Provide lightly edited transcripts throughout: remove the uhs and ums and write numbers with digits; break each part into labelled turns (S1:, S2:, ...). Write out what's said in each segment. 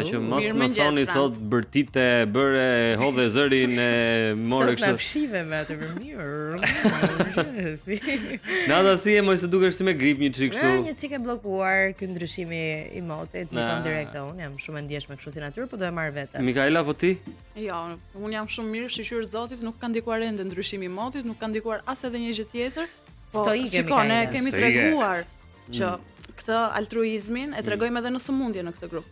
S1: Që mos më thoni sot bërtite, bëre hodhe zërin e more kështu.
S2: Sot na fshive me atë për mirë.
S1: Nada si e mos të dukesh si me grip një çik kështu.
S2: Një çik e bllokuar ky ndryshimi i motit, nikon direkt unë jam shumë e ndjeshme kështu si natyrë, po do e marr vetë.
S1: Mikaela, po ti?
S3: Jo, unë jam shumë mirë, shqyr Zotit, nuk ka ndikuar ende ndryshimi i motit, nuk ka ndikuar as edhe një gjë tjetër.
S2: Stoike,
S3: Mikaela. Ne kemi treguar që këtë altruizmin e tregojmë edhe në sëmundje në këtë grup.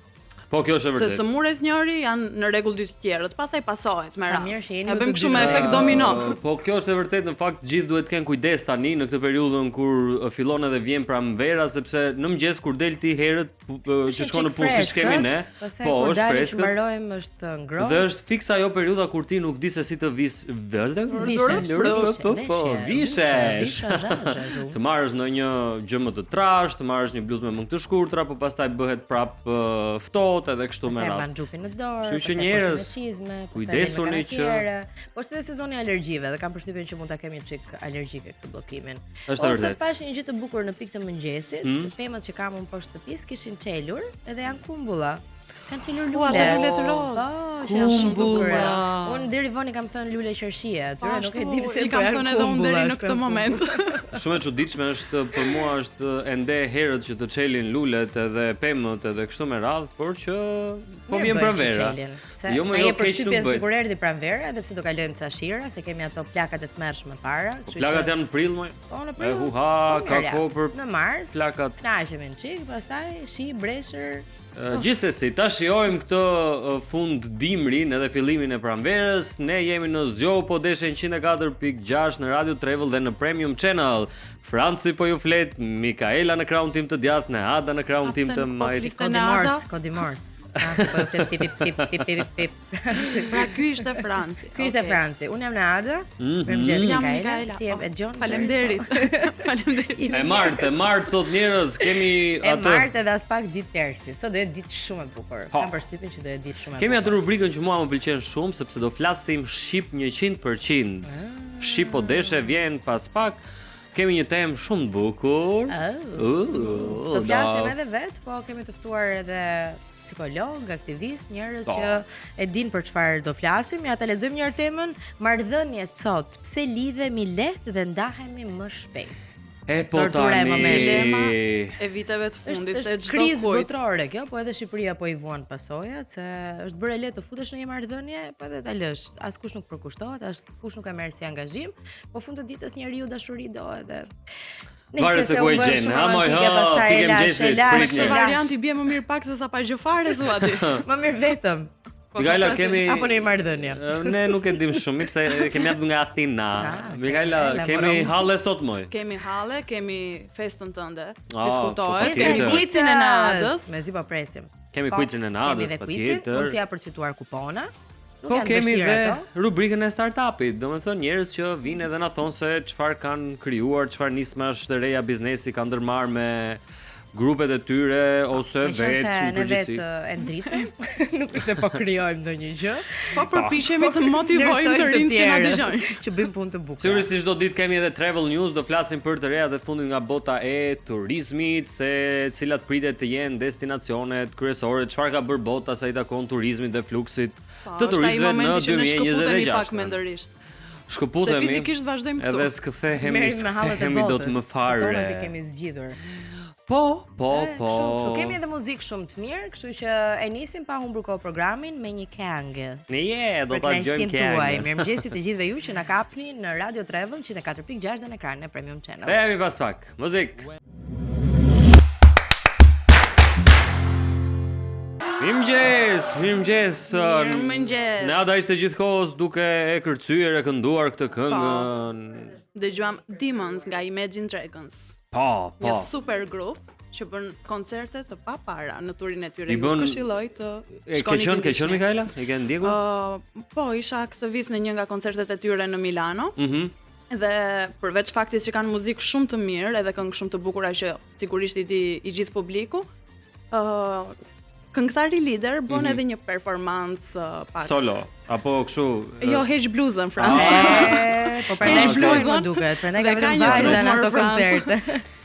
S1: Po kjo është e vërtetë.
S3: Se sëmurët njëri janë në rregull dy të tjerët, pastaj pasohet me rast.
S2: E
S3: bëjmë kështu me efekt domino.
S1: Po kjo është e vërtetë, në fakt gjithë duhet të kenë kujdes tani në këtë periudhën kur fillon edhe vjen pranvera, sepse në mëngjes kur del ti herët që shkon në punë siç kemi ne, po është freskët.
S2: Mbarojmë është ngrohtë.
S1: Dhe është fiksa ajo periudha kur ti nuk di se si të vishesh. Të marrësh ndonjë gjë më të trashë, të marrësh një bluzë me mëngë të shkurtra, po pastaj bëhet prap ftohtë edhe kështu me radhë.
S2: Ban xhupin në dorë.
S1: Kështu që njerëz kujdesuni që
S2: po është edhe sezoni alergjive dhe kam përshtypjen që mund ta kemi një çik alergjike këtë bllokimin.
S1: Është vërtet.
S2: Ose pash një gjë të bukur në pikë të mëngjesit, pemët që kam unë poshtë shtëpisë kishin çelur edhe janë kumbulla. Kanë çelur lule
S3: të rozë.
S2: Po, që janë shumë bukur. Unë deri vonë kam thënë lule qershie, atyre nuk e di pse
S3: i kam thënë edhe unë deri në këtë moment.
S1: Shumë e çuditshme është për mua është ende herët që të çelin lulet edhe pemët edhe kështu me radhë, por që po vjen pranvera. Jo më jo keq nuk bëj.
S2: Sigur erdhi pranvera, edhe pse do kalojmë ca shira, se kemi ato plakat e tmerrshme para, kështu që
S1: plakat janë në prill më.
S2: Po në prill.
S1: Huha, ka kohë për
S2: në mars.
S1: Plakat.
S2: Knaqemi një çik, pastaj shi, breshër.
S1: Gjithsesi, ta shijojmë këtë fund dimrin edhe fillimin e pranverës. Ne jemi në Zgjohu po deshe 104.6 në Radio Travel dhe në Premium Channel. Franci po ju flet, Mikaela në krahun tim të djathtë, ne Ada në krahun tim të majt.
S2: Kodimors. Pra
S3: ky ishte Franci.
S2: Ky ishte Franci. Unë jam në Ada. Mirëmëngjes Mikaela. Ti je e Gjon.
S3: Faleminderit. Faleminderit.
S1: E martë sot njerëz kemi atë.
S2: E martë edhe as pak ditë tersi. Sot do jetë ditë shumë e bukur. Kam përshtypjen që do jetë ditë shumë e bukur.
S1: Kemi atë rubrikën që mua më pëlqen shumë sepse do flasim shqip 100%. Shqip po deshe vjen pas pak. Kemi një temë shumë të bukur.
S2: Do flasim edhe vet, po kemi të ftuar edhe psikolog, aktivist, njerëz që e din për çfarë do flasim. Ja ta lexojmë një herë temën, marrëdhëniet sot, pse lidhemi lehtë dhe ndahemi më shpejt.
S1: Po tani
S3: e viteve të fundit
S2: të çdo krizë botërore kjo, po edhe Shqipëria po i vuan pasojat, se është bërë lehtë të futesh në një marrëdhënie, po edhe ta lësh. Askush nuk përkushtohet, askush nuk e merr si angazhim, po fund të ditës njeriu dashuri do edhe
S1: Varet se ku e gjen, pikem gjesit,
S3: pritni. Varianti bie më mirë pak se sa pa gjë fare thua ti.
S2: Më mirë vetëm.
S1: Mikaela kemi
S2: apo në marrëdhënie.
S1: Ne nuk e dim shumë, se kemi ardhur nga Athina. Mikaela, kemi halle sot moj.
S3: Kemi halle, kemi festën tënde. Diskutohet, kemi quizin e Nadës.
S2: Mezi po presim.
S1: Kemi quizin e Nadës patjetër.
S2: Mundësia për të fituar kupona.
S1: Po kemi dhe rubrikën e startupit, domethënë njerëz që vinë edhe na thonë se çfarë kanë krijuar, çfarë nismash të reja biznesi kanë ndërmarrë me grupet e tyre ose vetë
S2: në përgjithësi. Ne vetë e ndritem. Nuk është po krijojmë ndonjë gjë,
S3: po përpiqemi të motivojmë të rinjtë që na dëgjojnë,
S2: që bëjmë punë të bukur.
S1: Sigurisht çdo ditë kemi edhe travel news, do flasim për të rejat e fundit nga bota e turizmit, se cilat pritet të jenë destinacionet kryesore, çfarë ka bërë bota sa i takon turizmit dhe fluksit të turizmëve në 2026. Shkëputemi.
S3: Se fizikisht vazhdojmë këtu.
S1: Edhe skthehemi do të më fare.
S2: Ne kemi zgjidhur.
S1: Po.
S2: Kemi edhe muzikë shumë të mirë, kështu që e nisim pa humbur kohë programin me një këngë.
S1: Do ta dëgjojmë këngën.
S2: Mirëmëngjes të gjithëve ju që na kapni në Radio Travel 104.6 dhe në ekranin e Premium Channel.
S1: Themi pas pak. Muzikë. Mirëmëngjes. Ne Ada ishte gjithkohës duke e kërcyer e kënduar këtë këngën.
S3: Dëgjuam Demons nga Imagine Dragons.
S1: Po.
S3: Një super grup që bën koncerte të papara në turin e tyre. Nuk këshilloj të shkoni.
S1: Ke qenë Mikaela? E ke ndjekur?
S3: Po, isha këtë vit në një nga koncertet e tyre në Milano. Dhe përveç faktit që kanë muzikë shumë të mirë edhe këngë shumë të bukura që sigurisht i di i gjithë publiku, këngëtari lider bën edhe një performancë pak
S1: solo apo kështu.
S3: Jo, heq bluzën Franci.
S2: Po prandaj shkoi më duket. Prandaj ka vajza në ato koncerte.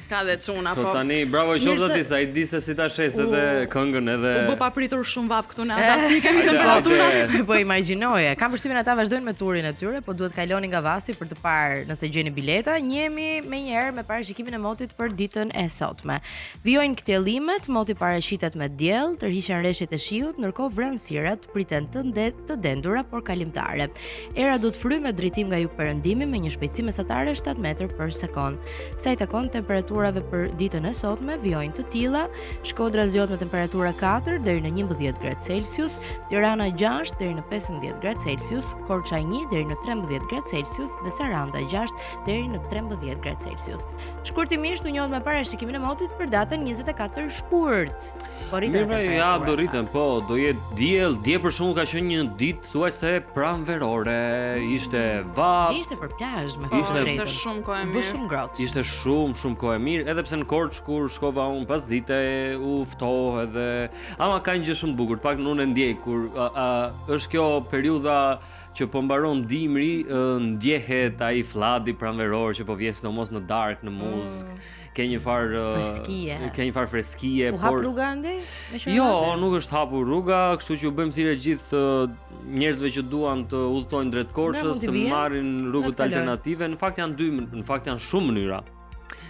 S3: Ka dhe çuna,
S1: Po
S3: po.
S1: tani bravo qoftë ti sa I di se si ta shes edhe këngën edhe.
S3: U bë papritur shumë vap këtu në ata sikën temperaturat.
S2: Po imagjinoje, kam përshtypjen ata vazhdojnë me turin e tyre, po duhet kaloni nga Vasi për të parë nëse gjeni bileta. Njemi më njëherë me parashikimin e motit për ditën e sotme. Vijojnë kthjellimet, moti paraqitet me diell, tërhiqen rreshtet e shiut, ndërkohë vranësirat priten të dendura por kalimtare. Era do të fryjë me drejtim nga jugperëndimi me një shpejtësi mesatare 7 metër për sekond. Sa I takon temperaturave për ditën e sotme, vijojnë të tilla: Shkodra zgjohet me temperatura 4 deri në 11 gradë Celsius, Tirana 6 deri në 15 gradë Celsius, Korça 1 deri në 13 gradë Celsius dhe Saranda 6 deri në 13 gradë Celsius. Shkurtimisht u njohet me parashikimin e motit për datën 24 shkurt. Po rritet.
S1: Mirë, ja do rritem, po, do jetë diell. Dje për shkakun ka qenë një ditë thuajse pranverore, ishte vap.
S2: Ishte për plazh, me
S3: Ishte shumë kohë e
S2: Bë
S3: mirë.
S2: shumë ngrohtë.
S1: Ishte shumë kohë e mirë, edhe pse në Korçë kur shkova unë pas dite u ftoh edhe ama ka një gjë shumë të bukur, pak unë e ndjej kur është kjo periudha që po mbaron dimri, ndjehet ai fladi pranveror që po vjen sidomos në darkë, në muzikë. Ke një farë
S2: Freskie.
S1: Ke një farë freskie,
S2: U hap rruga andej?
S1: Jo, nuk është hapur rruga, kështu që u bëjmë thirrje gjithë njerëzve që duan të udhtojnë drejt Korçës të marrin rrugët alternative. Në fakt janë shumë mënyra.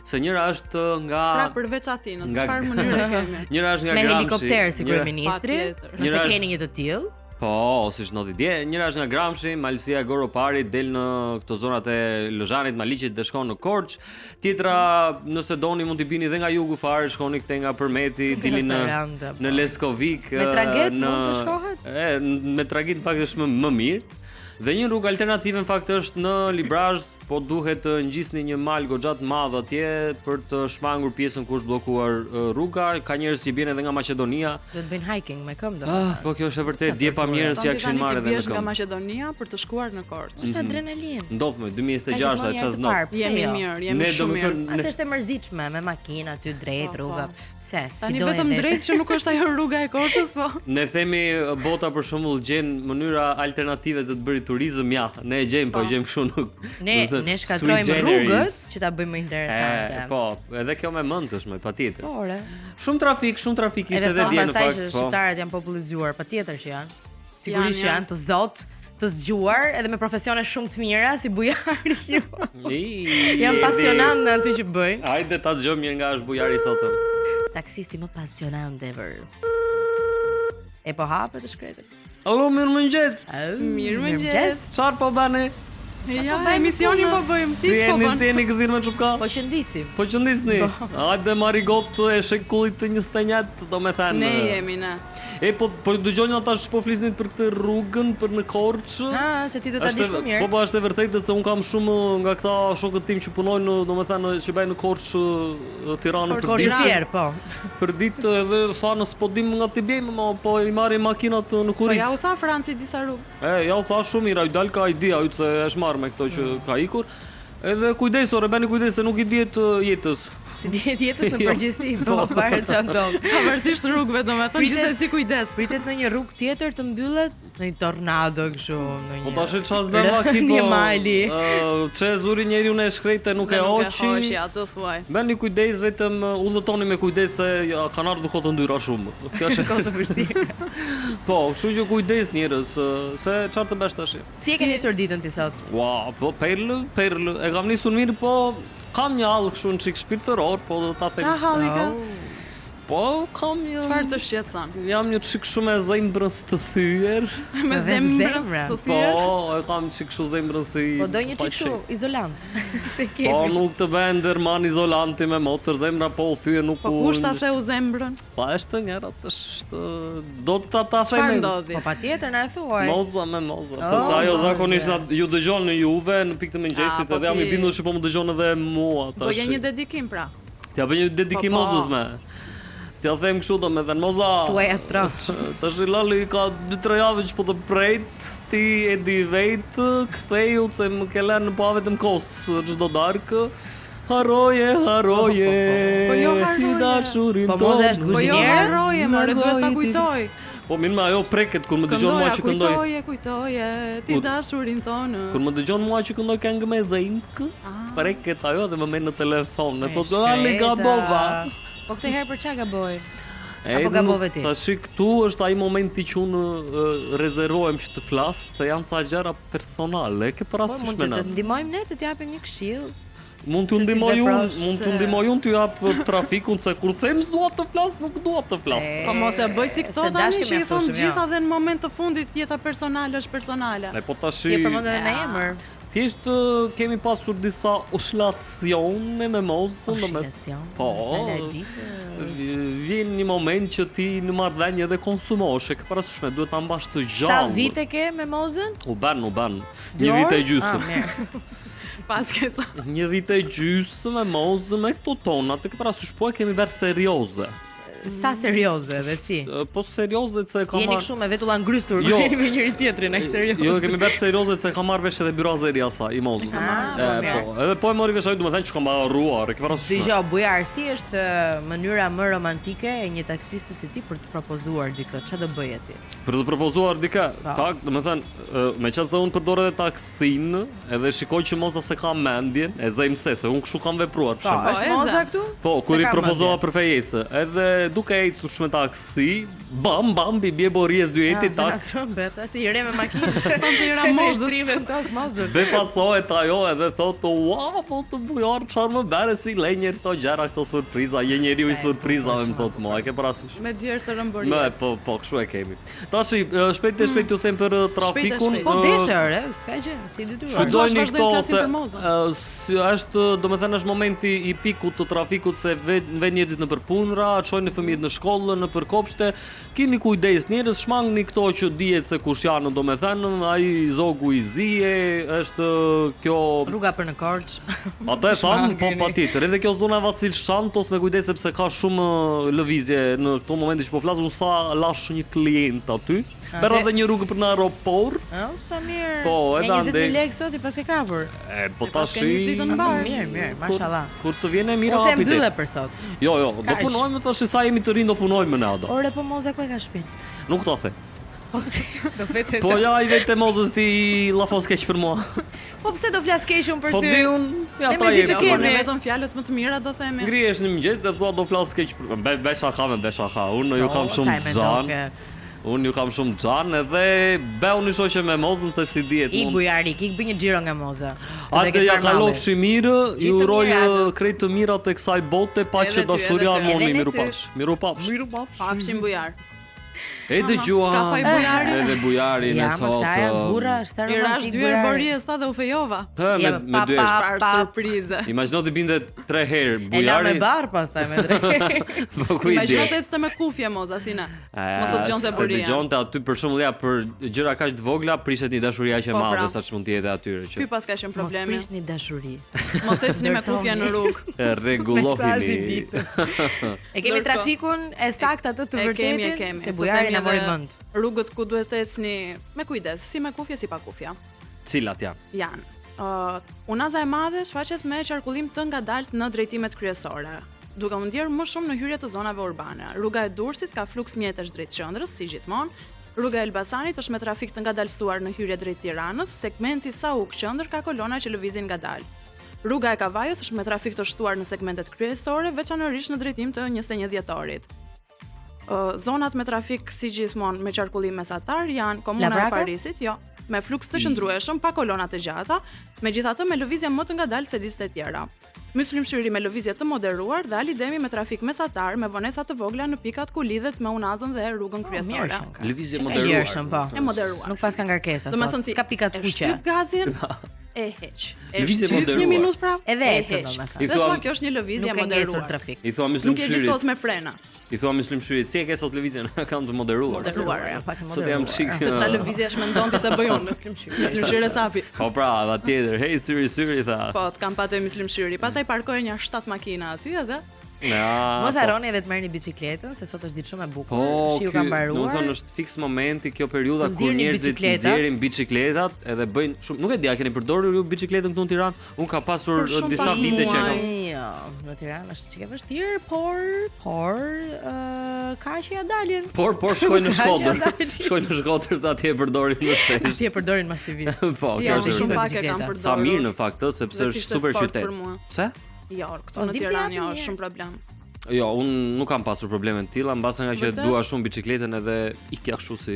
S1: Se njëra është nga
S3: Pra përveç Athinës, çfarë mënyre kemi?
S1: Njëra është nga
S2: me
S1: Gramsci.
S2: helikopter si kryeministri.
S3: Patjetër.
S2: Nëse keni një të tillë.
S1: Po, siç noti dje, njëra është nga Gramsci, Malësia e Goropari del në këto zonat e Lozhanit, Maliqit dhe shkon në Korçë. Tjetra, nëse doni mund t'i bini edhe nga jugu fare, shkoni këtej nga Përmeti, dili në Leskovik,
S2: me traget mund të shkohet?
S1: Me traget në fakt është më mirë. Dhe një rrugë alternative në fakt është në Librazh, po duhet të ngjisni një mal goxha të madh atje për të shmangur pjesën ku është bllokuar rruga. Ka njerëz që vjen edhe nga Maqedonia.
S2: Do të bëjnë hiking me këmbë.
S1: Po kjo është e vërtet, dje pa njerëz që ja kishin marrë edhe në
S3: nga
S1: këmbë.
S3: Maqedonia për të shkuar në Korçë.
S2: Është adrenalin.
S1: Ndodh më 2026 ças not.
S3: Jemi mirë, jemi shumë mirë.
S2: Ase është e mërzitshme me makinë aty drejt rruga. Pse?
S3: Tani vetëm drejt që nuk është ajo rruga e Korçës, po.
S1: Ne themi bota për shembull gjen mënyra alternative të të bëri turizëm, ja. Ne e gjejmë, po e gjejmë kështu nuk.
S2: Ne shkatrojmë rrugët që ta bëjmë më interesante.
S1: Po, edhe kjo me mend është më patjetër.
S2: Po, ore.
S1: Shumë trafik ishte edhe dje në fakt.
S2: Pastaj që shqiptarët janë popullizuar, patjetër që janë. Sigurisht që janë të zot, të zgjuar edhe me profesione shumë të mira si bujari. Janë pasionant në atë që bëjnë.
S1: Hajde ta dëgjojmë mirë nga është bujari sotëm.
S2: Taksisti më pasionant ever. E po hapet të shkretet.
S1: Allo, mirëmëngjes.
S2: Mirëmëngjes.
S1: Çfarë po bani?
S3: Ja, emisionin po bëjmë. Ti ç'po bën?
S1: Si jeni gëdhir me çupka?
S2: Po qëndisim.
S1: Po qëndisni. Hajde marri gotë e shekullit të 21, domethënë.
S3: Ne jemi ne.
S1: E po dëgjoni ata që po flisnin për këtë rrugën për në Korçë.
S2: Se ti do ta dish më mirë.
S1: Po është e vërtetë se un kam shumë nga këta shokët tim që punojnë domethënë që bëjnë në Korçë, Tiranë për ditë.
S2: Korçë, po.
S1: Për ditë edhe thanë s'po dim nga ti bëjmë, po I marrin makinat në Kuris.
S3: Po ja u tha Franci disa rrugë.
S1: Ja u tha shumë mirë, ai dal ka idea, ai se është marrë me këto që ka ikur. Edhe kujdesore, bëni kujdes se nuk I dihet jetës.
S2: Si dihet jetës në përgjithësi, po fare çan ton.
S3: Pavarësisht rrugëve, domethënë gjithsesi kujdes.
S2: Pritet në një rrugë tjetër të mbyllet në një tornado kështu, në një.
S1: Po tash çfarë bën maki po?
S2: Një mali.
S1: Çe zuri njeriu në shkrejtë nuk e hoqi.
S3: Nuk e hoqi atë thuaj.
S1: Bëni kujdes, vetëm udhëtoni me kujdes se kanë ardhur kohë të ndyra shumë.
S2: Kjo është kohë të vështirë.
S1: Po, kështu që kujdes njerëz, se çfarë të bësh tash?
S2: Si e ke nisur ditën ti sot?
S1: Ua, po perlë. E kam nisur mirë, po kam një hall kështu në çik shpirtëror, po do ta them.
S3: Çfarë halli ka?
S1: Po, kam një.
S3: Çfarë të shqetëson?
S1: Jam një çik shumë e zemrës të thyer.
S3: Me zemrës të thyer.
S1: Po, e kam çik kështu zemrën si.
S2: Po do një çik kështu izolant.
S1: Po nuk të bën ndërman izolanti me motor, zemra po u thye nuk.
S3: Po kush ta theu zemrën?
S1: Po është njëra është do ta them.
S3: Çfarë ndodhi?
S2: Po patjetër na e thuaj.
S1: Moza me moza. Po sa ajo zakonisht ju dëgjon në Juve në pikë të mëngjesit edhe jam I bindur se po më dëgjon edhe mua tash.
S3: Po je një dedikim pra.
S1: T'ja bëj një dedikim mozës me. T'ja them kështu domethënë moza.
S2: Thuaj atroç.
S1: Tash Lali ka 2-3 javë që po të prejt, ti e di vetë, ktheu se më ke lënë pa vetëm kos çdo darkë. Haroje,
S3: Po jo
S1: ti
S3: haroje.
S1: dashurin
S2: Po moza është
S3: Po jo
S2: kuzhiniere?
S3: harroje, more, duhet ta kujtoj.
S1: Po mirë, ajo preket kur më dëgjon mua që këndoj.
S3: Kujtoje, ti dashurin tonë.
S1: Kur më dëgjon mua që këndoj këngë me dhink, preket ajo dhe më merr në telefon. E thotë, "Ali gabova."
S2: Po këtë herë për çka gaboj? Apo gabove ti?
S1: Tash këtu është ai momenti që unë rezervohem që të flas, se janë ca gjëra personale, ke
S2: Po
S1: parasysh
S2: mund
S1: me
S2: të
S1: na.
S2: të ndihmojmë ne të t'japim një këshill.
S1: Mund t'u
S2: se si
S1: ndihmoj unë,
S2: veprosh,
S1: mund t'u
S2: se-
S1: ndihmoj unë t'ju jap trafikun se kur them s'dua të flas, nuk dua të flas.
S2: E,
S3: Po mos e bëj si këto
S2: se
S3: tani
S2: dashkëm
S3: që i
S2: ja
S3: thon
S2: thoshim,
S3: gjitha
S2: jo.
S3: dhe në moment të fundit jeta personale është personale.
S1: E po tash
S2: Je përmend edhe me emër.
S1: thjesht kemi pasur disa oscillacione me mozën,
S2: Oscilacion.
S1: Po. Vjen një moment që ti në marrëdhënie dhe konsumosh, e ke parasysh me duhet ta mbash të
S2: Sa
S1: gjallë.
S2: vite ke me mozën?
S1: U ban. Një
S2: Dy
S1: vit e
S2: orë?
S1: gjysmë.
S2: Ah, mirë.
S3: Pas ke sa.
S1: Një vit e gjysmë me mozën me këto tona, të ke parasysh po e kemi bërë serioze.
S2: Sa serioze dhe si?
S1: Po serioze se ka
S2: Jeni
S1: marrë.
S2: kështu me vetulla ngrysur,
S1: Jo.
S2: jeni me njëri tjetrin, ai serioz.
S1: Jo, kemi bërë serioze se ka marrë vesh edhe byrazeria sa i mozën.
S2: Ah,
S1: Po, edhe po e mori vesh ai, domethënë që ka mbarruar, e ke parasysh.
S2: Dgjoj, bujar, si është mënyra më romantike e një taksiste si ti për të propozuar dikë? Ç'a do bëje ti?
S1: Për të propozuar dikë,
S2: Po.
S1: tak, domethënë, meqense unë përdor edhe taksin, edhe shikoj që moza se ka mendjen, e zejmë se unë kështu kam vepruar për
S2: Po,
S1: shembull.
S2: është
S3: e
S2: moza
S3: za.
S2: këtu?
S1: Po,
S2: Se
S1: kur i
S2: ka
S1: propozova
S2: mendje.
S1: për fejesë, edhe duke ecur me taksi, bam, bie borries dy eti tak.
S2: Trombet, si i re me makinë.
S3: Po të ira
S2: Se
S3: mozës.
S2: shtriven tot mozën.
S1: Dhe pasohet ajo edhe thotë, "Ua, po të bujar, çfarë më bëre si lenjer këto gjëra, këto surpriza, je njeriu i
S2: Sa e
S1: surprizave",
S2: bukur,
S1: më thotë mua, e ke parasysh?
S3: Me djerë të
S1: Me,
S3: rëmbëries.
S1: po, kështu e kemi. Tashi, shpejt e shpejt ju them për trafikun.
S3: shpejt.
S2: Po deshe, ore, s'ka gjë, si detyruar.
S1: Shfrytëzojeni
S3: vazhdojmë
S1: këto
S3: flasim
S1: se
S3: për mozën.
S1: është, domethënë është momenti i pikut të trafikut se vjen njerëzit në përpunra, çojnë fëmijët në shkollë, në përkopshte. Keni kujdes njerëz, shmangni këto që dihet se kush janë, domethënë ai zogu i zije, është kjo
S2: Rruga për në Korç.
S1: Ata e thamë, po
S2: Shmangeni.
S1: patjetër. Edhe kjo zona Vasil Shantos me kujdes sepse ka shumë lëvizje në këto momente që po flas, unë sa lash një klient aty. Merr edhe një rrugë për në aeroport.
S2: Sa mirë.
S1: Po, edhe
S2: E 20.000
S1: andej.
S2: lekë sot i pas ke kapur.
S1: E po
S3: pas
S1: tash
S3: ke 20 ditën në bar.
S2: Mirë, mashallah.
S1: Kur të vjen e mira
S2: Po them
S1: hapi
S2: mbylle
S1: ti.
S2: për sot.
S1: Jo, do
S2: Kaq.
S1: punojmë tash sa jemi të rinë do punojmë në ato.
S2: Ore po moza ku e ka shtëpinë?
S1: Nuk ta the.
S2: Po pse do vetë.
S1: Po ja i vetë mozës ti llafos keq për mua.
S2: Po pse do flas keq unë për
S1: Po
S2: ty?
S1: di unë, ja
S2: Ne
S1: ta
S2: mezi të
S1: jemi.
S3: Po
S2: kemi.
S3: ne vetëm fjalët më të mira do themi.
S1: Ngrihesh në mëngjes dhe thua do flas keq për beshaka me beshaka. Unë ju kam shumë xhan. Unë ju kam shumë xhan edhe beuni shoqë me mozën se si dihet
S2: Ik
S1: mund.
S2: bujarik, ik bëj një xhiro nga moza.
S1: Atë ja kalofshi mirë, ju
S2: Gjithë të
S1: uroj
S2: mirat.
S1: krejt të mira të kësaj bote, pa
S3: Edhe
S1: që
S3: ty,
S1: dashuria
S3: edhe ty.
S1: harmoni,
S2: Edhe ne
S1: miru
S2: ty.
S1: pafsh. Miru pafsh.
S3: Pafshim bujar.
S1: E dëgjua.
S3: Ka faj bujari.
S1: Edhe bujarin e
S2: Ja, më
S1: sot.
S2: ta janë burra, është
S3: I rash dy herë borijes ta dhe u fejova.
S1: Me dy
S2: pa,
S1: herë.
S3: Çfarë surprize.
S1: Imagjino të binte 3 herë
S2: E la me
S1: bujari.
S2: bar pastaj me drejt.
S1: Po ku i
S3: Imagjino
S1: di.
S3: të ecte me kufje moza si na. Mos të dëgjonte
S1: Se
S3: buria.
S1: dëgjonte aty për shembull ja për gjëra kaq të vogla prishet një dashuri aq e
S3: Po,
S1: madhe
S3: pra.
S1: sa ç'mund të jetë atyre
S3: Ky
S1: që
S3: pas ka qenë
S2: Mos
S3: problemi.
S2: prishni dashuri.
S3: Mos ecni me kufje në rrugë.
S1: e
S2: Mesazhi
S1: rregullohini.
S2: ditës. E kemi
S3: Ndërkohë-
S2: trafikun e saktë atë të
S3: E kemi,
S2: vërtetin, se
S3: Po
S2: bujari
S3: themi
S2: na mori
S3: edhe
S2: mend.
S3: Rrugët ku duhet të ecni me kujdes, si me kufje si pa kufja.
S1: Cilat janë?
S3: Janë. Unaza e madhe shfaqet me qarkullim të ngadalt në drejtimet kryesore, duke u ndjerë më shumë në hyrje të zonave urbane. Rruga e Durrësit ka fluks mjetesh drejt qendrës, si gjithmonë. Rruga e Elbasanit është me trafik të ngadalësuar në hyrje drejt Tiranës, segmenti Sauk qendër ka kolona që lëvizin ngadal. Rruga e Kavajës është me trafik të shtuar në segmentet kryesore, veçanërisht në drejtim të 21 dhjetorit. Zonat me trafik si gjithmonë me qarkullim mesatar janë Komuna e
S2: Labraka?
S3: Parisit, jo, me fluks të qëndrueshëm pa kolona të gjata, megjithatë me lëvizje më të ngadalë se ditët e tjera. Myslimshyri me lëvizje të moderuar dhe Ali Demi me trafik mesatar me vonesa të vogla në pikat ku lidhet me Unazën dhe rrugën kryesore.
S1: Lëvizje
S2: Moderuar, po.
S3: E moderuar.
S2: Nuk pas ka ngarkesa
S3: Do me
S2: sot.
S3: thënë ti,
S2: S'ka pikat
S3: e
S2: kuqe.
S3: shtyp gazin, e heq. E
S1: Lëvizje
S3: shtyp
S1: moderuar.
S3: një minutë prap,
S2: Edhe
S3: e
S2: ecën,
S3: heq.
S2: domethënë.
S1: I
S3: Dhe
S1: thua,
S3: thua kjo është një lëvizje
S2: Nuk e ngesur
S3: moderuar.
S2: trafik.
S1: I thua
S3: Nuk
S1: Myslim
S3: e
S1: Shyrit.
S3: gjithkohës me frena.
S1: I thua Myslim Shyrit, si e ke sot lëvizjen? Kam të moderuar.
S3: Moderuar, ja.
S2: Pak e
S1: Sot jam
S2: moderuar.
S1: çik.
S3: Të çfarë lëvizje është mendon ti se bëjon Myslimshyri sapi.
S1: Po pra, patjetër. Hey syri tha.
S3: Po, të kam patë Myslimshyri. Pastaj parkojnë një 7 makina aty edhe
S1: Ja.
S2: Mos
S1: po.
S2: harroni edhe të merrni biçikletën se sot është ditë shumë e bukur.
S1: Po,
S2: Shiu ka mbaruar.
S1: domethënë është fiks momenti kjo periudha
S2: Të
S1: kur
S2: nxirrni
S1: njerëzit
S2: biçikletat.
S1: nxjerrin biçikletat edhe bëjnë shumë. Nuk e di, a keni përdorur ju biçikletën këtu në Tiranë? Un ka pasur
S3: Për shumë
S1: disa
S3: pak
S1: vite që e kam.
S3: muaj.
S2: në Tiranë është çike vështirë, por ka që ja dalin.
S1: Por shkojnë në Shkodër. Shkojnë në Shkodër sa atje e përdorin më shpesh.
S2: Atje e përdorin masivisht.
S1: Po,
S3: Jo,
S1: kjo është
S3: shumë pak e kam përdorur.
S1: sa mirë në fakt ë, sepse është super qytet. Pse?
S3: Jo, këtu në Tiranë jo, është shumë problem.
S1: Jo, unë nuk kam pasur probleme të tilla, mbase nga që dua shumë biçikletën edhe ikja kështu si.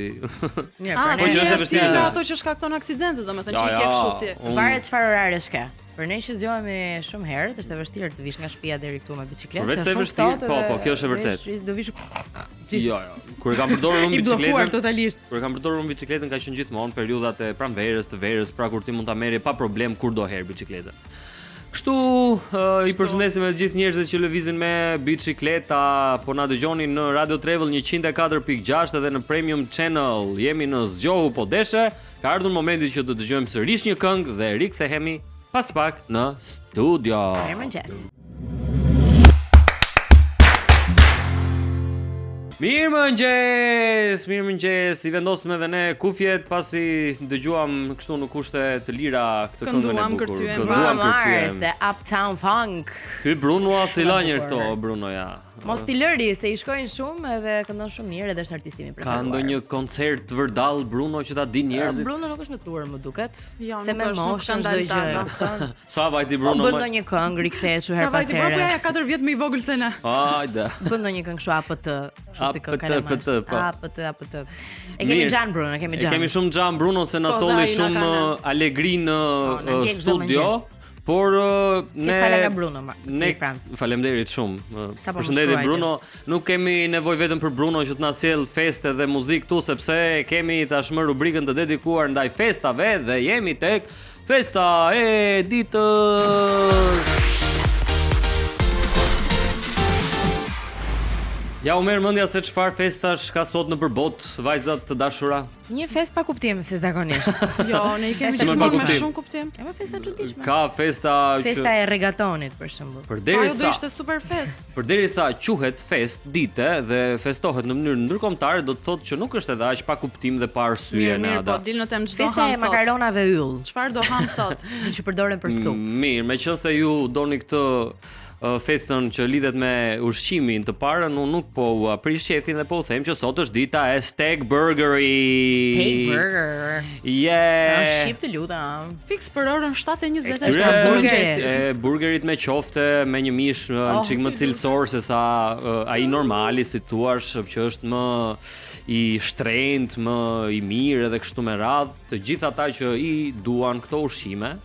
S2: Mirë,
S3: Po
S1: që është e vështirë.
S3: ato që shkakton aksidente, domethënë që i ke kështu si.
S2: Varet çfarë oraresh ke. Për ne që zgjohemi shumë herët, është e vështirë të vish nga shtëpia deri këtu me biçikletë.
S1: Përveç se është vështirë, po, kjo është e vërtetë.
S2: Do vish.
S1: Jo. Kur e kam përdorur unë
S2: I bllokuar
S1: biçikletën.
S2: totalisht.
S1: Kur e kam përdorur unë biçikletën ka qenë gjithmonë periudhat e pranverës, të verës, pra kur ti mund ta merrje pa problem kur do herë biçikletën. Kështu i përshëndesim të gjithë njerëzit që lëvizin me biçikleta, po na dëgjoni në Radio Travel 104.6 edhe në Premium Channel. Jemi në zgjohu po deshe. Ka ardhur momenti që të dëgjojmë sërish një këngë dhe rikthehemi pas pak në studio.
S2: Mirëmëngjes.
S1: Mirëmëngjes, i vendosëm edhe ne kufjet pasi dëgjuam kështu në kushte të lira këtë këngën e bukur.
S2: Bruno Mars, the Uptown Funk.
S1: Ky Bruno si la njërë këto, Brunoja.
S2: Mos t'i lëri se i shkojnë shumë edhe këndon shumë mirë edhe është artisti im i preferuar.
S1: Ka ndonjë koncert vërdall Bruno që ta di njerëzit?
S2: Bruno nuk është më tuar më duket.
S3: Jo,
S2: Se me moshën çdo gjë.
S1: Sa vajti Bruno?
S2: Bën ndonjë këngë rikthehet her pas here.
S3: Sa vajti 4 vjet më i vogël se ne.
S1: Hajde.
S2: Bën ndonjë këngë kështu APT. APT. E kemi Gian Bruno, kemi Gian.
S1: E kemi shumë Gian Bruno se na solli shumë alegri në studio. Por ne faleminderit shumë. Përshëndetje Bruno. Nuk kemi nevojë vetëm për Bruno që të na sjell festë dhe muzikë këtu sepse kemi tashmë rubrikën të dedikuar ndaj festave dhe jemi tek festa e ditës. Ja u merr mendja se çfarë festash ka sot nëpër botë, vajzat të dashura?
S2: Një fest pa kuptim si zakonisht.
S3: Jo, ne i kemi gjithmonë me shumë kuptim.
S2: Ka festa çuditshme.
S1: Ka festa
S2: e regatonit për shembull.
S3: Përderisa do ishte super fest.
S1: Përderisa quhet fest dite dhe festohet në mënyrë ndërkombëtare, do të thotë që nuk është edhe aq pa kuptim dhe pa arsye në
S3: atë. Po dil në temë çdo ham sot.
S2: Festa e makaronave yll.
S3: Çfarë do ham sot?
S2: Që përdoren për supë.
S1: Mirë, meqense ju doni këtë festën që lidhet me ushqimin të parën, unë nuk po u aprish shefin dhe po u them që sot është dita e steak burgerit.
S2: Steak burger.
S1: Yeah.
S2: Shqip të lutem.
S3: Fiks për orën 7:20 është
S1: burgeri. Burgerit me qofte me një mish çik më cilësor se sa ai normali, si thua, që është më i shtrenjtë, më i mirë edhe kështu me radhë. Të gjithë ata që i duan këto ushqime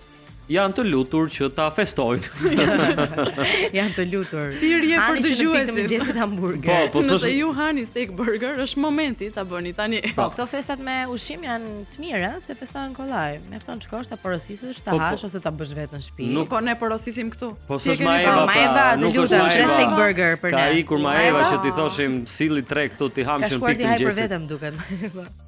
S1: janë të lutur që ta festojnë.
S2: Janë të lutur.
S3: Thirrje për dëgjuesit.
S2: Në mëngjesit hamburger.
S3: Po nëse ju hani steak burger, është momenti ta bëni tani.
S2: Po, këto festat me ushqim janë të mira, se festojnë kollaj. Mjafton të shkosh ta porosisësh, ta hash ose ta bësh vetë në shtëpi.
S3: Nuk ne porosisim këtu.
S1: Po s'është Maeva,
S2: nuk është steak burger për ne.
S1: Ka ikur Maeva që ti thoshim silli 3 këtu ti ham që në pikë të
S2: mëngjesit. Ka shkuar ti vetëm duket.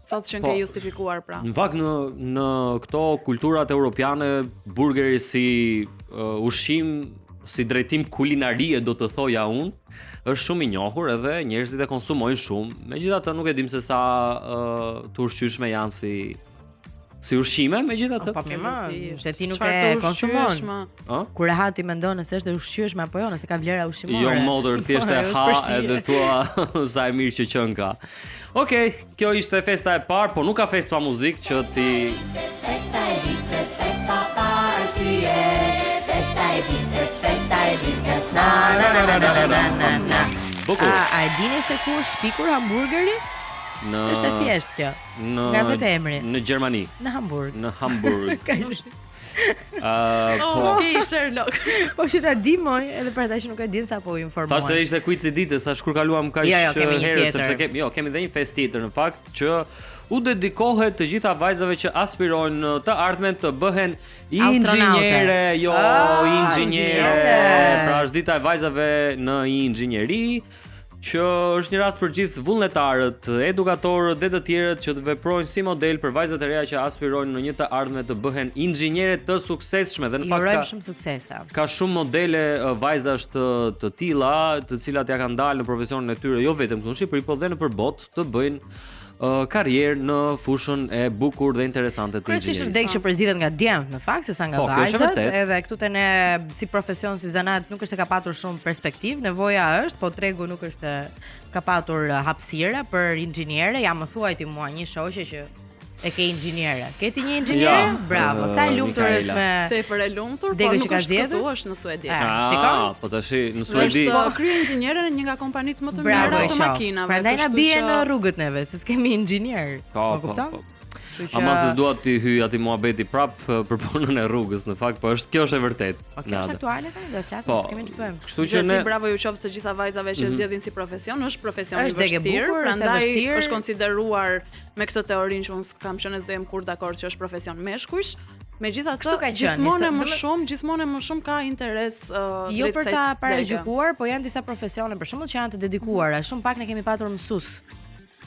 S3: Sot që ke justifikuar pra.
S1: Në fakt në këto kulturat europiane burgeri si ushqim, si drejtim kulinarie do të thoja unë, është shumë i njohur edhe njerëzit e konsumojnë shumë. Megjithatë nuk e dim se sa të ushqyeshme janë si ushqime, megjithatë.
S2: Po se ti nuk e konsumon. Kur e ha ti mendon se është e ushqyeshme apo jo, nëse ka vlera ushqimore.
S1: Jo, modër thjesht e ha edhe thua sa e mirë që qen ka. Okej, kjo ishte festa e parë, po nuk ka festë pa muzikë që ti
S4: Festa e ditës, festa pa arsye. Festa e ditës, na.
S1: Bukur.
S2: A e dini se ku është shpikur hamburgeri? Është e thjeshtë kjo. Nga vetë emri.
S1: Në Gjermani.
S2: Në Hamburg.
S1: Në Hamburg.
S3: Po Sherlock.
S2: Po që ta di moj, edhe për ata që nuk e din sa po u informoj.
S1: Tash se ishte quiz i ditës, tash kur kaluam kaq herë sepse kemi edhe një festë tjetër në fakt që u dedikohet të gjitha vajzave që aspirojnë në të ardhmen të bëhen inxhiniere, inxhiniere. Pra është dita e vajzave në inxhinieri, që është një rast për gjithë vullnetarët, edukatorët dhe të tjerët që të veprojnë si model për vajzat e reja që aspirojnë në një të ardhme të bëhen inxhiniere të suksesshme dhe në fakt
S2: shumë suksesa.
S1: Ka shumë modele vajzash të tilla, të cilat ja kanë dalë në profesionin e tyre jo vetëm këtu në Shqipëri, por edhe nëpër botë të bëjnë karrierë në fushën e bukur dhe interesante të
S2: Kryesisht
S1: inxhinierisë.
S2: vdek që përzidhet nga djemt në fakt, sesa nga
S1: Po, kjo është e
S2: vajzat,
S1: vërtet.
S2: edhe këtu te ne si profesion si zanat nuk është se ka patur shumë perspektivë, nevoja është, po tregu nuk është se ka patur hapësira për inxhiniere. Ja më thuaj ti mua një shoqe që e ke inxhiniere. Ke ti një inxhiniere?
S1: Ja,
S2: Bravo. Sa e lumtur
S1: Mikaela.
S2: është me
S3: Tepër e lumtur,
S2: Dego
S3: por
S2: që
S3: nuk
S2: ka
S3: është
S2: zgjedhur?
S3: këtu, është në Suedi.
S2: Shikon?
S1: Po tash në Suedi.
S3: Është krye inxhiniere në një nga kompanitë më të
S2: Bravo
S3: mira
S2: e
S3: të
S2: qoftë.
S3: makinave.
S2: Prandaj na
S3: kështu
S2: bie
S3: që-
S2: në rrugët neve, se s'kemi inxhinier.
S1: Po,
S2: Më kupton?
S1: po.
S2: Kështu që-
S1: Ama se s'dua ti hyj ati muhabeti prap për punën e rrugës, në fakt, po kjo është e vërtet.
S2: Po kjo është aktuale tani, do të flasim
S1: Po,
S2: se kemi të bëjmë.
S1: Kështu që
S3: Gjithsesi
S1: ne
S3: bravo ju qoftë të gjitha vajzave që zgjedhin si profesion, është profesion i
S2: Është dege
S3: vështirë,
S2: bukur, është e
S3: prandaj
S2: vështirë.
S3: është konsideruar me këtë teorinë që unë kam qenë s'do jem kur dakord që është profesion meshkujsh. Megjithatë,
S2: Kështu ka qenë,
S3: gjithmonë më shumë ka interes
S2: Jo
S3: drejt
S2: për
S3: kësaj
S2: ta
S3: dege.
S2: paragjykuar, po janë disa profesione për shembull që janë të dedikuara. Shumë pak ne kemi patur mësues.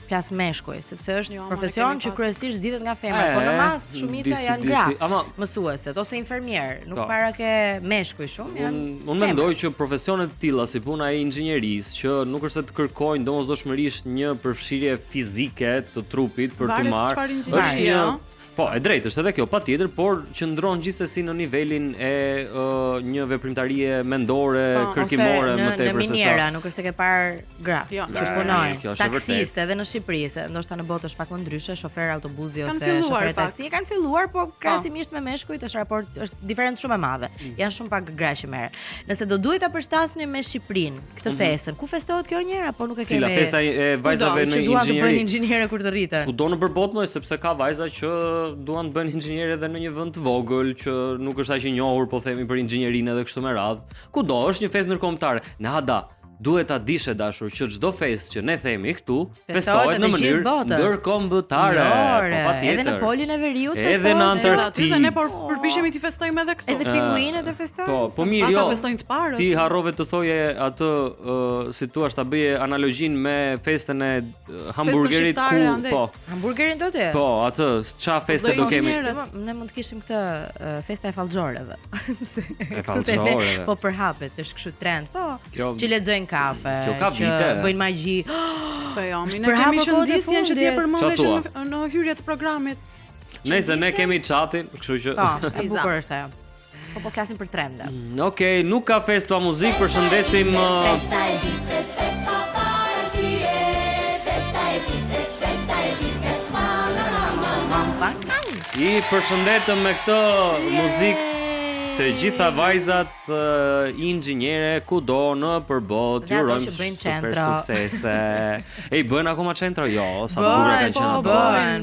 S2: Flas meshkuj, sepse është
S3: Jo, ma ne
S2: profesion
S3: kemi
S2: që
S3: patur.
S2: kryesisht zgjidhet nga femra, po në mas shumica janë gra.
S1: Ama
S2: Mësueset ose infermier, nuk
S1: Po.
S2: para ke meshkuj shumë, janë.
S1: unë mendoj që profesione të tilla si puna e inxhinierisë që nuk është se të kërkojnë domosdoshmërisht një përfshirje fizike të trupit për të
S3: Varet
S1: marrë.
S3: çfarë
S1: Është
S3: inxhinieri,
S1: një
S3: jo?
S1: Po, e drejtë është edhe kjo, patjetër, por qëndron gjithsesi në nivelin e një veprimtarie mendore,
S2: Po,
S1: kërkimore
S2: ose
S1: më
S2: në
S1: tepër se
S2: miniera,
S1: sa.
S2: nuk është se ke parë gra
S3: Jo,
S2: që
S3: kjo
S2: punojnë,
S1: është e
S2: taksistë edhe në Shqipëri, se ndoshta në botë është pak më ndryshe, shofer autobusi
S3: Kanë
S2: ose
S3: filluar
S2: shofer
S3: pak.
S2: taksi, kanë filluar, po krahasimisht me meshkujt është raport është diferencë shumë e madhe. Janë shumë pak gra që merren. Nëse do duhet ta përshtasnim me Shqipërinë, këtë festën, ku festohet kjo njëherë apo nuk e kemi?
S1: Cila festa e vajzave në
S2: që duan të bëjnë
S1: inxhinieri?
S2: inxhiniere kur të rriten.
S1: Kudo në përbot më, sepse ka vajza që duan të bëjnë inxhinier edhe në një vend të vogël që nuk është aq i njohur, po themi për inxhinierinë edhe kështu me radhë. Kudo është një festë ndërkombëtare. Në Hada duhet ta dish e dashur që çdo festë që ne themi këtu festohet në
S2: në gjithë
S1: mënyrë
S2: botën.
S1: ndërkombëtare.
S2: Jore,
S1: Po patjetër.
S2: edhe në polin e veriut
S1: Edhe
S2: festohet.
S1: në
S3: Aty dhe
S1: Antarktidë.
S3: ne përpiqemi ti festojmë edhe këtu.
S2: Edhe pinguinët e festojnë.
S1: Po, po mirë,
S3: Ata
S1: jo.
S3: festojnë të parët.
S1: Ti harrove të thoje atë si thua ta bëje analogjinë me festën e hamburgerit
S3: shqiptare,
S1: ku
S3: andej.
S1: po.
S2: Hamburgerin do të?
S1: Po, atë ç'a feste do kemi?
S2: Ne mund të kishim këtë festa e fallxoreve.
S1: E fallxoreve.
S2: Po përhapet, është kështu trend. Po,
S1: Kjo-
S2: që lexojnë kafe,
S1: Kjo ka
S2: që
S1: vite.
S2: bëjnë magji.
S3: Po jo,
S2: Është
S3: ne
S2: për
S3: kemi
S2: hapur kohët e
S3: shëndisjen që ti e
S2: fundit.
S3: përmendë
S1: Qa
S3: që
S1: thua?
S3: në hyrje të programit.
S1: Nëse ne kemi chatin, kështu që
S2: Po, e bukur është ajo. Po flasim për trende.
S1: Okej, nuk ka fest pa muzikë, përshëndesim
S4: Festa e ditës, festa parësie. Festa e ditës, festa e ditës.
S1: i përshëndetëm me këtë muzikë të gjitha vajzat inxhiniere kudo në përbot.
S2: Dhe
S1: Ju
S2: ato
S1: urojmë
S2: që bëjnë
S1: super
S2: qendra.
S1: suksese. Ej, bën akoma qendra? Jo, sa të bura kanë qenë ato.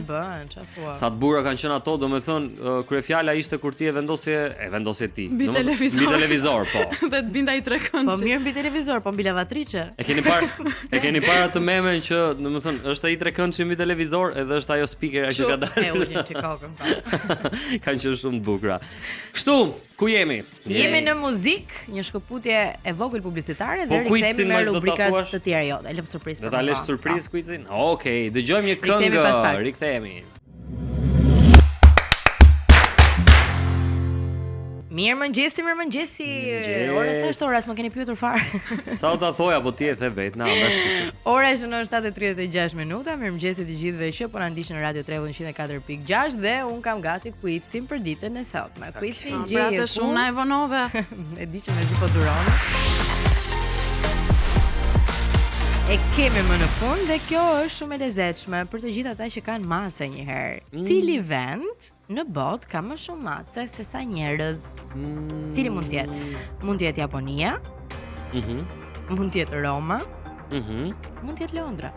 S2: Bën, çfarë thua?
S1: Sa të bura kanë qenë ato, domethënë kryefjala ishte kur ti e vendosje ti.
S3: Mbi
S1: Domethënë,
S3: televizor.
S1: Mbi televizor, po.
S3: Dhe të binda i tre këndë.
S2: Po mirë mbi televizor, po mbi lavatriçe.
S1: E keni parë atë memen që, domethënë, është ai trekëndshi mbi televizor edhe është ajo speakera që ka
S2: E
S1: dalë.
S2: ulin çikokën pa.
S1: Kanë qenë shumë të bukura. Kështu, ku jemi?
S2: Jemi në muzikë, një shkëputje e vogël publicitare dhe
S1: Po, quizin
S2: rikthehemi me
S1: mas do ta
S2: rubrikat
S1: thuash?
S2: të tjera. Jo, e lëm surprizë.
S1: Do ta lësh surprizë quizin? Okej, dëgjojmë një
S2: Rikthehemi
S1: këngë,
S2: pas pak.
S1: rikthehemi.
S2: Mirëmëngjesi.
S1: Mirëmëngjes.
S2: Ora është ora, s'më keni pyetur fare.
S1: Sa do ta thoja, po ti e the vet, na bash.
S2: Ora është në 7:36 minuta. Mirëmëngjesi të gjithëve që po na ndiqni në Radio Trevull 104.6 dhe un kam gati quizin për ditën e sotme. Quizi i
S3: Pra se shumë na e vonove.
S2: e di që mezi po duron. E kemi më në fund dhe kjo është shumë e lezetshme për të gjithë ata që kanë mace një herë. Cili vend në botë ka më shumë mace se sa njerëz? Cili mund të jetë? Mund të jetë Japonia, mund të jetë Roma, mund të jetë Londra.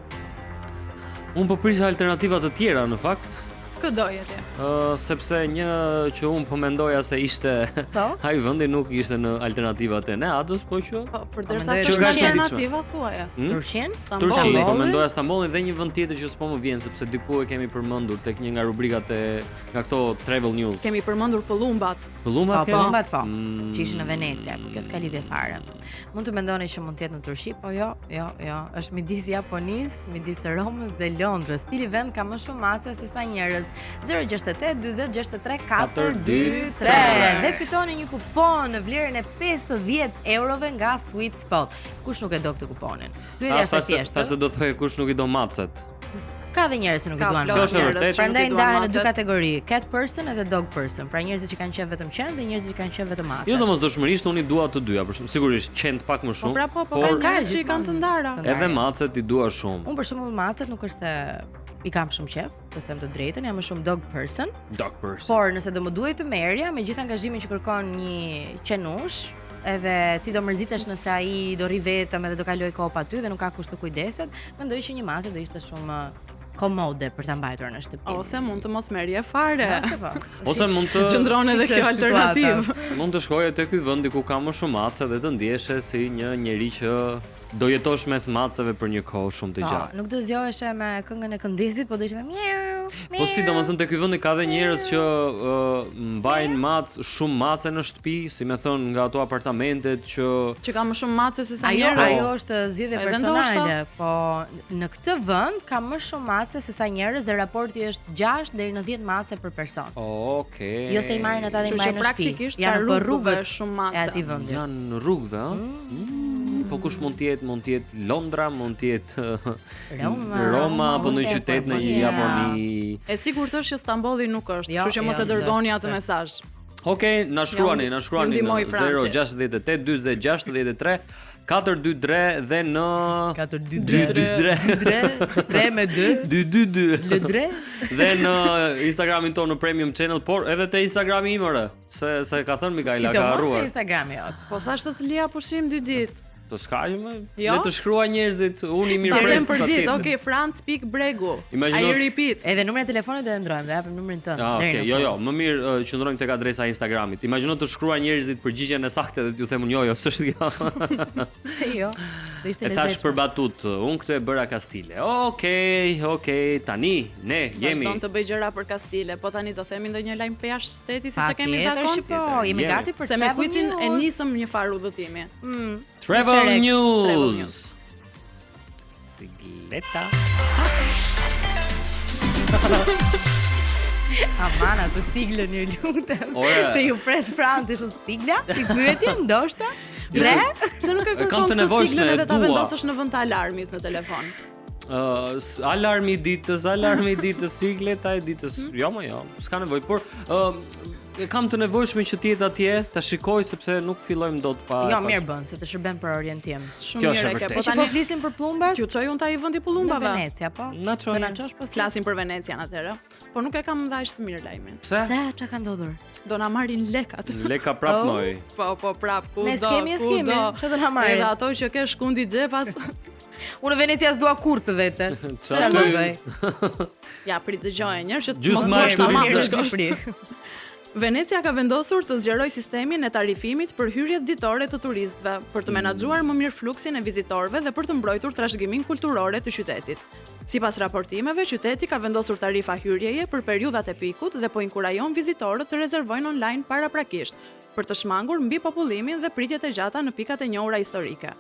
S1: Un po prisja alternativa të tjera në fakt.
S3: Këdoje ti.
S1: Sepse një që un po mendoja se ishte
S2: Po?
S1: ai vendi nuk ishte në alternativat e Neados, po që
S3: Po, përderisa
S2: mendoj
S3: të
S1: që nga
S3: alternativa thuaje.
S2: Turqin?
S1: Turqi, po
S2: Stambolli?
S1: mendoja Stambollin dhe një vend tjetër që s'po më vjen sepse diku e kemi përmendur tek një nga rubrikat nga këto travel news.
S3: Kemi përmendur Pëllumbat.
S1: Pëllumbat
S2: Po,
S1: kemi?
S2: po, që ishin në Venecia, kjo s'ka lidhje fare. Mund të mendoni që mund të jetë në Turqi, po jo, është midis Japonisë, midis Romës dhe Londrës. Cili vend ka më shumë mace se sa njerëz? 068 40 63 423 dhe fitoni një kupon në vlerën e 50 eurove nga Sweet Spot. Kush nuk e do këtë kuponin? Pyetja është e thjeshtë.
S1: Tash se do thoje kush nuk i do macet.
S2: Ka dhe njerëz që nuk i
S3: Ka
S2: duan
S3: plot
S1: Kjo është e
S2: macet.
S1: vërtetë.
S3: njerëz që nuk i
S2: Prandaj
S3: duan
S2: ndahen në dy
S3: macet.
S2: kategori, cat person edhe dog person. Pra njerëzit që kanë qef vetëm qen dhe njerëzit që kanë qef vetëm macet.
S1: Jo domosdoshmërisht unë i dua të dyja, për shembull, sigurisht qend pak më
S3: Po
S1: shumë.
S3: pra po,
S2: ka
S3: ka njerëz që i
S2: gjithmonë
S3: kanë të ndara.
S2: të ndara.
S1: Edhe macet i dua shumë.
S2: Unë për shembull macet nuk është se i kam shumë qef, të them të drejtën, jam më shumë dog person.
S1: Dog person.
S2: Por nëse do më duhet të merja me gjithë angazhimin që kërkon një qenush, edhe ti do mërzitesh nëse ai do rri vetëm edhe do kaloj kohë pa ty dhe nuk ka kusht të kujdeset, mendoj që një macet do ishte shumë komode për ta mbajtur në shtëpi.
S3: Ose mund të mos merje fare.
S2: Ose po.
S1: Ose mund të
S3: Qëndron edhe
S2: Siç
S3: kjo
S2: është situata.
S3: alternativë.
S1: mund të shkoje te ky vend ku ka më shumë mace dhe të ndjeshe si një njeri që do jetosh mes maceve për një kohë shumë të gjatë.
S2: Nuk do zgjoheshe me këngën e këndesit, po do ishe me miau.
S1: Po si domethënë te ky vend ka dhe njerëz që mbajnë shumë mace në shtëpi, si më thon nga ato apartamentet që
S3: Që ka më shumë mace se sa
S2: Ajo
S3: njerëz.
S2: është zgjedhje
S3: Edhe
S2: personale,
S3: ndoshta.
S2: po në këtë vend ka më shumë mace se sa njerëz dhe raporti është 6 deri në 10 mace për person.
S1: Okej.
S2: Jo se i marrin ata dhe i
S3: Kështu që
S2: mbajnë në shtëpi.
S3: praktikisht ka
S2: Janë për
S3: rrugëve
S2: rrugët
S3: shumë
S2: e
S3: mace.
S2: atij vendi.
S1: Janë në rrugëve, ëh? Po kush mund të jetë? Mund të jetë Londra, mund të jetë Roma apo në
S2: ose
S1: qytet në
S2: Japonia.
S1: Japoni.
S3: E sigurt është që Stambolli nuk është,
S2: Jo,
S3: kështu që mos
S2: jo,
S3: e dërgoni
S2: s'është,
S3: atë
S2: s'është.
S3: mesazh.
S1: Okej, na shkruani
S3: Ju
S1: në
S3: ndihmoj Franci.
S1: 068 40 63 422 dhe në
S2: 3 me 2
S1: 222
S2: le dre.
S1: dhe në Instagramin tonë në Premium Channel, por edhe te Instagrami im ore, se ka thënë Mikaela ka
S2: Sidomos në
S1: harruar.
S2: Instagrami jot.
S3: Po thash të lija pushim 2 ditë.
S1: Të s'ka që më,
S3: Jo?
S1: le të shkrua njerëzit, unë i
S3: Ta
S1: mirë
S3: them për ditë. Okej, Franc.bregu.
S1: Imagjino-
S3: Ai repeat.
S2: Edhe numrin e telefonit do e ndrojmë, do japim numrin tënd.
S1: Ah,
S2: deri
S1: okay,
S2: në
S1: jo,
S2: fund.
S1: jo, më mirë qëndrojmë tek adresa e Instagramit. Imagjino të shkruaj njerëzit përgjigjen e saktë dhe t'ju themun jo, s'është kjo.
S2: Pse jo? Do ishte
S1: E thash
S2: lezetshme.
S1: për batut, unë këtë e bëra Kastile. Okej, tani ne jemi.
S3: Vazhdon të bëj gjëra për Kastile, po tani do themi ndonjë lajm për jashtë shteti siç e kemi
S2: Patjetër
S3: zakon.
S2: që po, jemi
S1: Jemi.
S2: gati për
S3: Se me
S2: travel
S3: kuicin e
S2: news.
S3: nisëm një farë udhëtimi.
S1: Travel
S2: Travel
S1: News.
S3: News.
S1: Sigleta.
S2: Amana të siglën ju lutem.
S1: Ore.
S2: Se ju pret Franci është sigla? Si pyetje ndoshta? Tre?
S3: Se nuk e
S1: kam
S3: kërkon
S1: të
S3: këtë
S1: nevojshme,
S3: siglën
S1: e
S3: edhe ta
S1: dua.
S3: vendosësh në vend të alarmit në telefon.
S1: Alarmi i ditës, sigleta e ditës. Jo, më jo, s'ka nevojë, por e kam të nevojshme që të jetë atje, ta shikoj sepse nuk fillojmë dot pa.
S2: Jo, mirë bën, se të shërben për orientim.
S3: Shumë
S1: Kjo është
S3: mirë
S1: e
S3: e ke.
S1: vërtetë.
S3: Po
S2: Po tani
S3: tani
S2: po flisim për plumbat?
S3: ju çoj unë ta i vendi
S2: Në
S3: pullumbave.
S2: Venecia, po?
S1: Na çoj.
S2: Të na çosh po?
S3: Flasim për Venecian atëherë. Po nuk e kam ndaj të mirë lajmin.
S1: Pse?
S2: Pse çka ka ndodhur?
S3: Do na marrin lekat.
S1: Leka prap
S2: Oh.
S1: moj.
S3: Po prap, ku
S2: Ne
S3: do,
S2: s'kemi,
S3: ku
S2: s'kemi,
S3: do.
S2: çfarë do na marrin?
S3: Edhe ato që ke shkundi xhepat.
S2: Unë në Venecia s'dua kurrë të vete.
S1: Çfarë
S2: do
S1: bëj?
S2: bëj?
S3: Ja, prit dëgjoj një që
S1: Gjysmë
S3: mos
S1: ashtu
S3: tamam
S1: rritë.
S3: të shkosh.
S2: Shqipëri.
S3: Venecia ka vendosur të zgjerojë sistemin e tarifimit për hyrjet ditore të turistëve, për të menaxhuar më mirë fluksin e vizitorëve dhe për të mbrojtur trashëgiminë kulturore të qytetit. Sipas raportimeve, qyteti ka vendosur tarifa hyrjeje për periudhat e pikut dhe po inkurajon vizitorët të rezervojnë online paraprakisht, për të shmangur mbi popullimin dhe pritjet e gjata në pikat e njohura historike.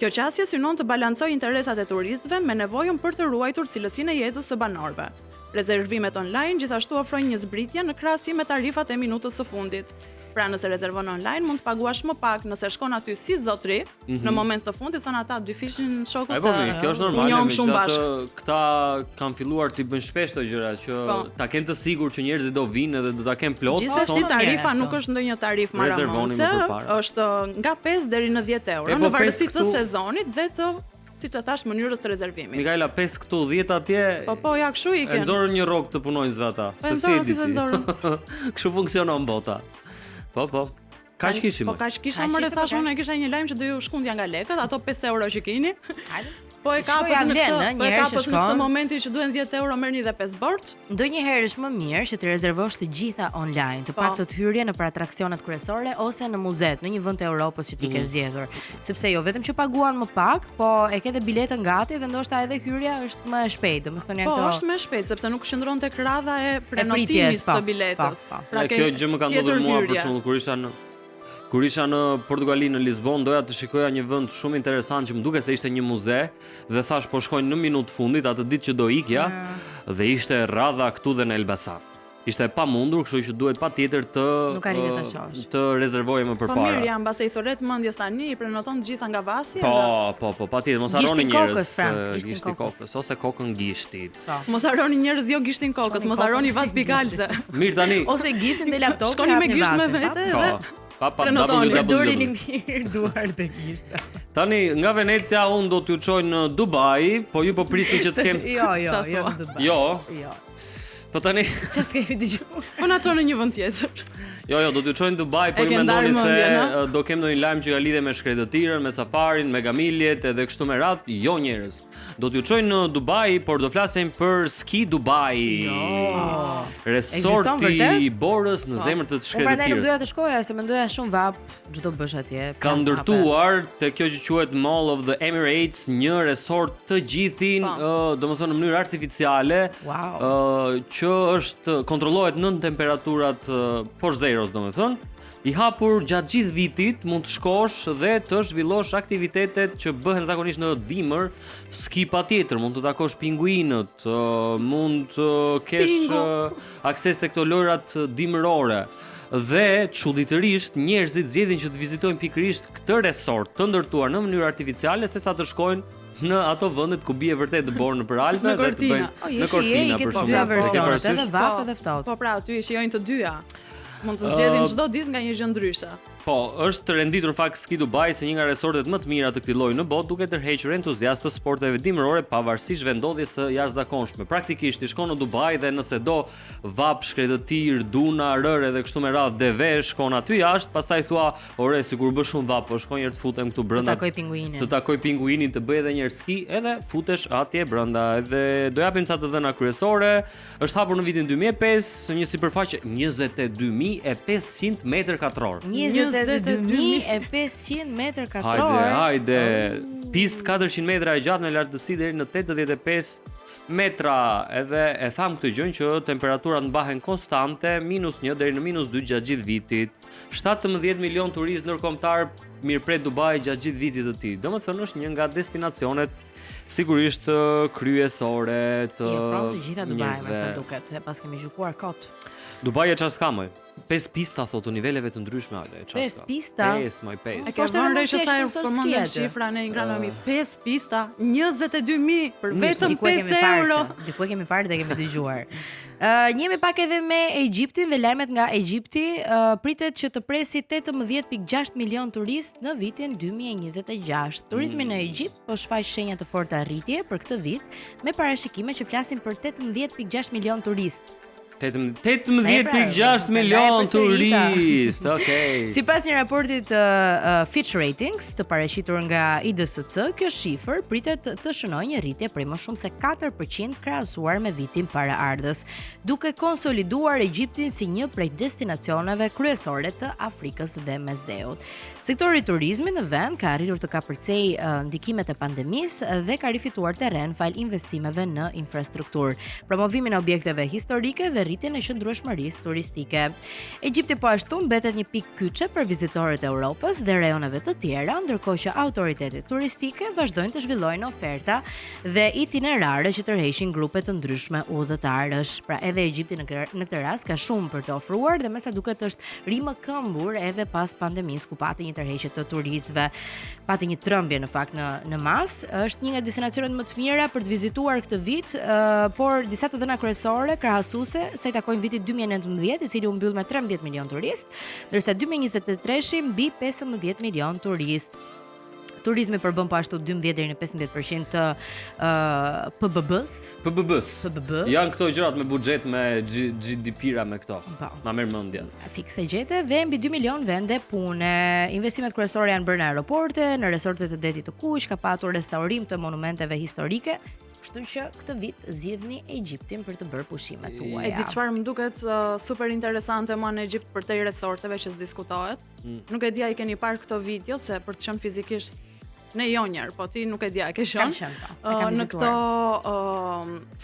S3: Kjo qasje synon të balancojë interesat e turistëve me nevojën për të ruajtur cilësinë e jetës së banorëve. Rezervimet online gjithashtu ofrojnë një zbritje në krahasim me tarifat e minutës së fundit. Pra nëse rezervon online mund të paguash më pak nëse shkon aty si zotri, në moment të fundit thon ata dy fishin shoku
S1: Ai
S3: se
S1: po mirë, kjo është normale,
S3: njohëm shumë
S1: megjithatë
S3: bashkë.
S1: këta kanë filluar të bëjnë shpesh këto gjëra që
S3: Po.
S1: ta kenë të sigurt që njerëzit do vinë edhe do ta kenë plot.
S3: Gjithsesi
S2: thonë
S3: tarifa
S2: mirë
S3: nuk
S2: ashtu.
S3: është ndonjë tarif
S1: Rezervoni
S3: maramonse,
S1: më përpara.
S3: është nga 5 deri në 10 euro
S1: E, po,
S3: në varësi
S1: pes
S3: të
S1: këtu-
S3: sezonit dhe të, siç e thash, mënyrës të rezervimit.
S1: Mikaela 5 këtu, 10 atje.
S3: Po ja kështu i
S1: E
S3: kanë.
S1: nxorën një rrok të punonjësve ata.
S3: Po, e nxorën, si se nxorën.
S1: Kështu funksionon bota. Po. Kaç kishim?
S3: Po kaq kisha
S2: Kaq
S3: më
S2: ishte,
S3: thash
S2: po,
S3: unë e kisha një lajm që do ju shkundja nga lekët, ato 5 euro që keni.
S2: Hajde.
S3: Po e
S2: Shkoj
S3: kapët
S2: ja
S3: në
S2: vlen,
S3: këtë, po e
S2: një herë që
S3: kapët në këtë
S2: shkon.
S3: momenti që duhen 10 euro merrni dhe 5 borx.
S2: Ndonjëherë është më mirë që të rezervosh të gjitha online, të
S3: Po.
S2: paktën hyrje në për atraksionet kryesore ose në muzet, në një vend të Europës që ti ke zgjedhur. Sepse jo vetëm që paguan më pak, po e ke dhe biletën gati dhe ndoshta edhe hyrja është më e shpejtë. Domethënë
S3: Po,
S2: janë
S3: është më shpejt sepse nuk qëndron tek radha e
S2: pritjes,
S3: prenotimit
S2: po,
S3: të biletës.
S2: po.
S3: Pra ke
S1: Kjo gjë më ka
S3: tjetër
S1: ndodhur mua për
S3: hyrje.
S1: shembull kur isha në Portugali në Lisbon, doja të shikoja një vend shumë interesant që më duket se ishte një muze dhe thash po shkojnë në minutë fundit atë ditë që do ikja dhe ishte radha këtu dhe në Elbasan. Ishte e pamundur, kështu që duhet patjetër
S2: Nuk arritet ta shohësh.
S1: të rezervoje më
S3: Po mirë,
S1: përpara.
S3: jam mbase i thorret mendjes tani, i prenoton të gjitha nga vasi.
S1: Po, patjetër, mos harroni
S2: Gishtin
S1: njerëz.
S2: kokës, Franc, gishtin
S1: Gishtin
S2: kokës.
S1: kokës ose kokën gishtit.
S3: Mos harroni njerëz jo gishtin kokës,
S2: Shkoni
S3: mos harroni
S2: kokën
S3: vas
S2: te
S3: bikalse.
S1: Mirë tani.
S2: Ose gishtin te laptopi.
S3: Shkoni me
S2: hapni
S3: gisht me
S2: vasin,
S3: vete
S1: Po.
S3: dhe
S1: Pa
S3: Prenotoni,
S2: Durin i mirë, duar të gishta.
S1: Tani nga Venecia unë do t'ju çoj në Dubai, po ju po prisni që të kem.
S2: Jo,
S3: Sa
S2: jo
S3: thua?
S2: në Dubai.
S1: Jo. Po tani
S2: Çfarë s'kemi dëgjuar?
S3: po na çon në një vend tjetër.
S1: Jo, do t'ju çojnë në Dubai, po
S3: E
S1: ju
S3: ke
S1: mendoni
S3: ndarë
S1: se
S3: mendjen, a?
S1: do kem ndonjë lajm që ka lidhje me shkretëtirën, me safarin, me gamiljet edhe kështu me radhë? Jo njerëz. Do t'ju çojnë në Dubai, por do flasim për Ski Dubai.
S2: Ekziston
S1: Resorti
S2: vërtet?
S1: i Borës në zemër të
S2: Unë prandaj nuk doja
S1: shkretëtirës.
S2: të shkoja se mendoja shumë vap, çdo bësh atje.
S1: Ka ndërtuar te kjo që quhet Mall of the Emirates një resort të gjithin, domethënë në mënyrë artificiale,
S2: Wow.
S1: që është kontrollohet nën temperaturat poshtë zeros, domethënë. I hapur gjatë gjithë vitit, mund të shkosh dhe të zhvillosh aktivitetet që bëhen zakonisht në dimër, ski patjetër, mund të takosh pinguinët, mund të kesh akses te këto lojrat dimërore. Dhe çuditërisht njerëzit zgjedhin që të vizitojnë pikërisht këtë resort të ndërtuar në mënyrë artificiale sesa të shkojnë në ato vendet ku bie vërtet të borë nëpër Alpe
S3: Në
S1: dhe të
S3: Cortina.
S1: bëjnë në Cortina për
S2: dy
S1: shembull.
S2: versionet,
S1: Ke
S2: edhe vap edhe ftohtë.
S3: Po pra, aty shijojnë të dyja. Mund të zgjedhin çdo ditë nga një gjë ndryshe.
S1: Po, është të renditur fakt Ski Dubai se një nga resortet më të mira të këtij lloji në botë, duke tërhequr entuziastë të sporteve dimërore pavarësisht vendodhjes së jashtëzakonshme. Praktikisht i shkon në Dubai dhe nëse do vap, shkretëtir, duna, rëre dhe kështu me radhë deve, shkon aty jashtë, pastaj thua, "Ore, sikur bë shumë vap, po shkoj herë të futem këtu brenda."
S2: Të takoj pinguinin.
S1: Të takoj pinguinin, të bëj edhe një herë ski, edhe futesh atje brenda. Edhe do japim ca të dhëna kryesore. Është hapur në vitin 2005, një sipërfaqe 22.500 metër katror.
S2: 22.500 metër katror.
S1: Hajde. Pistë 400 metra e gjatë me lartësi deri në 85 metra. Edhe e tham këtë gjën që temperaturat mbahen konstante -1 deri në -2 gjatë gjithë vitit. 17 milion turistë ndërkombëtar mirëpret Dubai gjatë gjithë vitit të tij. Domethënë është një nga destinacionet sigurisht kryesore të
S2: I ofron të gjitha Dubai,
S1: njerëzve.
S2: me sa duket, e pas kemi gjykuar kot.
S1: Dubai e çfarë s'ka më? 5 pista thotë niveleve të ndryshme, ale.
S2: 5 pista?
S1: 5 më 5.
S3: E ke
S2: Është edhe
S3: vënë
S2: më
S3: re që sa herë
S2: thjeshtë,
S3: përmendëm
S2: ski aty.
S3: shifra në Ingranami, 5 pista, 22.000 për vetëm
S2: Diku e
S3: 5
S2: kemi parë
S3: euro.
S2: këtë. Diku e kemi parë dhe kemi dëgjuar. Njemi pak edhe me Egjiptin dhe lajmet nga Egjipti. Pritet që të presi 18.6 milion turistë në vitin 2026. Turizmi në Egjipt po shfaq shenja të forta rritje për këtë vit, me parashikime që flasin për 18.6 milion turistë.
S1: 18.6 milion turist. Okej.
S2: Sipas një raporti të Fitch Ratings të paraqitur nga IDSC, kjo shifër pritet të shënojë një rritje prej më shumë se 4% krahasuar me vitin paraardhës, duke konsoliduar Egjiptin si një prej destinacioneve kryesore të Afrikës dhe Mesdheut. Sektori i turizmit në vend ka arritur të kapërcej ndikimet e pandemisë dhe ka rifituar terren fal investimeve në infrastrukturë, promovimin e objekteve historike dhe rritjen e qëndrueshmërisë turistike. Egjipti po ashtu mbetet një pikë kyçe për vizitorët e Europës dhe rajoneve të tjera, ndërkohë që autoritetet turistike vazhdojnë të zhvillojnë oferta dhe itinerare që tërheqin grupe të ndryshme udhëtarësh. Pra edhe Egjipti në këtë rast ka shumë për të ofruar dhe me sa duket është rimëkëmbur edhe pas pandemisë ku pati një tërheqje të turistëve, pati një trembje në fakt në mas. Është një nga destinacionet më të mira për të vizituar këtë vit, por disa të dhëna kryesore krahasuese sa i takojnë vitit 2019, i cili u mbyll me 13 milion turistë, ndërsa 2023 mbi 15 milion turistë. Turizmi përbën po ashtu 12 deri në 15% të PBB-s.
S1: PBB. Janë këto gjërat me buxhet me GDP-ra me këto. Ma merr mendjen.
S2: Fikse gjete dhe mbi 2 milion vende pune. Investimet kryesore janë bërë në aeroporte, në resortet të detit të kuq, ka patur restaurim të monumenteve historike. Kështu që këtë vit zgjidhni Egjiptin për të bërë pushimet tuaja.
S3: E di çfarë më duket super interesante më në Egjipt për te resorteve që s'diskutohet. Nuk e di a i keni parë këto video se për të qenë fizikisht ne jo njerë, po ti nuk e di a ke qenë. Në këto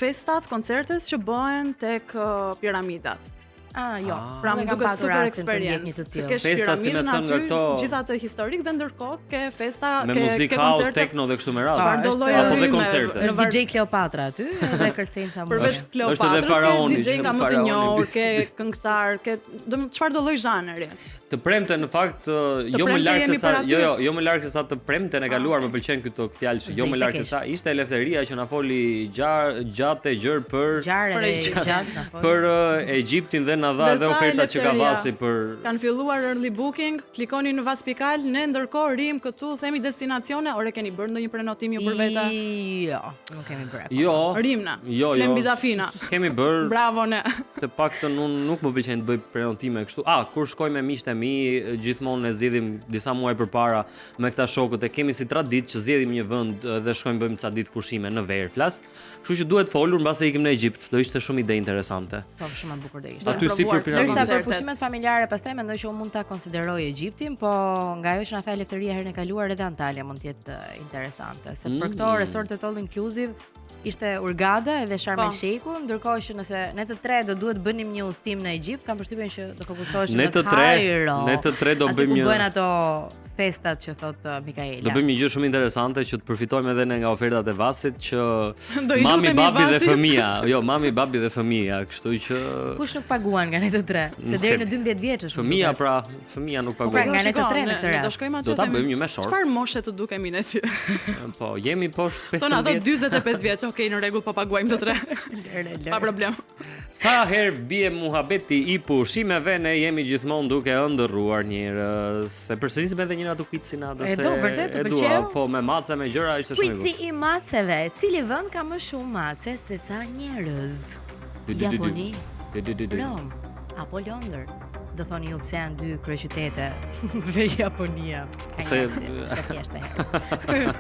S3: festat, koncertet që bëhen tek piramidat.
S2: Jo.
S3: Pra më duket super
S2: Një
S3: eksperiencë.
S2: të
S3: Të
S2: tillë.
S3: kesh
S1: Festa, si me
S3: piramidën
S1: thënë nga
S3: aty,
S1: këto-
S3: gjithë atë historik dhe ndërkohë ke festa,
S1: Me
S3: ke
S1: muzikë
S3: ke
S1: house,
S3: koncerte.
S1: techno dhe kështu me radhë.
S3: Çfarë do
S2: është-
S3: lloje
S1: apo dhe
S3: rrymë,
S1: koncerte.
S3: në
S2: Është
S3: var-
S2: DJ Kleopatra aty dhe kërcenca më.
S3: Përveç
S1: Është edhe
S3: Kleopatrës, ke
S1: faraoni,
S3: DJ nga më të
S1: faraoni.
S3: njohur, ke këngëtar, ke çfarë do lloj zhanri.
S1: Të premte në fakt jo më
S3: premte
S1: larg se
S3: jemi
S1: sa
S3: për aty?
S1: jo më larg se sa të premten e kaluar, më pëlqen këto fjalë që jo
S2: Ishte
S1: më larg se
S2: keq.
S1: sa ishte Eleftheria që na foli gjatë gjër për
S2: Gjarë dhe
S3: Për
S2: gjatë na fol.
S1: për Egjiptin dhe na dha
S3: Dhe
S1: edhe
S3: tha
S1: ofertat që ka
S3: Eleftheria.
S1: vasi për
S3: Kanë filluar early booking, klikoni në Vaspikal, ne ndërkohë rim këtu, themi destinacione, ore keni bërë ndonjë prenotim ju për vete?
S2: Jo, nuk kemi bërë.
S1: jo.
S3: Rimna.
S1: Jo,
S3: Flem
S1: jo.
S3: Bidafina.
S1: Kemi bër
S3: Bravo ne.
S1: të paktën unë nuk më pëlqen të bëj prenotime kështu. Kur shkoj me miqtë e mi, gjithmonë e zgjedhim disa muaj përpara me këta shokët e kemi si traditë që zgjedhim një vend dhe shkojmë bëjmë ca ditë pushime në verë flas. Kështu që duhet folur mbase ikim në Egjipt. Do ishte shumë ide interesante.
S2: Po shumë e bukur do ishte.
S1: Aty si për
S3: provuar.
S2: Ndërsa
S1: piramidën.
S2: për pushimet familjare pastaj mendoj që unë mund ta konsideroj Egjiptin, po nga ajo që na tha Eleftheria herën e kaluar edhe Antalya mund të jetë interesante, se për këto resortet all inclusive ishte Hurghada edhe Sharm el
S3: Po.
S2: Sheikhu, ndërkohë që nëse ne të tre do duhet bënim një udhtim në Egjipt, kam përshtypjen që do fokusoheshim
S1: Ne
S2: në
S1: të tre-
S2: Kairo.
S1: ne të tre do
S2: Aty
S1: bëjmë
S2: ku
S1: një-
S2: bëhen ato festat që thot Mikaela.
S1: Do bëjmë një gjë shumë interesante që të përfitojmë edhe ne nga ofertat e Vasit që
S3: Do i
S1: mami,
S3: lutemi
S1: babi dhe
S3: Vasit.
S1: fëmia, jo, mami, babi dhe fëmia, kështu që
S2: Kush nuk paguan nga ne të tre? Se deri në 12 vjeç është.
S1: fëmia fëmia nuk
S2: pra,
S1: paguajnë.
S2: nga ne të tre në
S3: ne
S2: këtë rast.
S3: do shkojmë aty.
S1: Do ta
S3: themi,
S1: bëjmë një me short.
S3: Çfarë moshe të dukemi ne ty?
S1: Po, jemi poshtë
S3: Tonë ato
S1: 15.
S3: 45 vjeç, okay, në rregull, po paguajmë të tre. Pa problem.
S1: Sa herë bie muhabeti i pushimeve, ne jemi gjithmonë duke ëndërruar njerëz. Se përsërisim edhe njëra të quizina,
S2: E do, vërtet, të pëlqeu?
S1: Po me mace me gjëra ishte shumë i
S2: Quizi
S1: bukur.
S2: i maceve. Cili vend ka më shumë mace se sa njerëz? Japoni, Rom apo Londër? Do thoni ju pse janë dy kryeqytete dhe Japonia. Ka një
S1: Se-
S2: arsye, është thjeshtë.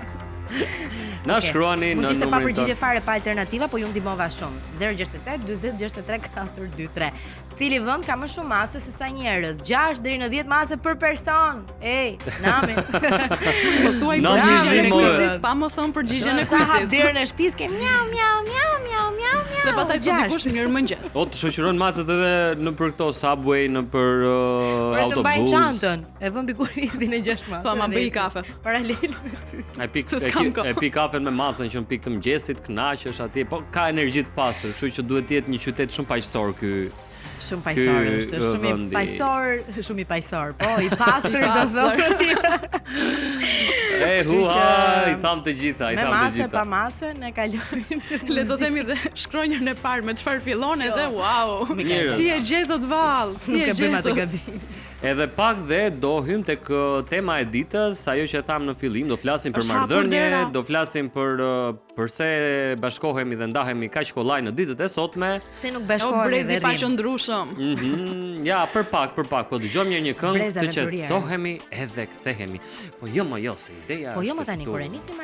S1: Na shkruani
S2: Mund
S1: në
S2: të ishte pa
S1: numrin
S2: përgjigje
S1: tonë.
S2: fare pa alternativa, po ju ndihmova shumë. 068 40 63 423. Cili vend ka më shumë mace se sa njerëz? 6 deri në 10 mace për person. Ej, nami.
S3: Po thuaj
S1: Na
S3: përgjigjen e
S1: gjizim, more.
S3: quizit, pa më thënë përgjigjen e
S2: Sa hap
S3: quizit.
S2: derën e shtëpisë ke miau miau miau miau miau miau.
S3: Dhe pastaj të
S2: Gjashtë.
S3: dikush mirëmëngjes.
S1: O të shoqëron macet edhe në për këto subway, në për
S2: Por e të mbajnë
S1: autobus.
S2: çantën. E vën bikurizin e 6 mace.
S3: Tha, ma
S2: dhe
S3: bëj
S2: eci.
S3: kafe.
S2: Paralel me ty.
S1: E pik
S3: Se s'kam kohë.
S1: e pi kafen me macën që në pik të mëngjesit, kënaqesh atje, po ka energji të pastër, kështu që duhet të jetë një qytet shumë paqësor ky.
S2: Shumë paqësor është, shumë i
S1: vendi.
S2: paqësor, shumë i paqësor. Po, i pastër do
S3: pastër.
S2: thotë.
S1: E
S2: Kështu
S1: hua,
S2: që-
S1: i tham të gjitha, i
S2: Me
S1: tham të
S2: mace,
S1: gjitha.
S2: pa mace, ne kalojmë.
S3: Le të themi dhe shkronjën e parë me çfarë fillon edhe wow.
S1: Njerëz.
S3: Si e gjetët vallë, si
S2: Nuk
S3: e
S2: e bëjmë atë
S3: gjetët.
S2: gabim.
S1: Edhe pak dhe do hym tek tema e ditës, ajo që e tham në fillim, do flasim për
S3: Është hapur
S1: marrëdhënie,
S3: dera.
S1: do flasim për pse bashkohemi dhe ndahemi kaq kollaj në ditët e sotme.
S2: Se nuk
S3: O
S2: bashkohemi
S3: brezi
S2: dhe
S3: pa
S2: rrim.
S3: qëndrueshëm.
S1: Ja, për pak, po dëgjojmë një këngë
S2: Breza
S1: të
S2: aventuriere.
S1: qetësohemi edhe kthehemi. Po jo më jo, se ideja
S2: Po jo
S1: është
S2: më tani
S1: këtu.
S2: kur e nisim.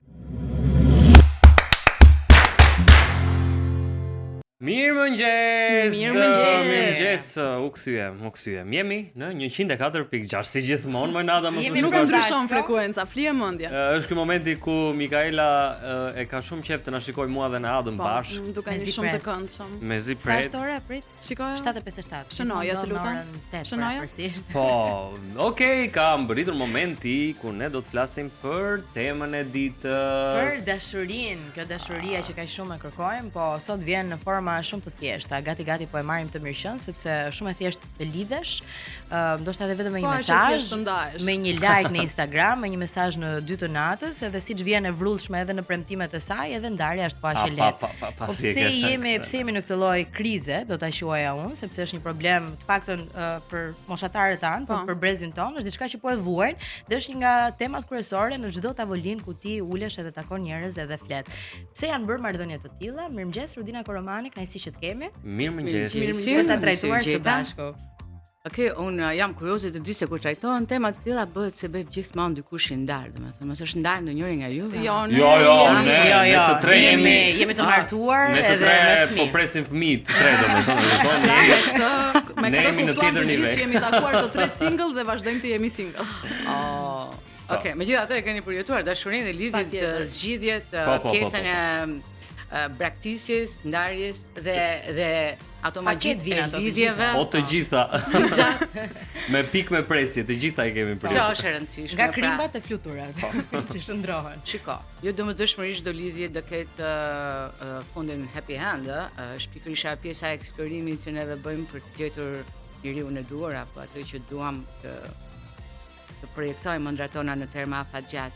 S1: Mirëmëngjes.
S2: Mirëmëngjes.
S1: U kthyem. Jemi në 104.6 si gjithmonë, më nada më
S2: Jemi
S1: shumë
S3: Nuk
S2: në
S3: e
S1: shkoj.
S3: ndryshon
S2: bashkë.
S3: frekuenca, flije mendje.
S1: Është ky momenti ku Mikaela e ka shumë qejf të na shikoj mua dhe në Adën
S3: Po,
S1: bashk.
S3: më dukeni
S2: Mezi
S3: shumë të
S2: pret.
S3: këndshëm.
S1: Mezi
S2: Sa
S1: pret.
S2: është ora? Prit.
S3: Shikoj.
S2: 7:57.
S3: Shënoja, të lutem. Shënoja?
S2: Shënoja?
S1: Po, okay, ka mbërritur momenti ku ne do të flasim për temën e ditës.
S2: Për dashurinë, kjo dashuria që kaq shumë e kërkojmë, po sot vjen në forma shumë të thjeshta. Gati po e marrim të mirëqen sepse shumë e thjeshtë të lidhesh, ndoshta edhe vetëm me
S3: Po,
S2: një
S3: është e
S2: mesazh,
S3: thjeshtë të ndahesh.
S2: me një like në Instagram, me një mesazh në 2 të natës, edhe siç vjen e vrullshme edhe në premtimet e saj, edhe ndarja është po aq e lehtë. Po
S1: si e
S2: pse
S1: ke-
S2: pse jemi në këtë lloj krize, do ta quaja unë, sepse është një problem të paktën për moshatarët tanë,
S3: Po.
S2: për brezin ton, është diçka që po e vuajnë dhe është një nga temat kryesore në çdo tavolinë ku ti ulesh edhe takon njerëz edhe flet. Pse janë bërë marrëdhënie të tilla? Mirëmëngjes Rudina Koromani, kënaqësi që të kemi.
S1: Mirëmëngjes.
S2: Për ta trajtuar së
S5: Gjeta.
S2: bashku.
S5: Okej, unë jam kurioze të di se kur trajtohen tema të tilla bëhet se bëj gjithmonë dikush i ndarë, domethënë mos është ndarë ndonjëri nga juve.
S3: Jo, ne.
S1: Jo, ne të tre
S2: jemi të martuar
S1: Ne të
S2: edhe
S1: tre
S2: me
S1: po
S2: fëmijë.
S1: presim fëmijë, të tre domethënë,
S3: Me
S1: Ne
S3: këtë
S1: jemi në
S3: kuptuam
S1: tjetër
S3: të gjithë
S1: nivel.
S3: që jemi takuar të tre single dhe vazhdojmë të jemi single.
S5: Oh. Okej, megjithatë e keni përjetuar dashurinë e lidhjet,
S3: Patjetër.
S5: zgjidhjet,
S1: Po.
S5: pjesën e braktisjes, ndarjes dhe automagjit e lidhjeve.
S1: O të gjitha. Me pikë me presje, të gjitha i kemi për.
S5: Kjo është e rëndësishme.
S2: Nga krimbat e fluturat që shndrohen.
S5: Shiko, jo domosdoshmërisht do lidhje do ketë fundin happy end, është pikërisht ajo pjesa e eksperimentit që neve bëjmë për të gjetur njeriun e duhur apo atë që duam të projektojmë ëndrat tona në terma afatgjat.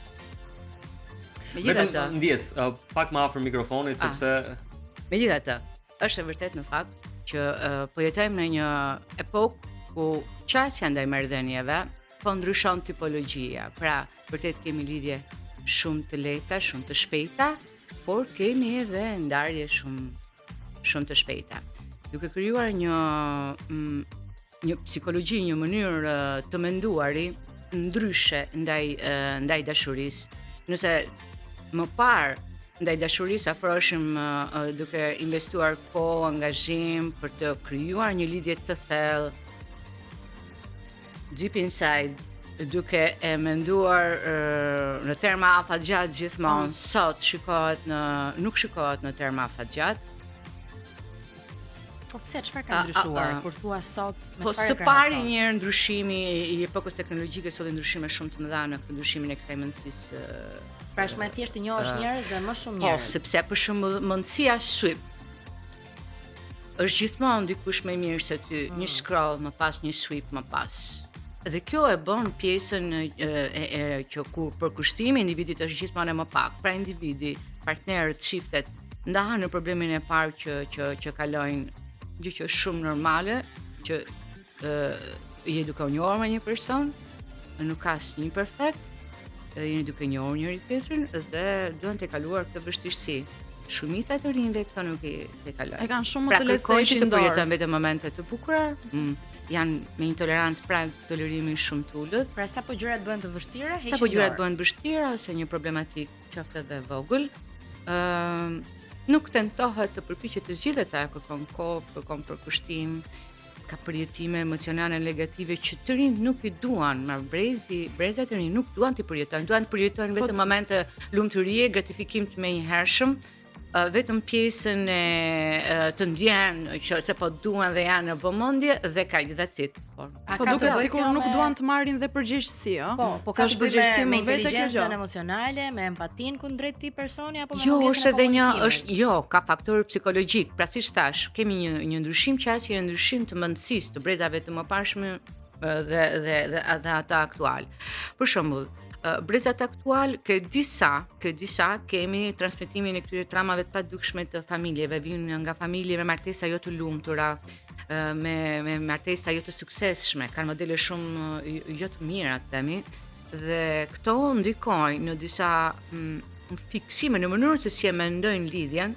S5: Megjithatë,
S1: ndjes pak më afër mikrofonit sepse
S5: megjithatë, është e vërtet në fakt që po jetojmë në një epokë ku qasja ndaj marrëdhënieve po ndryshon tipologjia. Pra, vërtet kemi lidhje shumë të lehta, shumë të shpejta, por kemi edhe ndarje shumë të shpejta. Duke krijuar një psikologji, një mënyrë të menduari ndryshe ndaj dashurisë. Nëse më parë ndaj dashurisë afroheshim duke investuar kohë, angazhim për të krijuar një lidhje të thellë deep inside, duke e menduar në terma afatgjat gjithmonë, sot nuk shikohet në terma afatgjat.
S2: Po pse çfarë ka ndryshuar kur thua sot me
S5: Po
S2: çfarë
S5: së pari një herë ndryshimi i epokës teknologjike solli ndryshime shumë të mëdha në këtë ndryshimin e kësaj mundësisë.
S2: Pra është më thjesht të njohësh njerëz dhe më shumë
S5: Po,
S2: njerëz.
S5: sepse për shembull mundësia swipe është gjithmonë dikush më mirë se ty, një scroll më pas, një swipe më pas. Dhe kjo e bën pjesën që kur përkushtimi i individit është gjithmonë më pak. Pra individi, partnerët, çiftet ndahen në problemin e parë që kalojnë, gjë që është shumë normale, që je duke u njohur me një person, nuk ka asnjë perfekt, jeni duke njohur njëri tjetrin dhe duan të kaluar këtë vështirësi. Shumica të rinjve këto nuk e kalojnë.
S3: E kanë shumë më të lehtë
S5: të
S3: ishin
S5: të
S3: dorë.
S5: përjetojnë vetëm momente të bukura, janë me një tolerancë prag tolerimi shumë të ulët.
S2: Pra sapo gjërat bëhen të vështira, heqin.
S5: Sapo gjërat bëhen të vështira ose një problematik qoftë edhe vogël, nuk tentohet të përpiqet të zgjidhet, ajo kërkon kohë, kërkon përkushtim, ka përjetime emocionale negative që të rinjt nuk i duan, brezat e rinj nuk duan të përjetojnë, duan të përjetojnë vetëm momente lumturie, gratifikim të menjëhershëm, vetëm pjesën e të ndjen që se po duan dhe janë në vëmendje dhe kaq that's it.
S3: Po duket sikur nuk duan të marrin dhe përgjegjësi, ëh.
S2: Po ka të bëjë me
S3: vetë kjo gjë.
S2: inteligjencën emocionale, me empatinë kundrejt këtij personi apo me
S5: Jo,
S2: mungesën
S5: është
S2: e
S5: edhe
S2: komunikimit?
S5: ka faktor psikologjik. Pra siç thash, kemi një ndryshim qasje, një ndryshim të mendësisë të brezave të mëparshme dhe ata aktual. Për shembull, brezat aktual ke disa kemi transmetimin e këtyre traumave të padukshme të familjeve, vijnë nga familje me martesa jo të lumtura, me martesa jo të suksesshme, kanë modele shumë jo të mira, themi, dhe këto ndikojnë në disa fiksime në mënyrën se si e mendojnë lidhjen.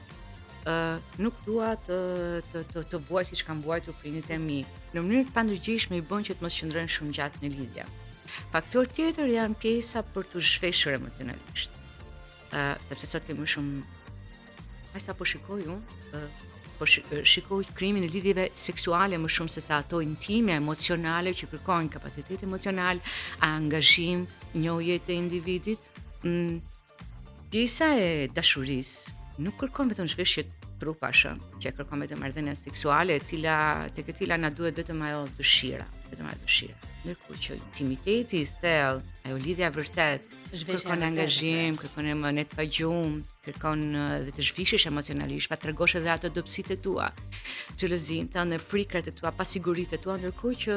S5: Nuk dua të vuaj siç kanë vuajtur prindit e mi. Në mënyrë të pandërgjeshme i bën që të mos qëndrojnë shumë gjatë në lidhje. Faktor tjetër janë pjesa për të zhveshur emocionalisht. Sepse sot kemi shumë sa po shikoj unë, shikoj krimin e lidhjeve seksuale më shumë se sa ato intime, emocionale që kërkojnë kapacitet emocional, angazhim, njohje të individit. Pjesa e dashurisë nuk kërkon vetëm zhveshje trupash, që kërkon vetëm marrëdhënie seksuale, tek e cila na duhet vetëm ajo dëshira. Ndërkohë që intimiteti i thellë, ajo lidhja vërtet, kërkon angazhim, kërkon emonet pa gjumë, kërkon dhe të zhvishesh emocionalisht, pa tregosh edhe ato dobësitë tua, xhelozinë tënde, frikrat e tua, pasiguritë e tua, ndërkohë që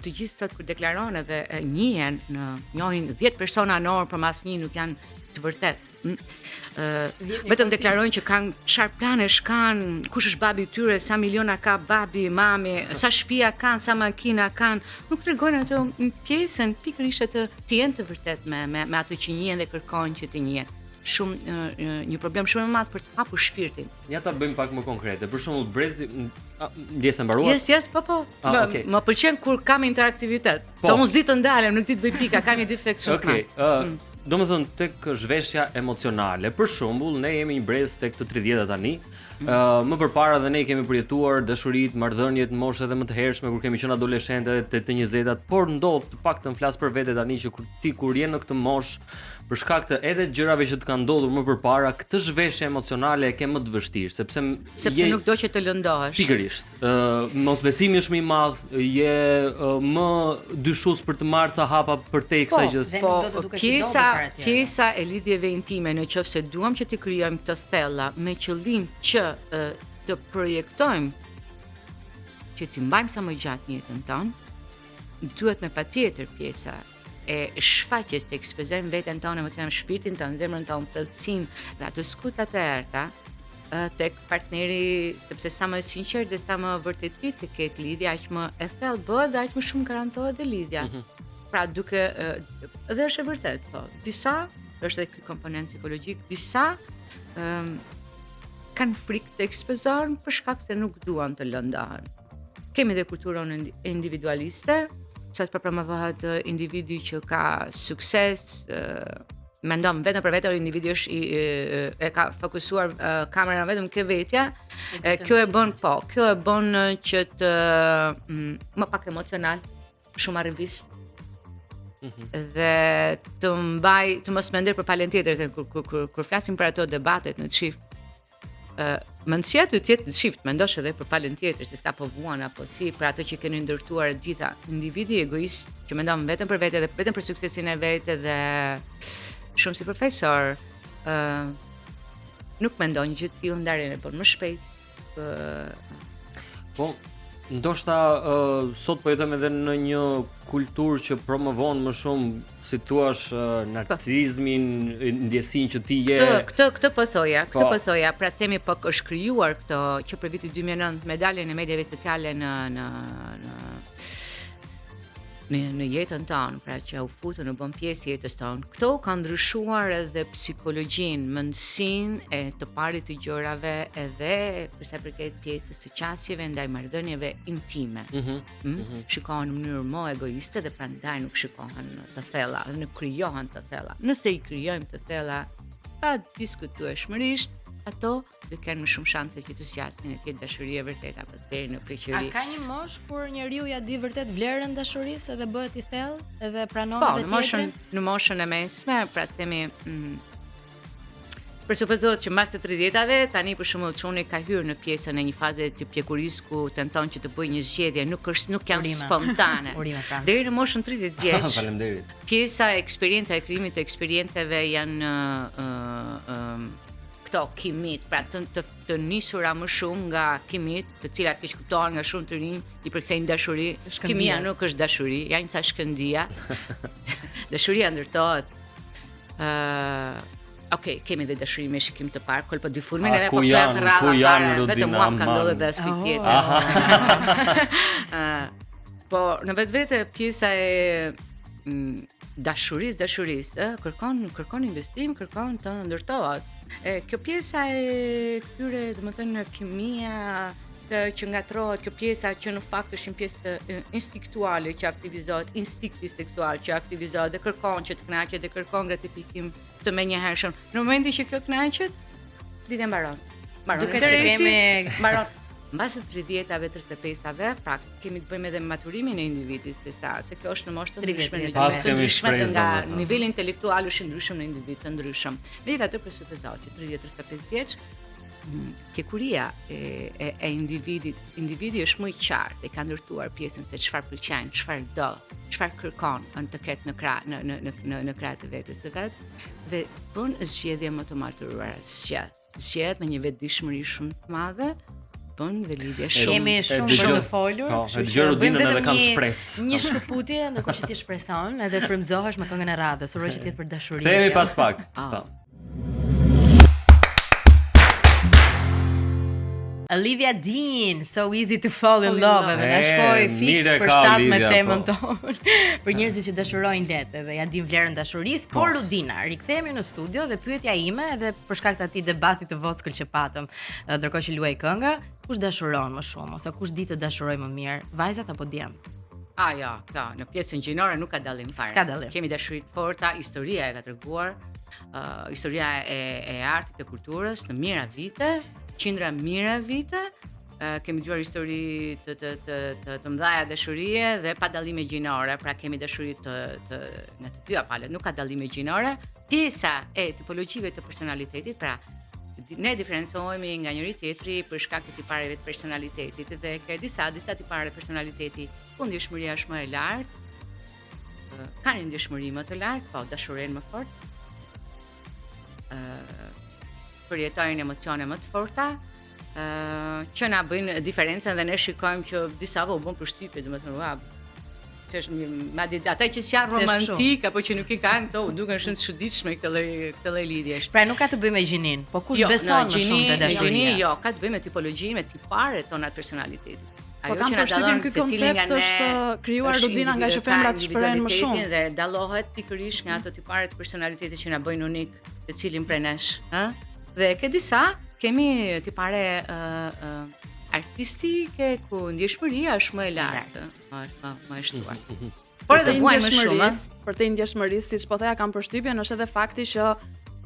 S5: të gjithë sot kur deklaron edhe njohin 10 persona në orë, por mas një nuk janë të vërtet. Vetëm deklarojnë që kanë çfarë planesh kanë, kush është babi i tyre, sa miliona ka babi, mami, sa shtëpia kanë, sa makina kanë, nuk tregojnë ato pjesën pikërisht të jenë të vërtet me ato që njihen dhe kërkojnë që të njihen. Shumë një problem shumë i madh për të hapur shpirtin.
S1: Ja ta bëjmë pak më konkrete. Për shembull, brezi ndjesë mbaruar?
S5: Yes, po.
S1: Okay.
S5: Më pëlqen kur kam interaktivitet. Sa unë s'di të ndalem, nuk di të bëj pika, kam një defekt shumë të madh.
S1: Domethënë tek zhveshja emocionale. Për shembull, ne jemi një brez tek të 30-ta tani. Më përpara dhe ne kemi përjetuar dashuritë, marrëdhëniet në moshë edhe më të hershme kur kemi qenë adoleshentë te të 20-tat, por ndodh të paktën flas për vete tani që kur je në këtë moshë për shkak të edhe gjërave që të kanë ndodhur më përpara, këtë zhveshje emocionale e ke më të vështirë, sepse
S5: nuk do që të lëndohesh.
S1: Pikërisht. Mosbesimi është më i madh, je më dyshues për të marrë ca hapa për te kësaj gjës.
S2: Po,
S5: pjesa e lidhjeve intime, nëse duam që të krijojmë këtë thella me qëllim që të projektojmë që të mbajmë sa më gjatë në jetën tonë, duhet me patjetër pjesa e shfaqjes të ekspozojmë veten tonë, emocionin, shpirtin tonë, zemrën tonë, thellësinë dhe ato skutat e errta tek partneri, sepse sa më sinqert dhe sa më vërtetësi të ketë lidhja, aq më e thellë bëhet dhe aq më shumë garantohet dhe lidhja. Pra duke dhe është e vërtet, po. Disa është edhe ky komponent psikologjik, disa kanë frikë të ekspozojnë për shkak se nuk duan të lëndohen. Kemi dhe kulturën individualiste, që të përpromovohet individi që ka sukses, mendon vetëm për vetë, individi është e ka fokusuar kamerën vetëm ke vetja, kjo e bën që të më pak emocional, shumë arrivist, dhe të mos mendoj për palën tjetër, kur flasim për ato debatet në çift, mendësia të jetë të çift, mendosh edhe për palën tjetër, se sa po vuan apo si, për ato që keni ndërtuar të gjitha. Individi egoist që mendon vetëm për vete dhe vetëm për suksesin e vetë dhe shumë si profesor, nuk mendon gjë të tillë, ndarjen e bën më shpejt.
S1: Po, ndoshta sot po jetojmë edhe në një kulturë që promovon më shumë, si thua, narcisizmin, ndjesinë që ti je.
S5: Këtë po thoja, pra themi po është krijuar këto që për vitin 2009 me daljen e mediave sociale në jetën tonë, pra që u futën në bën pjesë jetës tonë. Këto kanë ndryshuar edhe psikologjinë, mendsinë e të parit të gjërave edhe për sa përket pjesës së qasjeve ndaj marrëdhënieve intime. Shikohen në mënyrë më egoiste dhe prandaj nuk shikohen të thella, dhe nuk krijohen të thella. Nëse i krijojmë të thella pa diskutueshmërisht, ato do kenë më shumë shanse që të zgjasin e të jetë dashuri e vërtetë apo deri në pleqëri.
S2: A ka një moshë kur njeriu ja di vërtet vlerën dashurisë edhe bëhet i thellë edhe pranon
S5: vetë tjetrin? Në moshën e mesme, pra themi, presupozohet që mbas të 30-tave, tani për shembull çuni ka hyrë në pjesën e një faze të pjekurisë ku tenton që të bëjë një zgjedhje, nuk janë spontane. Deri në moshën 30 vjeç.
S1: Faleminderit.
S5: Pjesa e eksperiencave, e krijimit të eksperiencave janë këto kimit, pra të nisura më shumë nga kimit, të cilat keq kuptohen nga shumë të rinj, i përkthejnë dashuri. Kimia nuk është dashuri, janë ca shkëndija. Dashuria ndërtohet. Okej, kemi dhe dashuri me shikim të parë, kolpo di fulmin edhe po këtë rradha, vetëm mua më ka ndodhur dhe askujt tjetër. Po në vetvete pjesa e dashurisë, kërkon investim, kërkon të ndërtohet. Kjo pjesa e këtyre, domethënë kimia që ngatrohet, kjo pjesa që në fakt është një pjesë instiktuale që aktivizohet, instinkti seksual që aktivizohet dhe kërkon që të kënaqet dhe kërkon gratifikim të menjëhershëm. Në momentin që kjo kënaqet, lidhja mbaron.
S2: Duke që kemi
S5: mbaron. Mbas 30-tave, 35-tave, pra kemi të bëjmë edhe me maturimin e individit, se kjo është në moshë të ndryshme, nga niveli intelektual është ndryshëm në individ të ndryshëm. Megjithatë presupozohet që 30-35 vjeç kekuria e individi është më i qartë, e ka ndërtuar pjesën se çfarë pëlqen, çfarë do, çfarë kërkon të ketë në krah të vetes së vet, dhe bën zgjedhje më të maturuara, zgjedh me një vetëdijshmëri shumë të madhe, bën dhe lidhje shumë.
S2: Kemi shumë për të folur.
S1: Po, dëgjoj rudinën edhe kam shpresë.
S2: Një shkëputje, ndërkohë që ti shpreson edhe frymëzohesh me këngën e radhës, uroj që të jetë për dashuri.
S1: Themi pas pak.
S2: Olivia Dean, So Easy to Fall in Love, edhe na shkoi fix për shtat me temën tonë. Për njerëzit që dashurojnë lehtë dhe ja din vlerën dashurisë, por Rudina, rikthehemi në studio dhe pyetja ime edhe për shkak të atij debati të vockël që patëm, ndërkohë që luaj kënga, kush dashuron më shumë ose kush di të dashurojë më mirë, vajzat apo djemt?
S5: Jo, në pjesën gjinore nuk ka dallim fare.
S2: S'ka dallim.
S5: Kemi dashuri të forta, historia e ka treguar, historia e artit, të kulturës, në mijëra vite, qindra mijëra vite, kemi dëgjuar histori të mëdha dashurie dhe pa dallime gjinore, pra kemi dashuri nga të dyja palët, nuk ka dallime gjinore, pjesa e tipologjive të personalitetit, pra ne diferencohemi nga njëri tjetri për shkak të tipareve të personalitetit dhe ka disa tipare personaliteti ku ndjeshmëria është më e lartë, kanë një ndjeshmëri më të lartë, po dashurinë më fort, përjetojnë emocione më të forta, që na bëjnë diferencën dhe ne shikojmë që disa u bën përshtypje, domethënë madje ata që janë romantik apo që nuk i kanë këto, duken shumë të çuditshme këtë lloj lidhjesh.
S2: Pra nuk ka të bëjë me gjinin, po kush beson më shumë te dashuria?
S5: Jo, ka të bëjë me tipologjinë, me tiparet tona të personalitetit.
S3: Po kam përshtypjen ky koncept është krijuar Rudina nga që femrat shprehen më shumë
S5: dhe dallohet pikërisht nga ato tipare të personalitetit që na bëjnë unik të cilin prej nesh, ë? Dhe ke disa kemi tipare artistike ku ndjeshmëria është më e lartë, më e shtuar. Por edhe vuajnë më shumë,
S3: për të ndjeshmërisë, siç po thoya, kam përshtypjen është edhe fakti që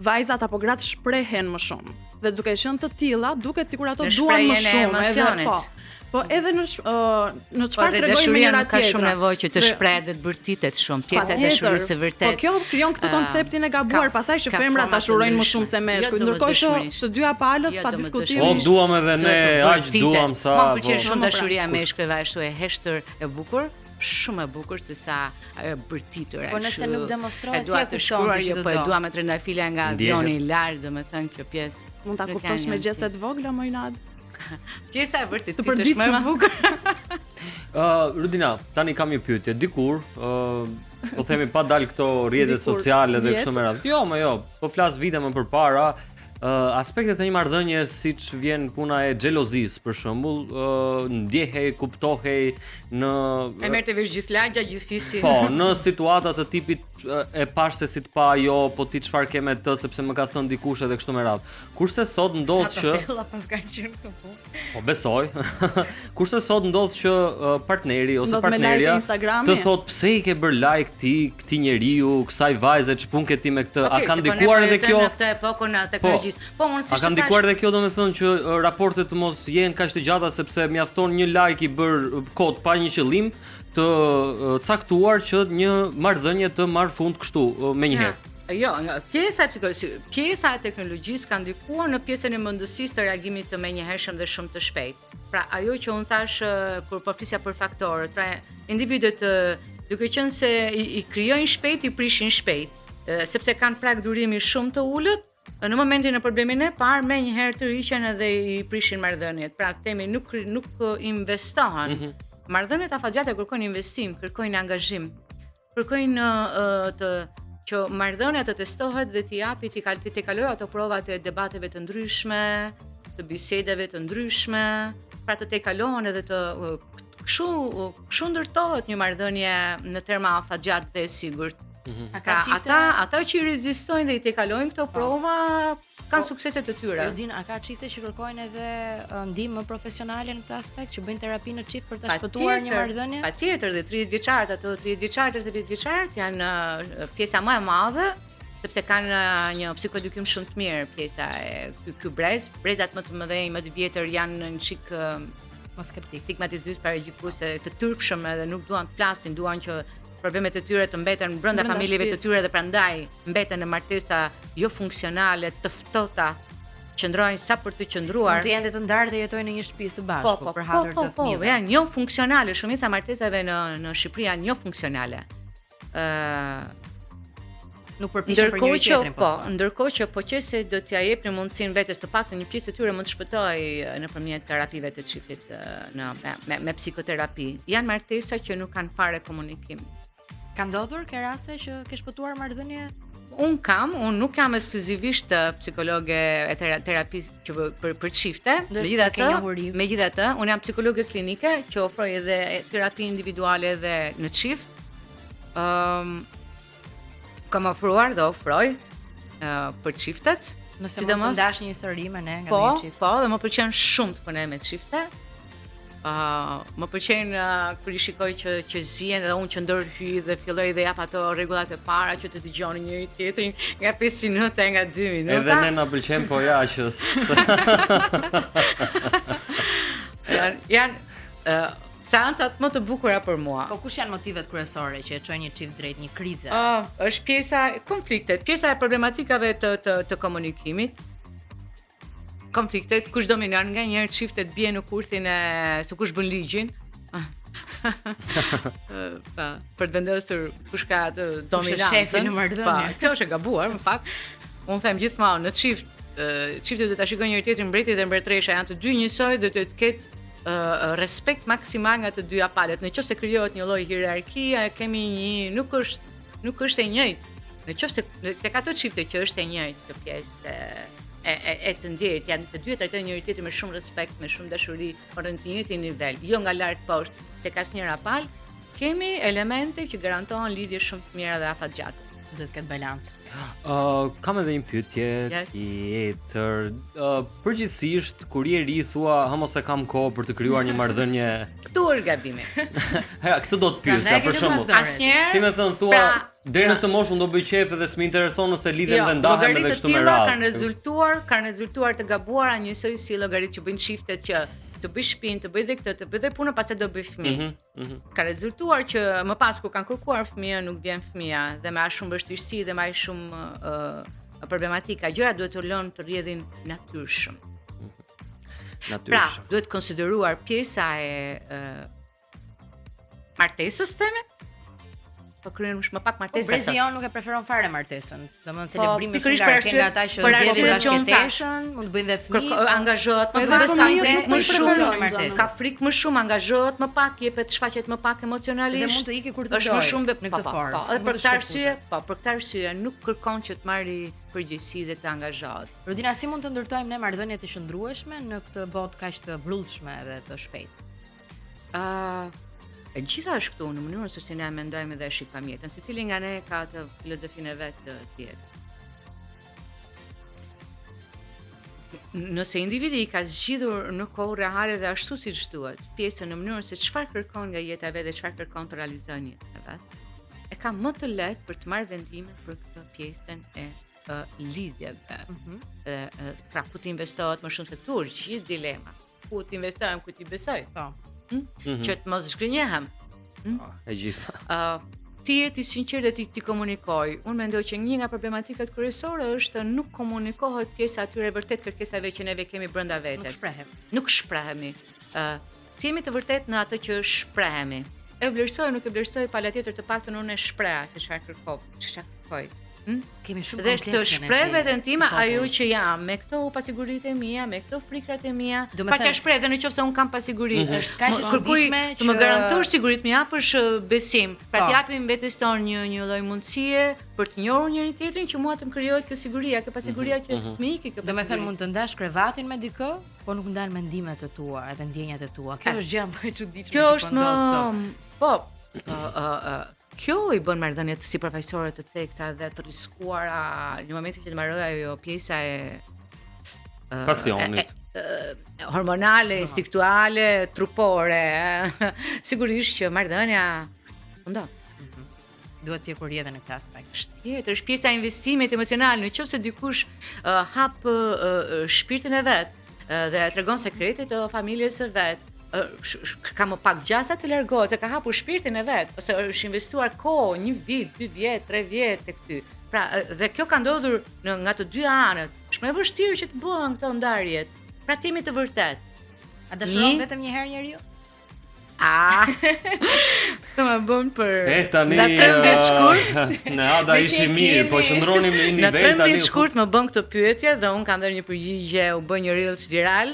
S3: vajzat apo gratë shprehen më shumë. Dhe duke qenë të tilla, duket sikur ato duan më shumë, edhe po edhe në çfarë tregojnë me njëra tjetra.
S5: Ka shumë nevojë që të shprehet dhe të bërtitet shumë. Pjesa e dashurisë së vërtet.
S3: Po kjo krijon këtë konceptin e gabuar, pastaj që femrat dashurojnë më shumë se meshkujt, ndërkohë që të dyja palët pa diskutim.
S1: Po duam edhe ne, aq duam sa.
S5: Po pëlqen shumë dashuria e meshkujve ashtu e heshtër e bukur. Shumë e bukur se sa ajo bërtitur.
S2: Po nëse nuk demonstrohet si e kupton ti
S5: po e dua me trëndafila nga avioni i lart, domethënë kjo pjesë.
S3: Mund ta kuptosh me gjeste të vogla më inat.
S5: Pjesa e vërtetë është më e bukur.
S1: Rudina, tani kam një pyetje. Dikur, po themi pa dal këto rrjetet sociale dhe kështu me radhë. Jo, po flas vite më përpara. Aspektet e një marrëdhënie siç vjen puna e xhelozisë për shembull, ndjehej, kuptohej në
S5: e merrte vesh gjithë lagja, gjithë fisi.
S1: Po, në situata të tipit e pash se si të pa ajo, po ti çfarë ke me të sepse më ka thënë dikush edhe kështu me radhë. Kurse sot ndodh që
S2: pas ka qenë këtu po.
S1: Po besoj. Kurse sot ndodh që partneri ose partnerja të thot pse i ke bër like ti këtij njeriu, kësaj vajze, ç'pun ke ti me këtë? A ka ndikuar edhe kjo?
S5: Në këtë epokën në teknologjisë. Po mund të
S1: a ka ndikuar edhe kjo domethënë që raportet të mos jenë kaq të gjata sepse mjafton një like i bër kod pa një qëllim të caktuar që një marrëdhënie të marr fund kështu menjëherë.
S5: Jo, pjesa e psikologjisë, pjesa e teknologjisë ka ndikuar në pjesën e mendësisë të reagimit të menjëhershëm dhe shumë të shpejtë. Pra ajo që un thash kur po flisja për faktorët, pra individët duke qenë se i krijojnë shpejt, i prishin shpejt, sepse kanë prag durimi shumë të ulët, në momentin e problemin e parë menjëherë të riqen edhe i prishin marrëdhëniet. Pra themi nuk investohen. Marrëdhëniet afatgjate kërkojnë investim, kërkojnë angazhim, kërkojnë që marrëdhënia të testohet dhe t'i japi t'i kalojë ato provat e debateve të ndryshme, të bisedave të ndryshme, pra të tejkalohen edhe të kështu ndërtohet një marrëdhënie në terma afatgjat dhe sigurt. Ata që i rezistojnë dhe i tejkalojnë këto prova kanë sukseset të tyre.
S2: Rudin, a ka çifte që kërkojnë edhe ndihmë profesionale në këtë aspekt, që bëjnë terapi në çift për ta shpëtuar një marrëdhënie?
S5: Patjetër, dhe 30 vjeçarët, ato 30 vjeçarët dhe 30 vjeçarët janë pjesa më e madhe, sepse kanë një psikoedukim shumë të mirë, pjesa e ky brezat më të mëdhenj, më të vjetër janë në çik stigmatizues para gjikuese, të turpshëm edhe nuk duan të flasin, duan që problemet e tyre të mbeten brenda familjeve të tyre dhe prandaj mbeten në martesa jo funksionale, të ftohta, qëndrojnë sa për të qëndruar.
S2: Mund të jenë të ndarë dhe jetojnë në një shtëpi së bashku për hatër të fëmijëve.
S5: Po, janë jo funksionale, shumica martesave në Shqipëri janë jo funksionale.
S2: Nuk përpiqen për njëri tjetrin po.
S5: Ndërkohë që po qëse do t'ja jepni mundësinë vetes të paktën një pjesë të tyre mund të shpëtojë nëpërmjet terapive të çiftit me psikoterapi. Janë martesa që nuk kanë fare komunikim.
S2: Ka ndodhur ke raste që ke shpëtuar marrëdhënie?
S5: Unë nuk kam ekskluzivisht psikologe e terapisë që për çifte, megjithatë, unë jam psikologe klinike që ofroj edhe terapi individuale edhe në çift. Kam ofruar dhe ofroj për çiftet,
S2: nëse mund të ndash një histori me ne nga një çift.
S5: Po, dhe më pëlqen shumë të punoj me çifte. Më pëlqen kur i shikoj që zihen dhe unë që ndërhyj dhe filloj dhe jap ato rregullat e para që të dëgjoni njëri tjetrin nga 5 minuta nga 2 minuta.
S1: Edhe ne na pëlqen po
S5: seancat më të bukura për mua.
S2: Po kush janë motivet kryesore që e çojnë një çift drejt një krize?
S5: Është pjesa e konfliktet, pjesa e problematikave të komunikimit. Konfliktet, kush dominon, nga njerë çiftet bie në kurthin e se kush bën ligjin. Për të vendosur kush ka atë dominancën.
S2: Shefi në marrëdhënie.
S5: Kjo është e gabuar, në fakt. Unë them gjithmonë në çiftet do ta shikojnë njëri tjetrin, mbreti dhe mbretëresha janë të dy njësoj, do të ketë respekt maksimal nga të dyja palët. Nëse krijohet një lloj hierarkie, kemi një nuk është e njëjtë. Nëse tek ato çifte që është e njëjtë kjo pjesë e të ndjerit, janë të dy trajtojnë njëri tjetrin me shumë respekt, me shumë dashuri, por në të njëjtin nivel, jo nga lart poshtë tek asnjëra palë, kemi elemente që garantojnë lidhje shumë të mira dhe afatgjate.
S2: Duhet të ketë balancë.
S1: Kam edhe një pyetje tjetër. Përgjithsisht kur je ri thua, mos e kam kohë për të krijuar një marrëdhënie.
S5: Këtu është gabimi.
S1: Këtë do të pyesja për shembull.
S5: Asnjëherë.
S1: Si më thon thua, deri në këtë moshë unë do bëj qef edhe s'më intereson nëse lidhen dhe ndahen edhe kështu me radhë.
S5: Kanë rezultuar të gabuara njësoj si llogaritë që bëjnë shiftet që të bëj shtëpinë, të bëj dhe këtë, të bëj dhe punën, pastaj do bëj fëmijë. Ka rezultuar që më pas kur kanë kërkuar fëmijë nuk vjen fëmia dhe me aq shumë vështirësi dhe me aq shumë problematika, gjërat duhet të lënë të rrjedhin natyrshëm. Pra, duhet konsideruar pjesa e martesës theme. Po kryen më pak martesa.
S2: Brezi jon nuk e preferon fare martesën. Domethënë celebrimi shumë larg nga ata që zgjedhin bashkëtesën, mund të bëjnë dhe fëmijë.
S5: Angazhohet më pak, ka frikë më shumë, angazhohet më pak, jepet shfaqet më pak emocionalisht.
S2: Dhe mund të ikë kur të dojë.
S5: Është më shumë
S2: në këtë formë.
S5: Edhe për këtë arsye, nuk kërkon që të marrë përgjegjësi dhe të angazhohet.
S2: Rodina, si mund të ndërtojmë ne marrëdhënie të shndrueshme në këtë botë kaq të brullshme dhe të shpejtë?
S5: E gjitha është këtu në mënyrën se si ne mendojmë dhe shikojmë jetën, secili nga ne ka të filozofinë e vet të tjetër. Nëse individi i ka zgjidhur në kohë reale dhe ashtu siç duhet, pjesën në mënyrën se çfarë kërkon nga jeta e vet dhe çfarë kërkon të realizojë në jetën e vet, e ka më të lehtë për të marrë vendime për këtë pjesën e lidhjeve. Pra, ku të investohet më shumë se këtu është gjithë dilema. Ku të investojmë, ku të besoj? Po. Që të mos zhgënjehem.
S1: E gjitha.
S5: Ti je i sinqert dhe ti komunikoj. Unë mendoj që një nga problematikat kryesore është nuk komunikohet pjesa atyre vërtet kërkesave që neve kemi brenda vetes. Nuk shprehemi. Ti jemi të vërtet në atë që shprehemi. E vlerësoj, nuk e vlerësoj, patjetër të paktën unë e shpreh se çfarë kërkoj.
S2: Kemi shumë
S5: komplekse. Dhe të shpreh veten time ajo që jam, me këto pasiguritë e mia, me këto frikrat e mia, pa ka shpreh edhe nëse un kam pasiguri.
S2: Është kaq e çuditshme
S5: që më garantosh siguritë, më japësh besim. Pra të japim vetes tonë një lloj mundësie për të njohur njëri tjetrin që mua të më krijohet kjo siguria, kjo pasiguria që më iki kjo.
S2: Domethënë mund të ndash krevatin me dikë, po nuk ndan mendimet e tua edhe ndjenjat e tua. Kjo është gjë më e çuditshme.
S5: Kjo është po kjo i bën marrëdhëniet si profesore të cekta dhe të riskuara në momentin që të mbaroj ajo pjesa e
S1: pasionit,
S5: hormonale, instiktuale, trupore. Sigurisht që marrëdhënia mundon.
S2: Duhet të jekur edhe në këtë aspekt.
S5: Tjetër është pjesa e investimit emocional. Nëse dikush hap shpirtin e vet dhe tregon sekretet e familjes së vet, ka më pak gjasa të largohet, se ka hapur shpirtin e vet, ose është investuar kohë, 1 vit, 2 vjet, 3 vjet tek ty. Pra, dhe kjo ka ndodhur nga të dy anët. Është më e vështirë që të bëhen këto ndarjet. Pra timi të vërtet.
S2: A dashuron vetëm një herë njeriu?
S5: Të më bën për
S1: tani
S5: 13 shkurt.
S1: Ne Ada ishi mirë, po qëndronim në një nivel tani.
S5: Në 13 shkurt më bën këtë pyetje dhe un kam dhënë një përgjigje, u bë një reels viral.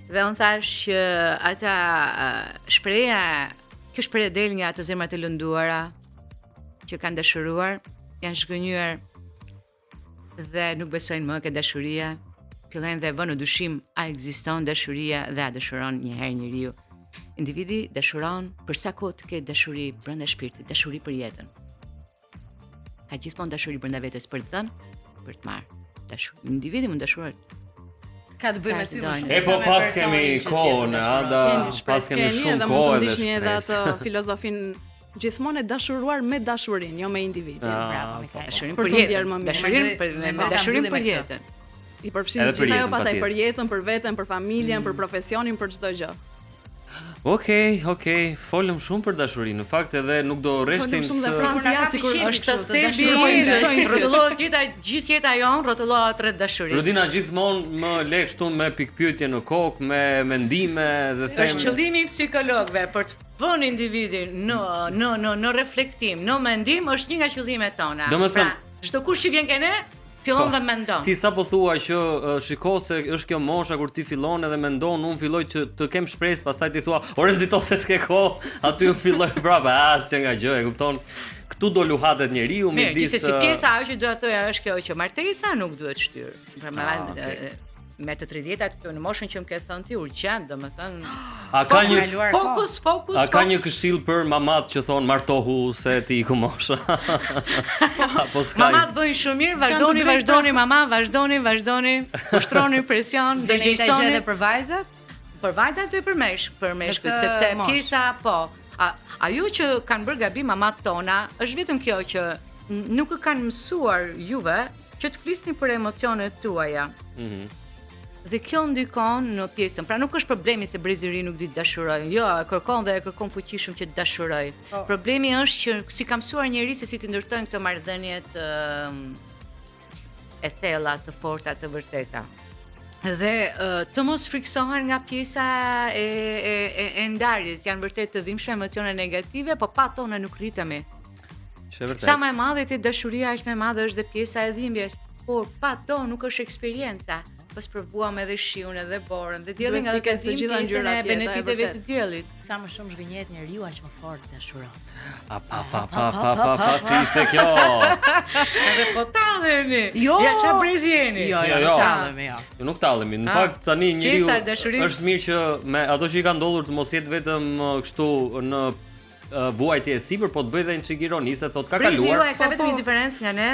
S5: Dhe unë thash që ata kjo shprehje del nga ato zemrat e lënduara që kanë dashuruar, janë zhgënjur dhe nuk besojnë më ke dashuria, fillojnë dhe vënë në dyshim a ekziston dashuria dhe a dëshiron një herë njeriu. Individi dashuron për sa kohë të ketë dashuri brenda shpirtit, dashuri për jetën. Ka gjithmonë dashuri brenda vetes për të dhënë, për të marrë. Individi mund dashurohet.
S2: Ka të bëjë me ty më shumë.
S1: Po pas kemi kohën, Ada, pas kemi shumë kohë.
S3: Dhe mund të ndiqni edhe atë filozofin gjithmonë e dashuruar me dashurinë, jo me individin.
S2: Bravo, Mikael.
S5: Dashurinë për jetën, dashurinë për jetën.
S3: I përfshin gjithë ajo pastaj për jetën, për veten, për familjen, për profesionin, për çdo gjë.
S1: Okej, folëm shumë për dashurinë. Në fakt edhe nuk do rreshtim
S3: shumë dhe Francia sikur
S5: është
S3: të
S5: thelbi
S3: dashurojnë.
S5: rrotullohet gjithë jeta jon rrotullohet rreth dashurisë.
S1: Rudina gjithmonë më lek kështu me pikpyetje në kokë, me mendime dhe them.
S5: Është qëllimi i psikologëve për të vënë individin në reflektim, në mendim, është një nga qëllimet tona.
S1: Domethënë,
S5: çdo kush që vjen ke ne, fillon dhe mendon.
S1: Ti sapo thua që shiko se është kjo mosha kur ti fillon edhe mendon, unë filloj të kem shpresë, pastaj ti thua, "Ore nxito se s'ke kohë", aty unë filloj brapa, asgjë nga gjë, e kupton? Këtu do luhatet njeriu midis.
S5: Mirë, si pjesa ajo që dua të thoja është kjo që martesa nuk duhet shtyr. Me të 30-at këtu në moshën që më ke thënë ti urgjent, domethënë
S1: A ka një
S5: fokus.
S1: A ka një këshill për mamat që thon martohu se ti iku mosha? Apo s'ka?
S5: Mamat bëjnë shumë mirë, vazhdoni mama, vazhdoni, ushtroni presion, dëgjoni
S2: edhe për vajzat?
S5: Për vajzat dhe për meshkujt, sepse pjesa ajo që kanë bërë gabim mamat tona është vetëm kjo që nuk e kanë mësuar juve që të flisni për emocionet tuaja. Dhe kjo ndikon në pjesën. Pra nuk është problemi se brezi i ri nuk di të dashurojë. Jo, e kërkon fuqishëm që të dashurojë. Problemi është që si ka mësuar njerëzit se si të ndërtojnë këto marrëdhënie e thella, të forta, të vërteta. Dhe të mos friksohen nga pjesa e ndarjes, janë vërtet të dhimbshme, emocione negative, po pa tona nuk rritemi. Sa më e madhe ti dashuria, aq më e madhe është dhe pjesa e dhimbjes, por pa to nuk është eksperienca. Pas provuam edhe shiun edhe borën, dhe dielli nga të gjitha ngjyrat e benefiteve të diellit.
S2: Sa më shumë zhgënjet njeriu aq më fort dashuron.
S1: Si ishte kjo?
S5: Edhe po tallemi.
S2: Jo,
S5: ja çfarë brezi jeni?
S2: Jo, tallemi, jo.
S1: Jo, nuk tallemi. Në fakt tani njeriu është mirë që me ato që i ka ndodhur të mos jetë vetëm kështu në vuajtje e sipër, po të bëj dhe një çik ironi, se thotë ka kaluar.
S5: Brezi ka vetëm një diferencë nga ne,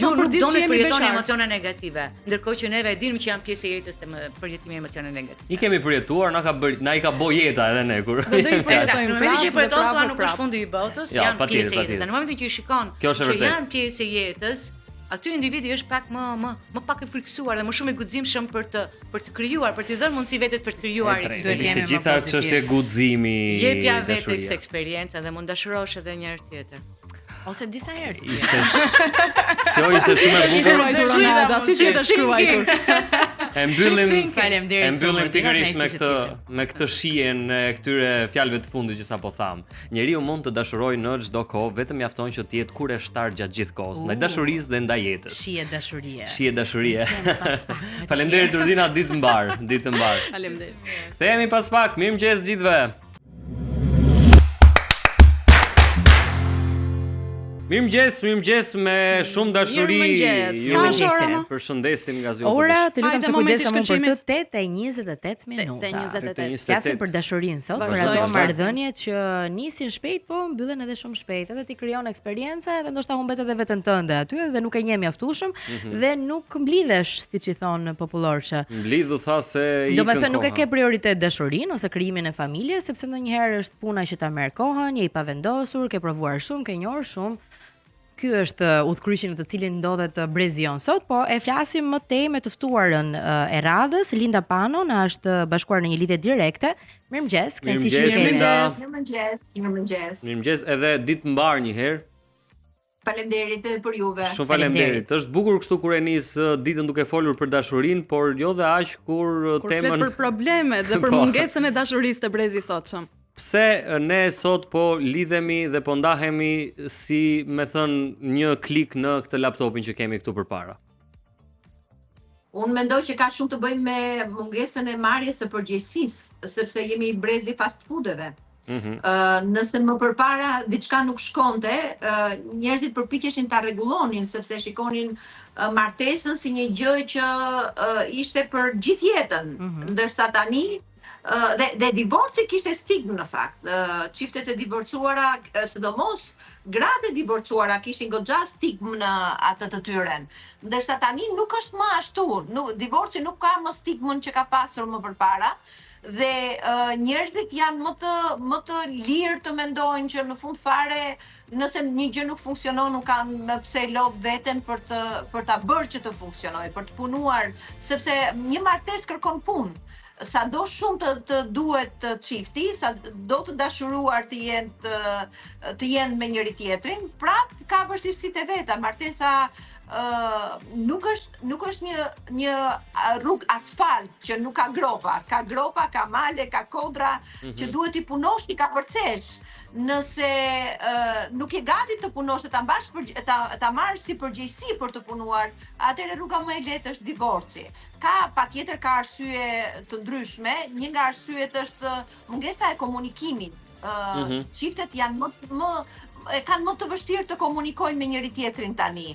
S5: ju nuk doni të përjetoni emocione negative, ndërkohë që neve e dimë që janë pjesë e jetës të përjetimi emocione negative.
S1: I kemi përjetuar, na i ka bë jeta edhe ne kur.
S5: Në momentin që përjeton thua nuk është fundi i botës, janë pjesë e jetës. Në momentin që i shikon që janë pjesë e jetës, aty individi është pak më pak i friksuar dhe më shumë i guximshëm për të krijuar, për t'i dhënë mundësi vetes për të krijuar
S1: eksperiencë. Të gjitha çështje guximi.
S5: Jepja vetes eksperiencë dhe mund dashurosh edhe një herë tjetër. Ose disa herë.
S1: Kjo ishte shumë e bukur.
S3: Si të shkruajtur.
S1: E mbyllim
S2: faleminderit.
S1: Pikërisht me këtë shijen e këtyre fjalëve të fundit që sapo tham. Njeriu mund të dashurojë në çdo kohë, vetëm mjafton që të jetë kurreshtar gjatë gjithë kohës, ndaj dashurisë dhe ndaj jetës. Shije dashurie. Faleminderit Rudina, ditë të mbar.
S3: Faleminderit.
S1: Kthehemi pas pak. Mirëmëngjes gjithëve. Mirëmëngjes me shumë dashuri. Përshëndesim nga Zoti.
S2: Ora, të lutem se kujdesem për të 8:28 minuta. Flasim për dashurinë sot, për ato marrëdhënie që nisin shpejt, po mbyllen edhe shumë shpejt. Edhe ti krijon eksperiencë dhe ndoshta humbet edhe veten tënde aty dhe nuk e njeh mjaftueshëm dhe nuk mblidhesh, siç i thon popullorçë.
S1: Mblidhu tha se i
S2: domethënë nuk e ke prioritet dashurinë ose krijimin e familjes, sepse ndonjëherë është puna që ta merr kohën, je i pavendosur, ke provuar shumë, ke njohur shumë. Ky është udhkryqi në të cilin ndodhet brezi jon sot, po e flasim më tej me të ftuarën e radhës, Linda Pano, na është bashkuar në një lidhje direkte. Mirëmëngjes, kënaqësi që jeni.
S6: Mirëmëngjes.
S1: Mirëmëngjes, edhe ditë mbar një herë.
S6: Faleminderit edhe për juve.
S1: Shumë faleminderit. Është bukur kështu kur e nis ditën duke folur për dashurinë, por jo dhe aq kur temën
S3: flet për problemet dhe për mungesën e dashurisë të brezi sotshëm.
S1: Pse ne sot po lidhemi dhe po ndahemi si me thënë një klik në këtë laptopin që kemi këtu përpara?
S6: Unë mendoj që ka shumë të bëjë me mungesën e marrjes së përgjegjësisë, sepse jemi brezi fast foodeve. Nëse më përpara diçka nuk shkonte, njerëzit përpiqeshin ta rregullonin sepse shikonin martesën si një gjë që ishte për gjithë jetën, ndërsa tani dhe divorci kishte stigmë në fakt. Çiftet e divorcuara, sidomos gratë e divorcuara kishin goxha stigmë në atë të tyren. Ndërsa tani nuk është më ashtu. Divorci nuk ka më stigmën që ka pasur më përpara. Dhe njerëzit janë më të lirë të mendojnë që në fund fare nëse një gjë nuk funksionon, nuk kanë pse lodh veten për ta bërë që të funksionojë, për të punuar, sepse një martesë kërkon punë. sa do shumë të duhet çifti, sa do të dashuruar të jenë me njëri tjetrin, prap ka vështirësitë e veta. Martesa nuk është një rrugë asfalt që nuk ka gropa, ka male, ka kodra që duhet t'i punosh, t'i kapërcesh. Nëse nuk je gati të punosh, ta marrësh si përgjegjësi për të punuar, atëherë rruga më e lehtë është divorci. Patjetër ka arsye të ndryshme, një nga arsyet është mungesa e komunikimit. Çiftet janë kanë më të vështirë të komunikojnë me njëri tjetrin tani.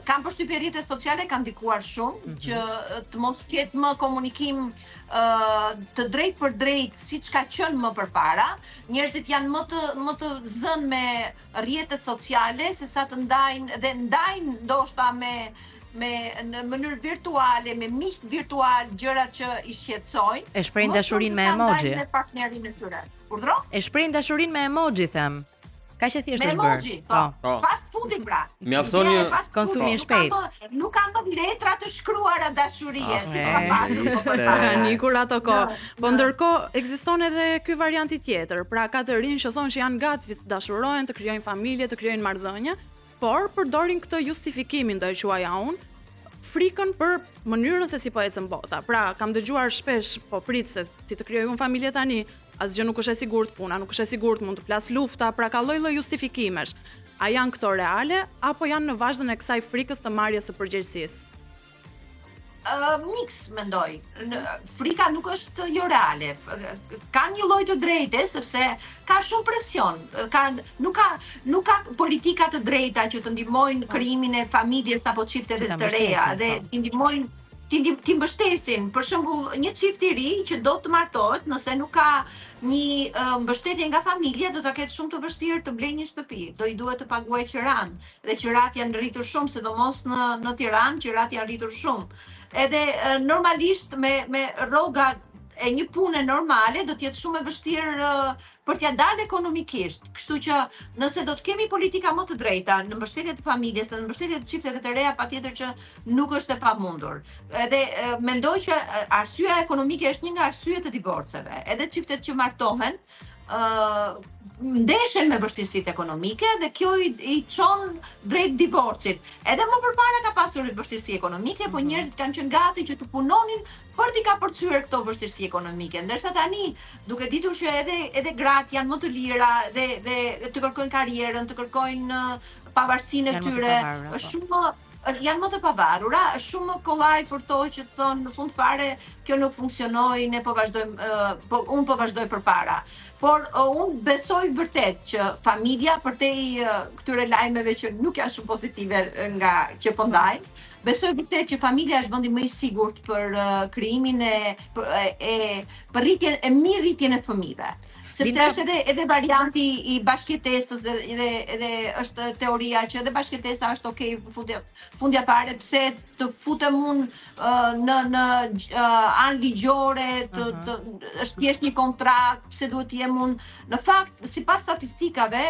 S6: Kam përshtypje rrjetet sociale kanë ndikuar shumë që të mos ketë më komunikim të drejt për drejt siç ka qenë më përpara. Njerëzit janë më të zënë me rrjetet sociale sesa të ndajnë ndoshta në mënyrë virtuale, me miq virtual, gjëra që i shqetësojnë.
S2: E shprehin dashurinë me emoji.
S6: Me partnerin e tyre. Urdhro?
S2: E shprehin dashurinë me emoji, them. Ka që thjesht është bërë.
S6: Me emoji, po. Fast foodin pra.
S1: Mjafton një
S2: konsumi i shpejt.
S6: Nuk ka më letra të shkruara dashurie.
S3: Ka nikur ato kohë. Po ndërkohë ekziston edhe ky varianti tjetër. Pra ka të rinj që thonë që janë gati të dashurohen, të krijojnë familje, të krijojnë marrëdhënie, por përdorin këtë justifikimin, do e quaja unë, frikën për mënyrën se si po ecën bota. Pra kam dëgjuar shpesh, po prit se si të krijoj unë familje tani, asgjë nuk është e sigurt, puna nuk është e sigurt, mund të plas lufta, pra ka lloj-lloj justifikimesh. A janë këto reale apo janë në vazhdën e kësaj frikës të marrjes së përgjegjësisë?
S6: Mix mendoj. Frika nuk është jo reale. Ka një lloj të drejtë sepse ka shumë presion. Nuk ka politika të drejta që të ndihmojnë krijimin e familjes apo çifteve të reja dhe të ndihmojnë ti mbështesin. Për shembull, një çift i ri që do të martohet, nëse nuk ka një mbështetje nga familja, do ta ketë shumë të vështirë të blejë një shtëpi. Do i duhet të paguajë qiran. Dhe qirat janë rritur shumë, sidomos në Tiranë, qirat janë rritur shumë. Edhe normalisht me rroga e një pune normale do të jetë shumë e vështirë për t'ia dalë ekonomikisht. Kështu që nëse do të kemi politika më të drejta në mbështetje të familjes, në mbështetje të çifteve të reja, patjetër që nuk është e pamundur. Edhe mendoj që arsyeja ekonomike është një nga arsyet të divorceve. Edhe çiftet që martohen ndeshen me vështirësitë ekonomike dhe kjo i çon drejt divorcit. Edhe më përpara ka pasur vështirësi ekonomike, po njerëzit kanë qenë gati që të punonin për t'i kapërcyer këto vështirësi ekonomike. Ndërsa tani, duke ditur që edhe gratë janë më të lira dhe të kërkojnë karrierën, të kërkojnë pavarësinë e tyre, janë më të pavarura, është shumë më kollaj për to që të thonë në fund fare kjo nuk funksionoi, unë po vazhdoj përpara. Por unë besoj vërtet që familja, përtej këtyre lajmeve që nuk janë shumë pozitive nga që po ndajnë, besoj vërtet që familja është vendi më i sigurt për krijimin për rritjen e fëmijëve. Sepse është edhe varianti i bashkëjetesës dhe është teoria që edhe bashkëjetesa është okay fundja fare, pse të futem unë në anë ligjore, është thjesht një kontratë, pse duhet të jem unë. Në fakt, sipas statistikave,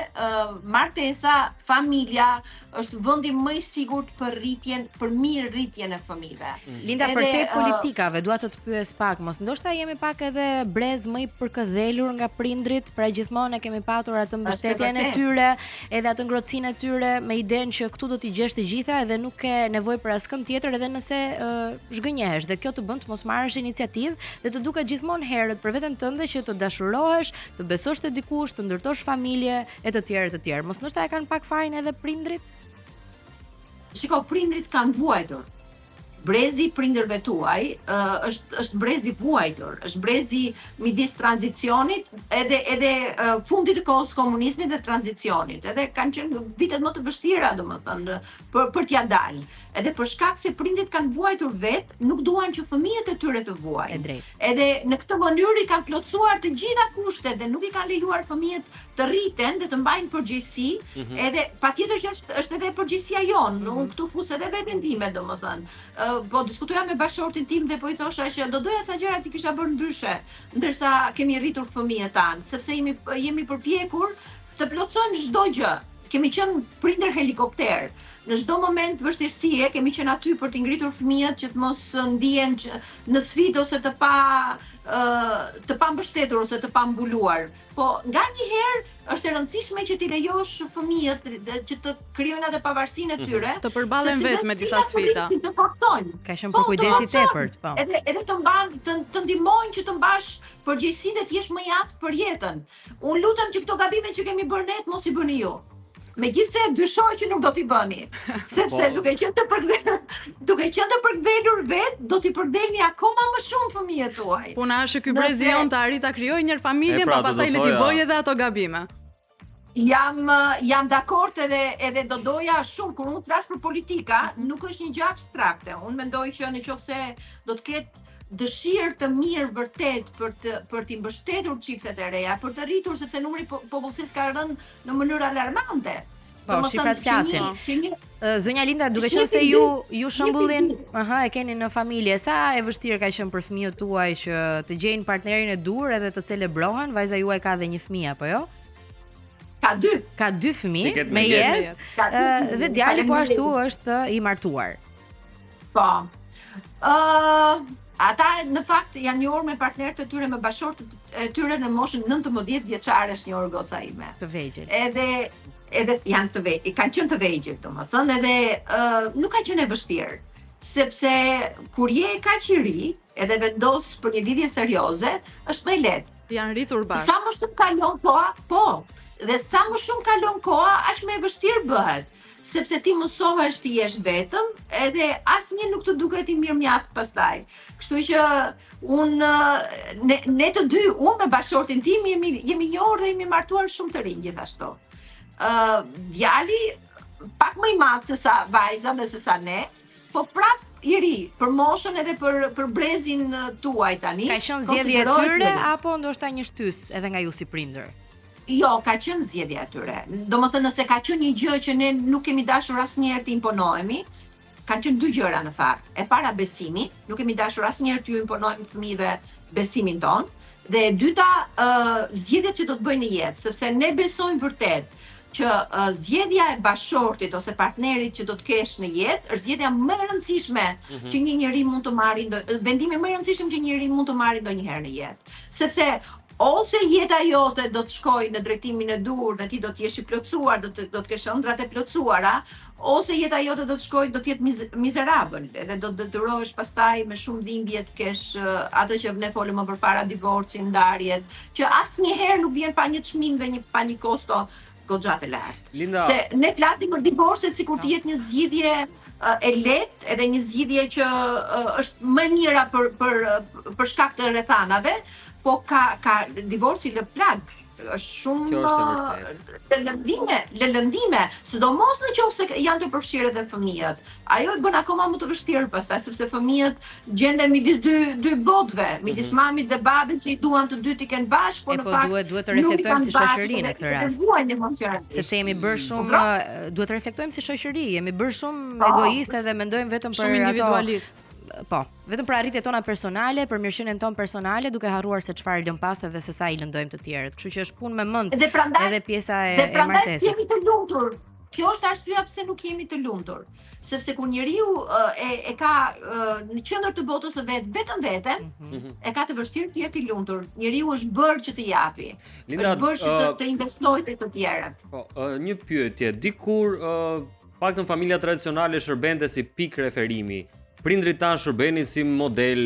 S6: martesa, familja është vendi më i sigurt për mirë rritjen e fëmijëve.
S2: Linda, për te politikave, dua të pyes pak, mos ndoshta jemi pak edhe brez më i përkëdhelur nga prindrit, pra gjithmonë kemi patur atë mbështetjen e tyre, edhe atë ngrohtësinë e tyre me idenë që këtu do t'i gjesh të gjitha edhe nuk ke nevojë për askënd tjetër, edhe nëse zhgënjehesh, dhe kjo të bën të mos marrësh iniciativë dhe të duket gjithmonë herët për veten tënde që të dashurohesh, të besosh te dikush, të ndërtosh familje e të tjerë. Mos ndoshta e kanë pak fajin edhe prindrit?
S6: Shiko, prindrit kanë vuajtur. Brezi prindërve tuaj është brezi vuajtur, është brezi midis tranzicionit, edhe fundit të kohës komunizmit dhe tranzicionit. Edhe kanë qenë vitet më të vështira, domethënë, për t'ia dalë. Edhe për shkak se prindit kanë vuajtur vetë, nuk duan që fëmijët e tyre të vuajnë. Edhe në këtë mënyrë i kanë plotësuar të gjitha kushtet dhe nuk i kanë lejuar fëmijët të rriten dhe të mbajnë përgjegjësi, edhe patjetër që është edhe përgjegjësia jonë. Unë këtu fus edhe veten time, domethënë. Po diskutoja me bashkëshortin tim dhe po i thosha që do doja ca gjëra që kisha bërë ndryshe, ndërsa kemi rritur fëmijët tanë, sepse jemi përpjekur të plotësojmë çdo gjë. Kemi qenë prindër helikopter. në çdo moment vështirësie kemi qenë aty për t'i ngritur fëmijët që të mos ndihen në sfidë ose të pa mbështetur ose të pa mbuluar. Po nganjëherë është e rëndësishme që t'i lejosh fëmijët që të krijojnë atë pavarësinë e tyre,
S3: të përballen vetë me disa sfida.
S6: Të forcojnë.
S2: Ka qenë për kujdesi tepërt, po.
S6: Edhe të ndihmojnë që të mbash përgjegjësinë dhe të jesh më i aftë për jetën. Unë lutem që këto gabime që kemi bërë ne mos i bëni ju. Megjithse dyshoj që nuk do t'i bëni, sepse duke qenë të përkthjelur vetë, do t'i përkthjelni akoma më shumë fëmijët tuaj.
S3: Puna është ky brezi jon të arrit ta krijojë një familje, pa pastaj le t'i bëjë edhe ato gabime.
S6: Jam dakord edhe do doja shumë kur unë flas për politika, nuk është një gjë abstrakte. Unë mendoj që nëse do të ketë dëshirë të mirë vërtet për t'i mbështetur çiftet e reja, për të rritur sepse numri popullsisë ka rënë në mënyrë alarmante.
S2: Po, shifrat flasin. Zonja Linda, duke qenë se ju shembullin, e keni në familje, sa e vështirë ka qenë për fëmijët tuaj që të gjejnë partnerin e dur edhe të celebrohen? Vajza juaj ka dhe një fëmijë apo jo? Ka dy fëmijë me jetë, dhe djali po ashtu është i martuar.
S6: Po. Ata në fakt janë njohur me partnerët e tyre, me bashkëshortët e tyre në moshën 19 vjeçare është njohur goca ime.
S2: Të vegjël.
S6: Edhe janë të vegjël, kanë qenë të vegjël, domethënë, edhe nuk ka qenë e vështirë, sepse kur je kaq i ri, edhe vendos për një lidhje serioze, është më lehtë.
S3: Janë rritur bashkë.
S6: Sa më shumë kalon koha, po. Dhe sa më shumë kalon koha, aq më e vështirë bëhet. Sepse ti mësohesh të jesh vetëm, edhe asnjë nuk të duket i mirëmjaft pastaj. Kështu që ne të dy, unë me bashkëshortin tim jemi njohur dhe jemi martuar shumë të rinj gjithashtu. Djali pak më i madh se sa vajza dhe se sa ne, po prap i ri për moshën edhe për brezin tuaj tani.
S2: Ka qenë zgjedhje e tyre apo ndoshta një shtys edhe nga ju si prindër?
S6: Jo, ka qenë zgjedhja e tyre. Domethënë nëse ka qenë një gjë që ne nuk kemi dashur asnjëherë të imponohemi, kanë qenë dy gjëra në fakt. E para besimi, nuk kemi dashur asnjëherë të imponojmë fëmijëve besimin ton, dhe e dyta zgjedhjet që do të bëjnë në jetë, sepse ne besojmë vërtet që zgjedhja e bashkëshortit ose partnerit që do të kesh në jetë është zgjedhja më e rëndësishme që një njeri mund të marrë, vendimi më i rëndësishëm që një njeri mund të marrë ndonjëherë në jetë. Sepse ose jeta jote do të shkojë në drejtimin e dur dhe ti do të jesh i plotësuar, do të kesh ëndrat e plotësuara, ose jeta jote do të shkojë, do të jetë mizerabël, edhe do të detyrohesh pastaj me shumë dhimbje të kesh atë që ne folëm më përpara, divorcin, ndarjet, që asnjëherë nuk vjen pa një çmim dhe pa një kosto goxha të lartë.
S1: Linda,
S6: se ne flasim për divorcet sikur të jetë një zgjidhje e lehtë, edhe një zgjidhje që është më e mira për shkak të rrethanave. Po ka divorci lë plag, është shumë lëndime, sidomos nëse janë të përfshirë edhe fëmijët. Ajo e bën akoma më të vështirë pastaj, sepse fëmijët gjenden midis dy botëve, midis mamit dhe babit që i duan të dy t'i kenë bashkë, por në fakt
S2: duhet të reflektojmë si shoqëri në këtë rast. Sepse jemi bërë shumë, duhet të reflektojmë si shoqëri, jemi bërë shumë egoiste dhe mendojmë vetëm për
S3: shumë individualist.
S2: Po, vetëm për arritjet tona personale, për mirëqenien tonë personale, duke harruar se çfarë lëm pas dhe se sa i lëndojmë të tjerët. Kështu që është punë me mend edhe pjesa e martesës.
S6: Dhe prandaj jemi të lumtur. Kjo është arsyeja pse nuk jemi të lumtur. Sepse kur njeriu e ka në qendër të botës së vet vetëm veten, e ka të vështirë të jetë i lumtur. Njeriu është bërë që të japi. Është bërë që të investojë tek të tjerët.
S1: Po, një pyetje, dikur paktën familja tradicionale shërbente si pikë referimi. Prindrit tanë shërbenin si model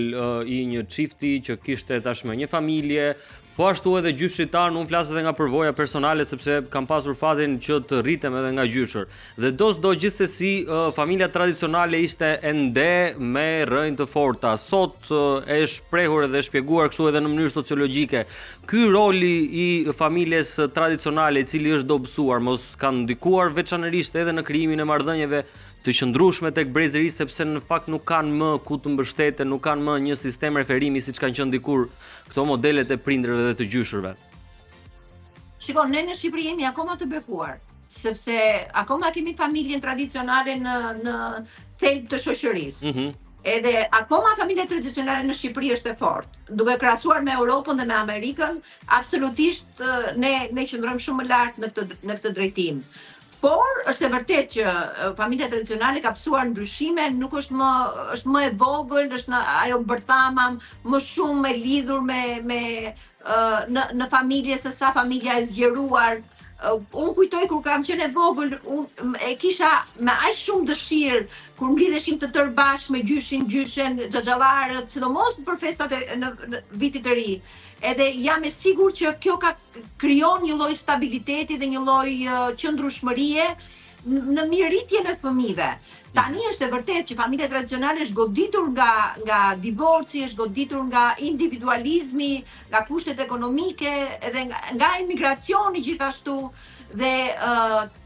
S1: i një çifti që kishte tashmë një familje, po ashtu edhe gjyshit tanë, unë flas edhe nga përvoja personale sepse kam pasur fatin që të rritem edhe nga gjyshër. Dhe do gjithsesi familja tradicionale ishte ende me rrënjë të forta. Sot e shprehur edhe shpjeguar kështu edhe në mënyrë sociologjike. Ky roli i familjes tradicionale, i cili është dobësuar, mos ka ndikuar veçanërisht edhe në krijimin e marrëdhënieve të qëndrueshme tek brezëri, sepse në fakt nuk kanë më ku të mbështeten, nuk kanë më një sistem referimi siç kanë qenë dikur këto modelet e prindërve dhe të gjyshërve.
S6: Shikon, ne në Shqipëri jemi akoma të bekuar, sepse akoma kemi familjen tradicionale në thelb të shoqërisë. Edhe akoma familja tradicionale në Shqipëri është e fortë. Duke krahasuar me Europën dhe me Amerikën, absolutisht ne qëndrojmë shumë më lart në këtë drejtim. Por është e vërtet që familja tradicionale ka pësuar ndryshime, nuk është më e vogël, është ajo bërthama më shumë e lidhur në familje se sa familja e zgjeruar. Unë kujtoj kur kam qenë e vogël, unë e kisha me aq shumë dëshirë kur mblidheshim të tërë bashkë me gjyshen, xhaxhallarët, sidomos për festat në vitit të ri. Edhe jam e sigurt që kjo krijon një lloj stabiliteti dhe një lloj qëndrueshmërie në mirëritjen e fëmijëve. Tani është e vërtet që familja tradicionale është goditur nga divorci, është goditur nga individualizmi, nga kushtet ekonomike edhe nga emigracioni gjithashtu. Dhe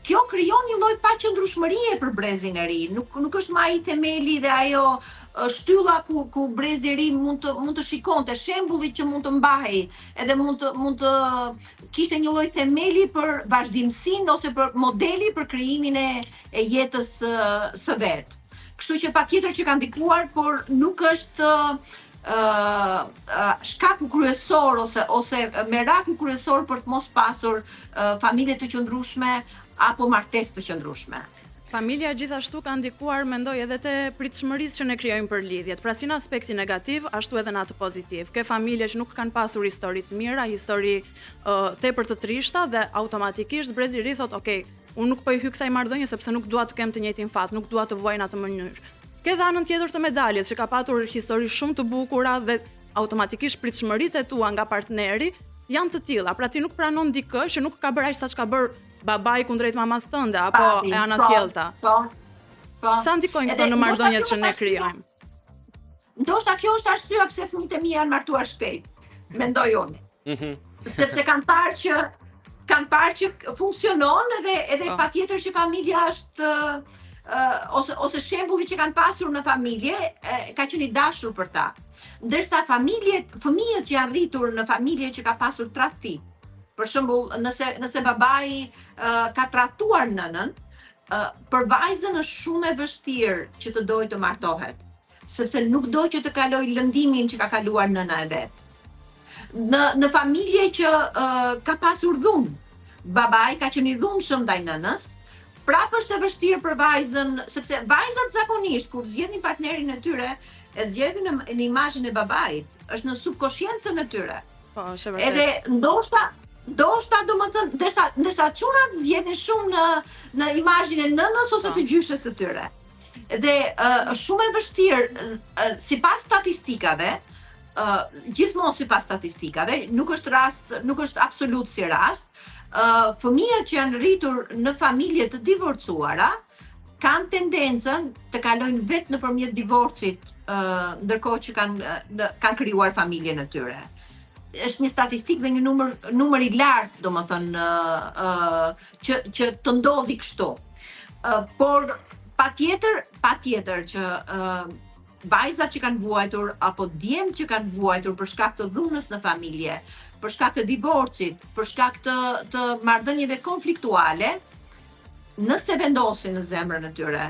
S6: kjo krijon një lloj paqëndrueshmërie për brezin e ri. Nuk është më ai themeli dhe ajo shtylla ku brezi i ri mund të shikonte, shembulli që mund të mbahej, edhe mund të kishte një lloj themeli për vazhdimsinë ose për modeli për krijimin e jetës së vet. Kështu që patjetër që ka ndikuar, por nuk është shkaku kryesor ose meraku kryesor për të mos pasur familje të qëndrueshme apo martesë të qëndrueshme.
S3: Familja gjithashtu ka ndikuar, mendoj, edhe te pritshmërisë që ne krijojmë për lidhjet. Pra si në aspektin negativ, ashtu edhe në atë pozitiv. Ke familje që nuk kanë pasur histori të mira, histori tepër të trishta dhe automatikisht brezi i ri thotë, "Ok, unë nuk po i hyj kësaj marrëdhënie sepse nuk dua të kem të njëjtin fat, nuk dua të vuaj në atë mënyrë." Ke dhe anën tjetër të medaljes që ka patur histori shumë të bukura dhe automatikisht pritshmëritë e tua nga partneri janë të tilla. Pra ti nuk pranon dikë që nuk ka bërë aq sa çka bër babai kundrejt mamas tënde apo e anasjellta.
S6: Po.
S3: Sa ndikojnë këto në marrëdhëniet që ne krijojmë?
S6: Ndoshta kjo është arsyeja pse fëmijët e mi janë martuar shpejt, mendoj unë. Sepse kanë parë që funksionon edhe patjetër që familja është ose shembulli që kanë pasur në familje ka qenë i dashur për ta. Ndërsa fëmijët që janë rritur në familje që ka pasur tradhti, për shembull, nëse babai ka tradhtuar nënën, për vajzën është shumë e vështirë që të dojë të martohet, sepse nuk do që të kaloj lëndimin që ka kaluar nëna e vet. Në familje që ka pasur dhunë, babai ka qenë i dhunshëm ndaj nënës, prapë është e vështirë për vajzën, sepse vajzat zakonisht kur zgjedhin partnerin e tyre, e zgjedhin në imazhin e babait, është në subkonsciencën e tyre.
S3: Po, është vërtet.
S6: Edhe ndoshta domethënë, ndërsa çunat zgjedhin shumë në imazhin e nënës ose të gjyshes së tyre. Dhe është shumë e vështirë sipas statistikave, gjithmonë sipas statistikave, nuk është absolut si rast, fëmijët që janë rritur në familje të divorcuara kanë tendencën të kalojnë vetë nëpërmjet divorcit, ndërkohë që kanë krijuar familjen e tyre. Është një statistikë dhe një numër i lartë, domethënë, që të ndodhi kështu. Por patjetër që vajzat që kanë vuajtur apo djemt që kanë vuajtur për shkak të dhunës në familje, për shkak të divorcit, për shkak të marrëdhënieve konfliktuale, nëse vendosin në zemrën e tyre,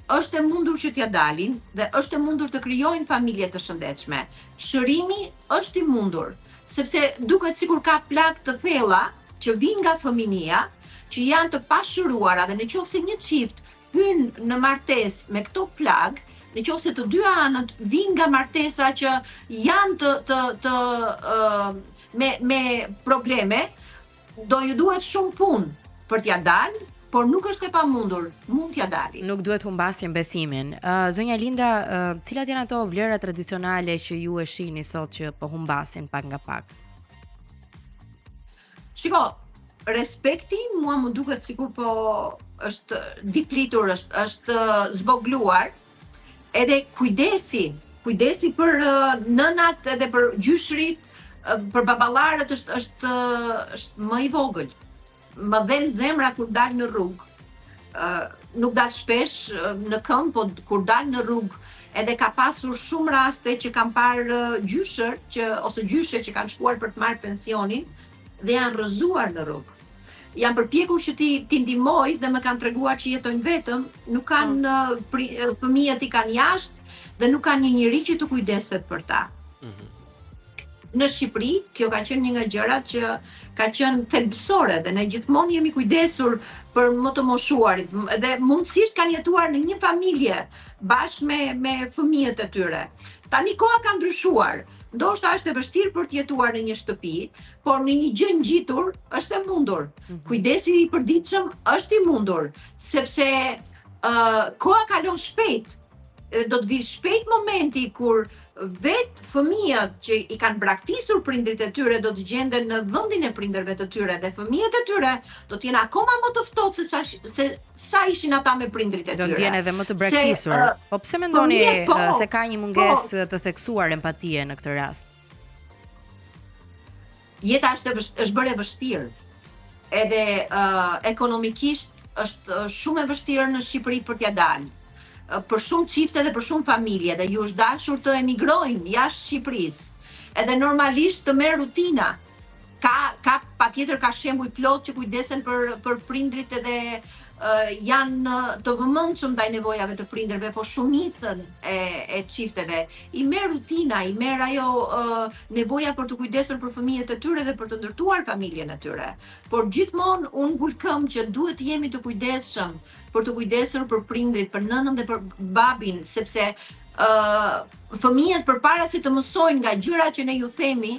S6: është e mundur që t'ja dalin dhe është e mundur të krijojnë familje të shëndetshme. Shërimi është i mundur, sepse duket sikur ka plagë të thella që vijnë nga fëminia, që janë të pashëruara dhe nëse një çift hyn në martesë me këto plagë, nëse të dy anët vijnë nga martesa që janë me probleme, do ju duhet shumë punë për t'ja dalë, por nuk është e pamundur, mund t'ja dali.
S2: Nuk duhet humbasjen besimin. Zonja Linda, cilat janë ato vlera tradicionale që ju e shihni sot që po humbasin pak nga pak?
S6: Shiko, respekti mua më duket sikur po është diplitur, është zvogluar, edhe kujdesi për nënat edhe për gjyshrit, për baballarët është më i vogël. Më dhen zemra kur dal në rrugë. Nuk dal shpesh në këmbë, po kur dal në rrugë, edhe ka pasur shumë raste që kam parë gjyshe që kanë shkuar për të marrë pensionin dhe janë rrëzuar në rrugë. Janë përpjekur që ti ndihmoj dhe më kanë treguar që jetojnë vetëm, nuk kanë fëmijët i kanë jashtë dhe nuk kanë një njerëz që të kujdeset për ta. në Shqipëri, kjo ka qenë një nga gjërat që ka qenë thelbësore dhe ne gjithmonë jemi kujdesur për më të moshuarit dhe mundësisht kanë jetuar në një familje bashkë me fëmijët e tyre. Tani koha ka ndryshuar. Ndoshta është e vështirë për të jetuar në një shtëpi, por në një gjë ngjitur është e mundur. Kujdesi i përditshëm është i mundur, sepse koha kalon shpejt. Do të vi shpejt momenti kur vetë fëmijët që i kanë braktisur prindrit e tyre do të gjenden në vendin e prindërve të tyre dhe fëmijët e tyre do të jenë akoma më të ftohtë se sa ishin ata me prindrit e tyre.
S2: Do të jenë edhe më të braktisur. Po pse mendoni se ka një mungesë të theksuar empatie në këtë rast?
S6: Jeta është bërë e vështirë. Edhe ekonomikisht është shumë e vështirë në Shqipëri për t'ia dalë. Për shumë çifte dhe për shumë familje dhe ju është dashur të emigrojnë jashtë Shqipërisë. Edhe normalisht të merr rutina. Ka patjetër ka shembuj plot që kujdesen për prindrit edhe janë të vëmendshëm ndaj nevojave të prindërve, po shumicën e çifteve i merr rutina, i merr ajo nevoja për të kujdesur për fëmijët e tyre dhe për të ndërtuar familjen e tyre. Por gjithmonë unë ngul këmbë që duhet të jemi të kujdesshëm për të kujdesur për prindrit, për nënën dhe për babin, sepse fëmijët përpara se të mësojnë nga gjërat që ne ju themi,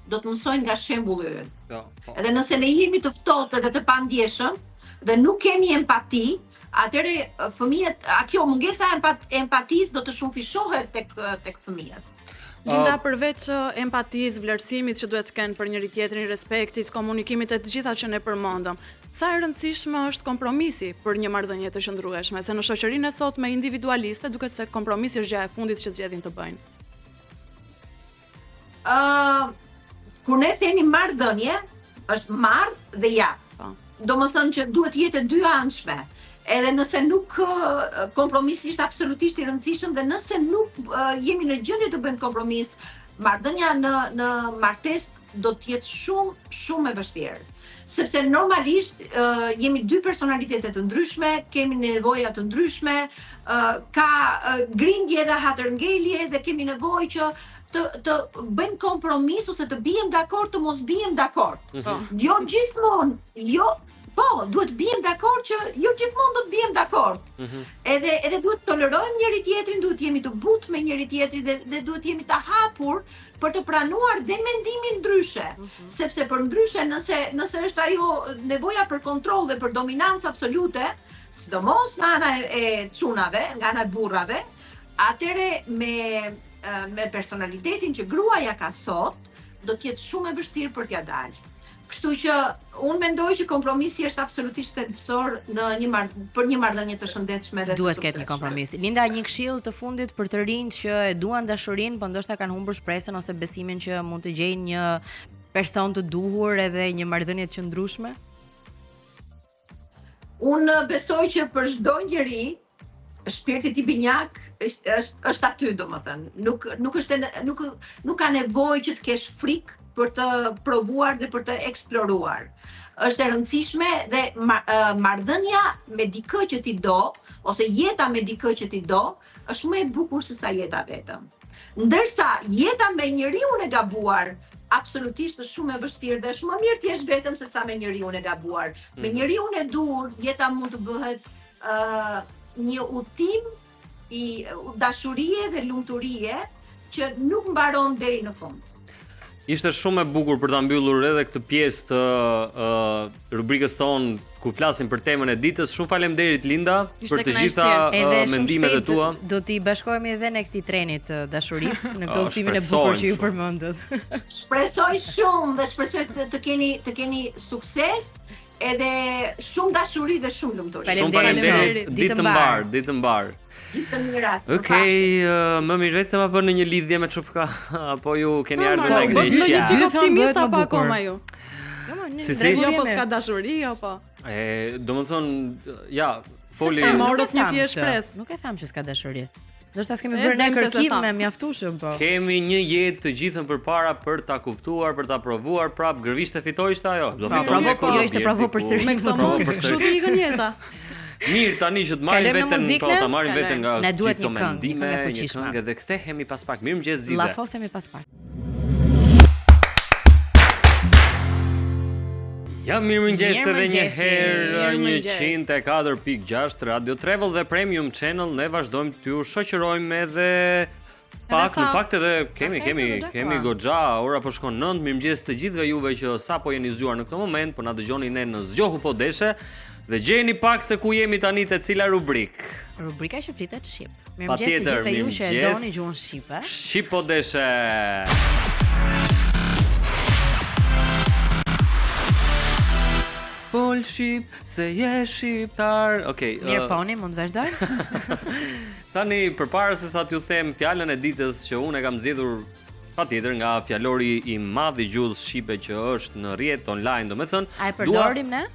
S6: do të mësojnë nga shembulli ynë. Edhe nëse ne jemi të ftohtë dhe të pandjeshëm dhe nuk kemi empati, atëherë fëmijët, kjo mungesa e empatisë do të shumëfishohet tek fëmijët.
S3: Linda, përveç empatisë, vlerësimit që duhet të kenë për njëri tjetrin, respektit, komunikimit e të gjitha që ne përmendëm, sa e rëndësishme është kompromisi për një marrëdhënie të qëndrueshme, se në shoqërinë e sotme individualiste duket se kompromisi është gjëja e fundit që zgjedhin të bëjnë.
S6: Kur ne themi marrëdhënie, është marr dhe jap. Do më thënë që duhet jetë e dy anshme. Edhe nëse nuk kompromisi është absolutisht i rëndësishëm dhe nëse nuk jemi në gjendje të bëjmë kompromis, marrëdhënia në martesë do të jetë shumë e vështirë. Sepse normalisht jemi dy personalitete të ndryshme, kemi nevoja të ndryshme, ka grindje dhe hatërngelje dhe kemi nevojë që të bëjmë kompromis ose të bijem dakord, të mos bijem dakord. Jo gjithmonë, duhet bijem dakord që jo gjithmonë do të bijem dakord. Edhe duhet të tolerojmë njëri tjetrin, duhet jemi të butë me njëri tjetrin dhe duhet jemi të hapur për të pranuar dhe mendimin ndryshe. Sepse për ndryshe nëse është ajo nevoja për kontroll dhe për dominancë absolute, sidomos nga ana e çunave, nga ana e burrave, atëre me personalitetin që gruaja ka sot, do të jetë shumë e vështirë për t'ia dalë. Kështu që unë mendoj që kompromisi është absolutisht thelbësor për një marrëdhënie të shëndetshme dhe të suksesshme.
S2: Duhet ketë një kompromis. Linda, një këshill të fundit për të rinjt që e duan dashurinë, por ndoshta kanë humbur shpresën ose besimin që mund të gjejnë një person të duhur edhe një marrëdhënie të qëndrueshme?
S6: Unë besoj që për çdo njeri shpirti i binjak është aty, domethënë. Nuk ka nevojë që të kesh frikë për të provuar dhe për të eksploruar. Është e rëndësishme dhe marrëdhënia me dikë që ti do, ose jeta me dikë që ti do, është më e bukur se sa jeta vetëm. Ndërsa jeta me njeriun e gabuar absolutisht është shumë e vështirë dhe është më mirë të jesh vetëm se sa me njeriun e gabuar. Me njeriun e dur, jeta mund të bëhet një udhtim i dashurie dhe lumturie që nuk mbaron deri në fund.
S1: Ishte shumë e bukur për ta mbyllur edhe këtë pjesë të rubrikës tonë ku flasim për temën e ditës. Shumë faleminderit Linda për të gjitha mendimet e tua.
S2: Do t'i bashkohemi edhe në këtë trenit të dashurisë në këtë udhëtimin e bukur që ju përmendët.
S6: Shpresoj shumë dhe shpresoj të keni sukses. Edhe shumë dashuri dhe shumë lumturi.
S1: Shumë faleminderit. Ditë të mbar.
S6: Ditë të mira.
S1: Okej, më mirë vetëm apo në një lidhje me çupka apo ju keni ardhur nga
S3: Greqia? Ju jeni çik optimist apo akoma ju? Jo, po s'ka dashuri apo?
S1: Domethënë, ja, foli.
S3: Se morët një fije shpresë.
S2: Nuk e tham që s'ka dashuri. Ndoshta s'kemi bërë ne kërkim me mjaftueshëm, po.
S1: Kemi një jetë të gjithën përpara për ta kuptuar, për ta provuar prap. Gërvisht e fitoi ishte ajo. Do fitoni ne.
S2: Jo, ishte provo për sërish.
S3: Me këtë mund, kështu të ikën jeta.
S1: Mirë, tani që të marrim veten, po ta marrim veten nga
S2: ne duhet një këngë, një këngë e fuqishme.
S1: Dhe kthehemi pas pak. Mirëmëngjes Zive.
S2: Llafosemi pas pak.
S1: Ja, mirëmëngjes edhe një herë
S3: Mirëmëngjes.
S1: 104.6 Radio Travel dhe Premium Channel. Ne vazhdojmë t'ju shoqërojmë edhe pak, në fakt edhe kemi goxha, ora po shkon 9. Mirëmëngjes të gjithëve juve që sapo jeni zgjuar në këtë moment, po na dëgjoni ne në Zgjohu po deshe dhe gjeni pak se ku jemi tani te cila rubrik.
S2: Rubrika që flitet shqip. Mirëmëngjes të gjithëve ju që e doni gjuhën shqipe.
S1: Shqip po deshe. Pol shqip, se je shqiptar. Okej.
S2: Mirë poni, mund të vazhdoj?
S1: Tani përpara se sa t'ju them fjalën e ditës që unë e kam zgjedhur patjetër nga fjalori i madh i gjuhës shqipe që është në rrjet online, domethënë.
S2: A e përdorim ne?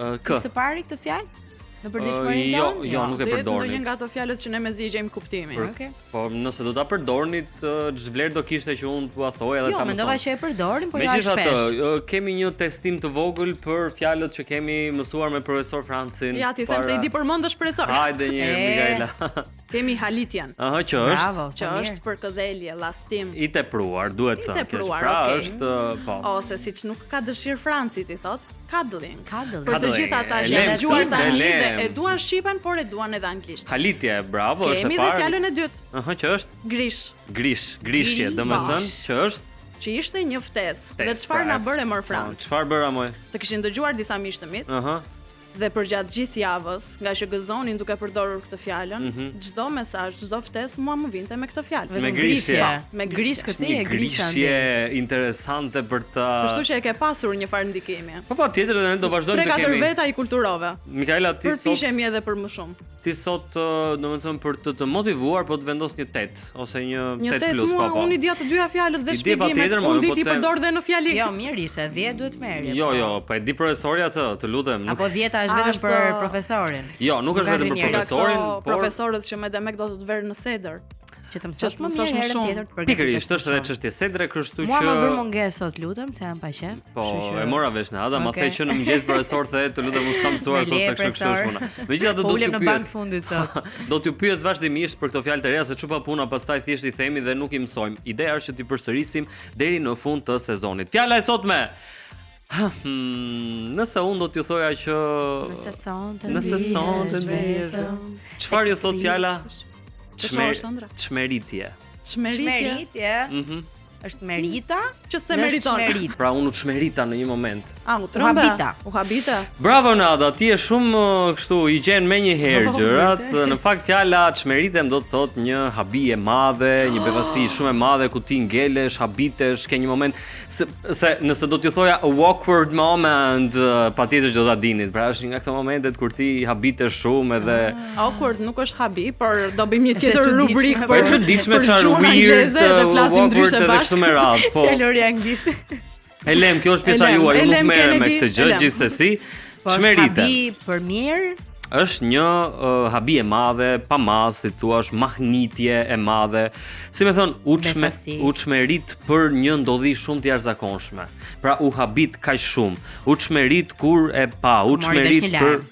S1: Kë?
S2: Së pari këtë fjalë? Në përditshmërinë tonë?
S1: Jo, nuk e përdorni.
S3: Ndonjë nga ato fjalët që ne mezi gjejmë kuptimin.
S2: Okej.
S1: Po nëse do ta përdorni, ç'vlerë do kishte që unë t'ua thoj edhe ta mësoj.
S2: Jo, mendova që e përdorim, po jo aq shpesh.
S1: Megjithatë, kemi një testim të vogël për fjalët që kemi mësuar me profesor Francin.
S3: Ja, ti them se i di përmendësh profesor.
S1: Hajde një herë, Mikaela.
S3: Kemi halitjen.
S1: Aha, që është?
S2: Bravo,
S3: Që është për këdhelje, llastim.
S1: I tepruar, duhet thënë.
S3: I tepruar,
S1: pra
S3: okay.
S1: është, po.
S3: Ose siç nuk ka dëshirë Franci ti thot, cuddling.
S2: Cuddling.
S3: Për të gjithë ata që
S1: Elem,
S3: e dëgjuar tani
S1: elem.
S3: dhe e duan shqipen, por e duan edhe anglisht.
S1: Halitje, bravo, është e
S3: Kemi
S1: parë.
S3: dhe fjalën e dytë,
S1: Aha, që është?
S3: grish,
S1: Grishje, domethënë që është
S3: që ishte një ftesë. Dhe çfarë na bëre mor Franc?
S1: Çfarë bëra më?
S3: Të kishin dëgjuar disa miq të mit
S1: Aha.
S3: dhe përgjatë gjithë javës, nga që gëzonin duke përdorur këtë fjalën, çdo mesazh, çdo ftesë mua më vinte me këtë fjalë.
S1: Me grishje.
S3: Me grish
S2: Këtë
S1: Një
S2: e grisha.
S1: grishje interesante për të.
S3: Kështu që e ke pasur një farë ndikimi.
S1: Po patjetër dhe ne do vazhdojmë të
S3: 3-4
S1: kemi.
S3: veta i kulturove.
S1: Mikaela, ti sot
S3: Përpiqemi edhe për më shumë.
S1: ti sot domethënë për të motivuar po të vendos një 8 ose një 8
S3: 8
S1: plus,
S3: mua,
S1: po.
S3: unë i dia të dyja fjalët dhe
S1: I di
S3: shpjegimet.
S1: patjetër,
S3: Unë di
S1: po
S3: ti
S1: them-
S3: përdor dhe në fjali.
S2: Jo, mirë ishte, 10 duhet merrje.
S1: Jo, po e di profesori atë, të lutem. Nuk...
S2: Apo 10 është vetëm
S3: Ashtë-
S2: për profesorin.
S1: Jo, nuk është
S2: Nuk
S1: vetëm
S2: ka
S1: për
S2: njerëz.
S1: profesorin,
S3: Këto
S1: por
S3: profesorët që me demek do të të verë në sedër.
S2: Që të
S3: Që
S2: mësosh
S3: të
S2: më
S3: mësosh
S2: mirë
S3: më
S2: herën
S3: shumë.
S2: tjetër të përgatitet.
S1: pikërisht është edhe
S2: për
S1: çështje sedre, kështu
S2: Mua më bër
S1: që
S2: mungesë sot, lutem, se jam pa qef.
S1: po,
S2: kështu që-
S1: e mora vesh në Ada, ma
S2: Okej.
S1: the që në mëngjes profesor the, të lutem mos kam mësuar
S2: Me
S1: sot se
S2: leje,
S1: kështu është
S2: profesor.
S1: puna. Megjithatë
S2: Po
S1: do
S2: ulem
S1: t'ju
S2: në bankë
S1: pyes.
S2: fundit sot.
S1: Do t'ju pyes vazhdimisht për këto fjalë të reja se çupa puna, pastaj thjesht i themi dhe nuk i mësojmë. Ideja është që t'i përsërisim deri në fund të sezonit. Fjala e sotme. Nëse unë do t'ju thoja që
S2: Nëse sonte
S1: ndihesh çfarë ju thot fjala?
S3: Çfarë është ëndra?
S1: Çmeritje.
S3: Çmeritje
S2: Çmeritje. Është merita
S3: që se
S2: dhe është
S3: meriton.
S2: çmerit.
S1: Pra unë u çmerita në një moment.
S3: A, u trëmbe?
S2: habita.
S3: U habita.
S1: Bravo Nada, ti je shumë kështu i gjen me një herë gjërat. Në fakt fjala çmeritem do të thotë një habi e madhe, një bevasi shumë e madhe ku ti ngelesh, habitesh, ke një moment se nëse do t'ju thoja a awkward moment, patjetër që do ta dinit. Pra është një nga këto momentet kur ti habitesh shumë edhe
S3: Awkward nuk është habi, por do bëjmë një
S2: Është
S3: tjetër
S2: çuditshme,
S3: rubrik
S2: po.
S1: po e çuditshme çfarë
S3: gjuhën
S1: weird,
S3: angleze dhe flasim
S1: awkward
S3: ndryshe
S1: edhe
S3: bashkë.
S1: kështu me radhë, po.
S2: Fjalori anglisht.
S1: Elem, kjo është pjesa
S3: Elem,
S1: juaj, unë nuk
S3: Elem,
S1: merrem me
S3: Kennedy,
S1: këtë gjë
S3: Elem.
S1: gjithsesi.
S2: Po është
S1: Çmerite.
S2: habi për mirë.
S1: Është një habi e madhe, pa mas, si thua, mahnitje e madhe. Si me thon,
S2: Befasi.
S1: u çmerit për një ndodhi shumë të jashtëzakonshme. Pra u habit kaq shumë. U çmerit kur e pa, u
S2: Mori
S1: çmerit
S2: vesh një
S1: për
S2: larm.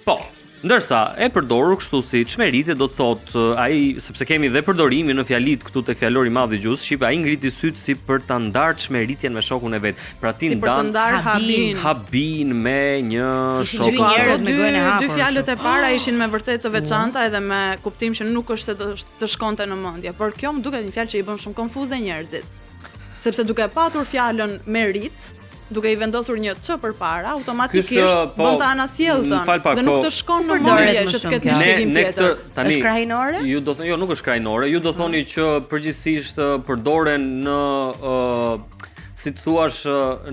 S1: Po, ndërsa e përdorur kështu si çmerite do të thotë ai, sepse kemi dhe përdorimin në fjalit këtu tek fjalori i madh i gjuhës shqipe, ai ngriti syt si për ta ndarë çmeritjen me shokun e vet. Pra ti
S3: Si për të
S1: ndan
S3: ndarë
S2: habin.
S3: habin.
S1: habin me një
S2: Ishin
S1: shok.
S2: dy njerëz me gojën e hapur.
S3: Dy fjalët e para ishin me vërtet të veçanta edhe me kuptim që nuk është se të shkonte në mendje, por kjo më duket një fjalë që i bën shumë konfuze njerëzit. Sepse duke patur fjalën merit, duke i vendosur një ç përpara, automatikisht
S1: Kështë, po,
S3: bën të anasjelltën
S1: m'fal pak,
S3: dhe nuk
S1: po,
S3: të shkon në
S2: përdoret
S3: mendje
S2: më
S3: që të
S2: shumë
S3: ketë
S2: kjo.
S3: një shpjegim
S1: Ne këtë
S3: tjetër.
S1: tani
S2: Është krahinore?
S1: Ju do thonë, jo, nuk është krahinore, ju do thoni që përgjithsisht përdoren në si të thuash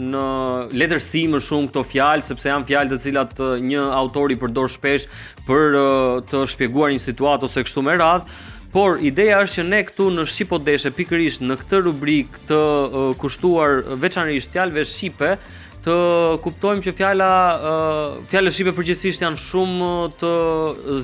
S1: në letërsi më shumë këto fjalë, sepse janë fjalë të cilat një autor i përdor shpesh për të shpjeguar një situatë ose kështu me radhë. Por ideja është që ne këtu në Shqip po deshe pikërisht në këtë rubrik të kushtuar veçanërisht fjalëve shqipe të kuptojmë që fjalët shqipe përgjithsisht janë shumë të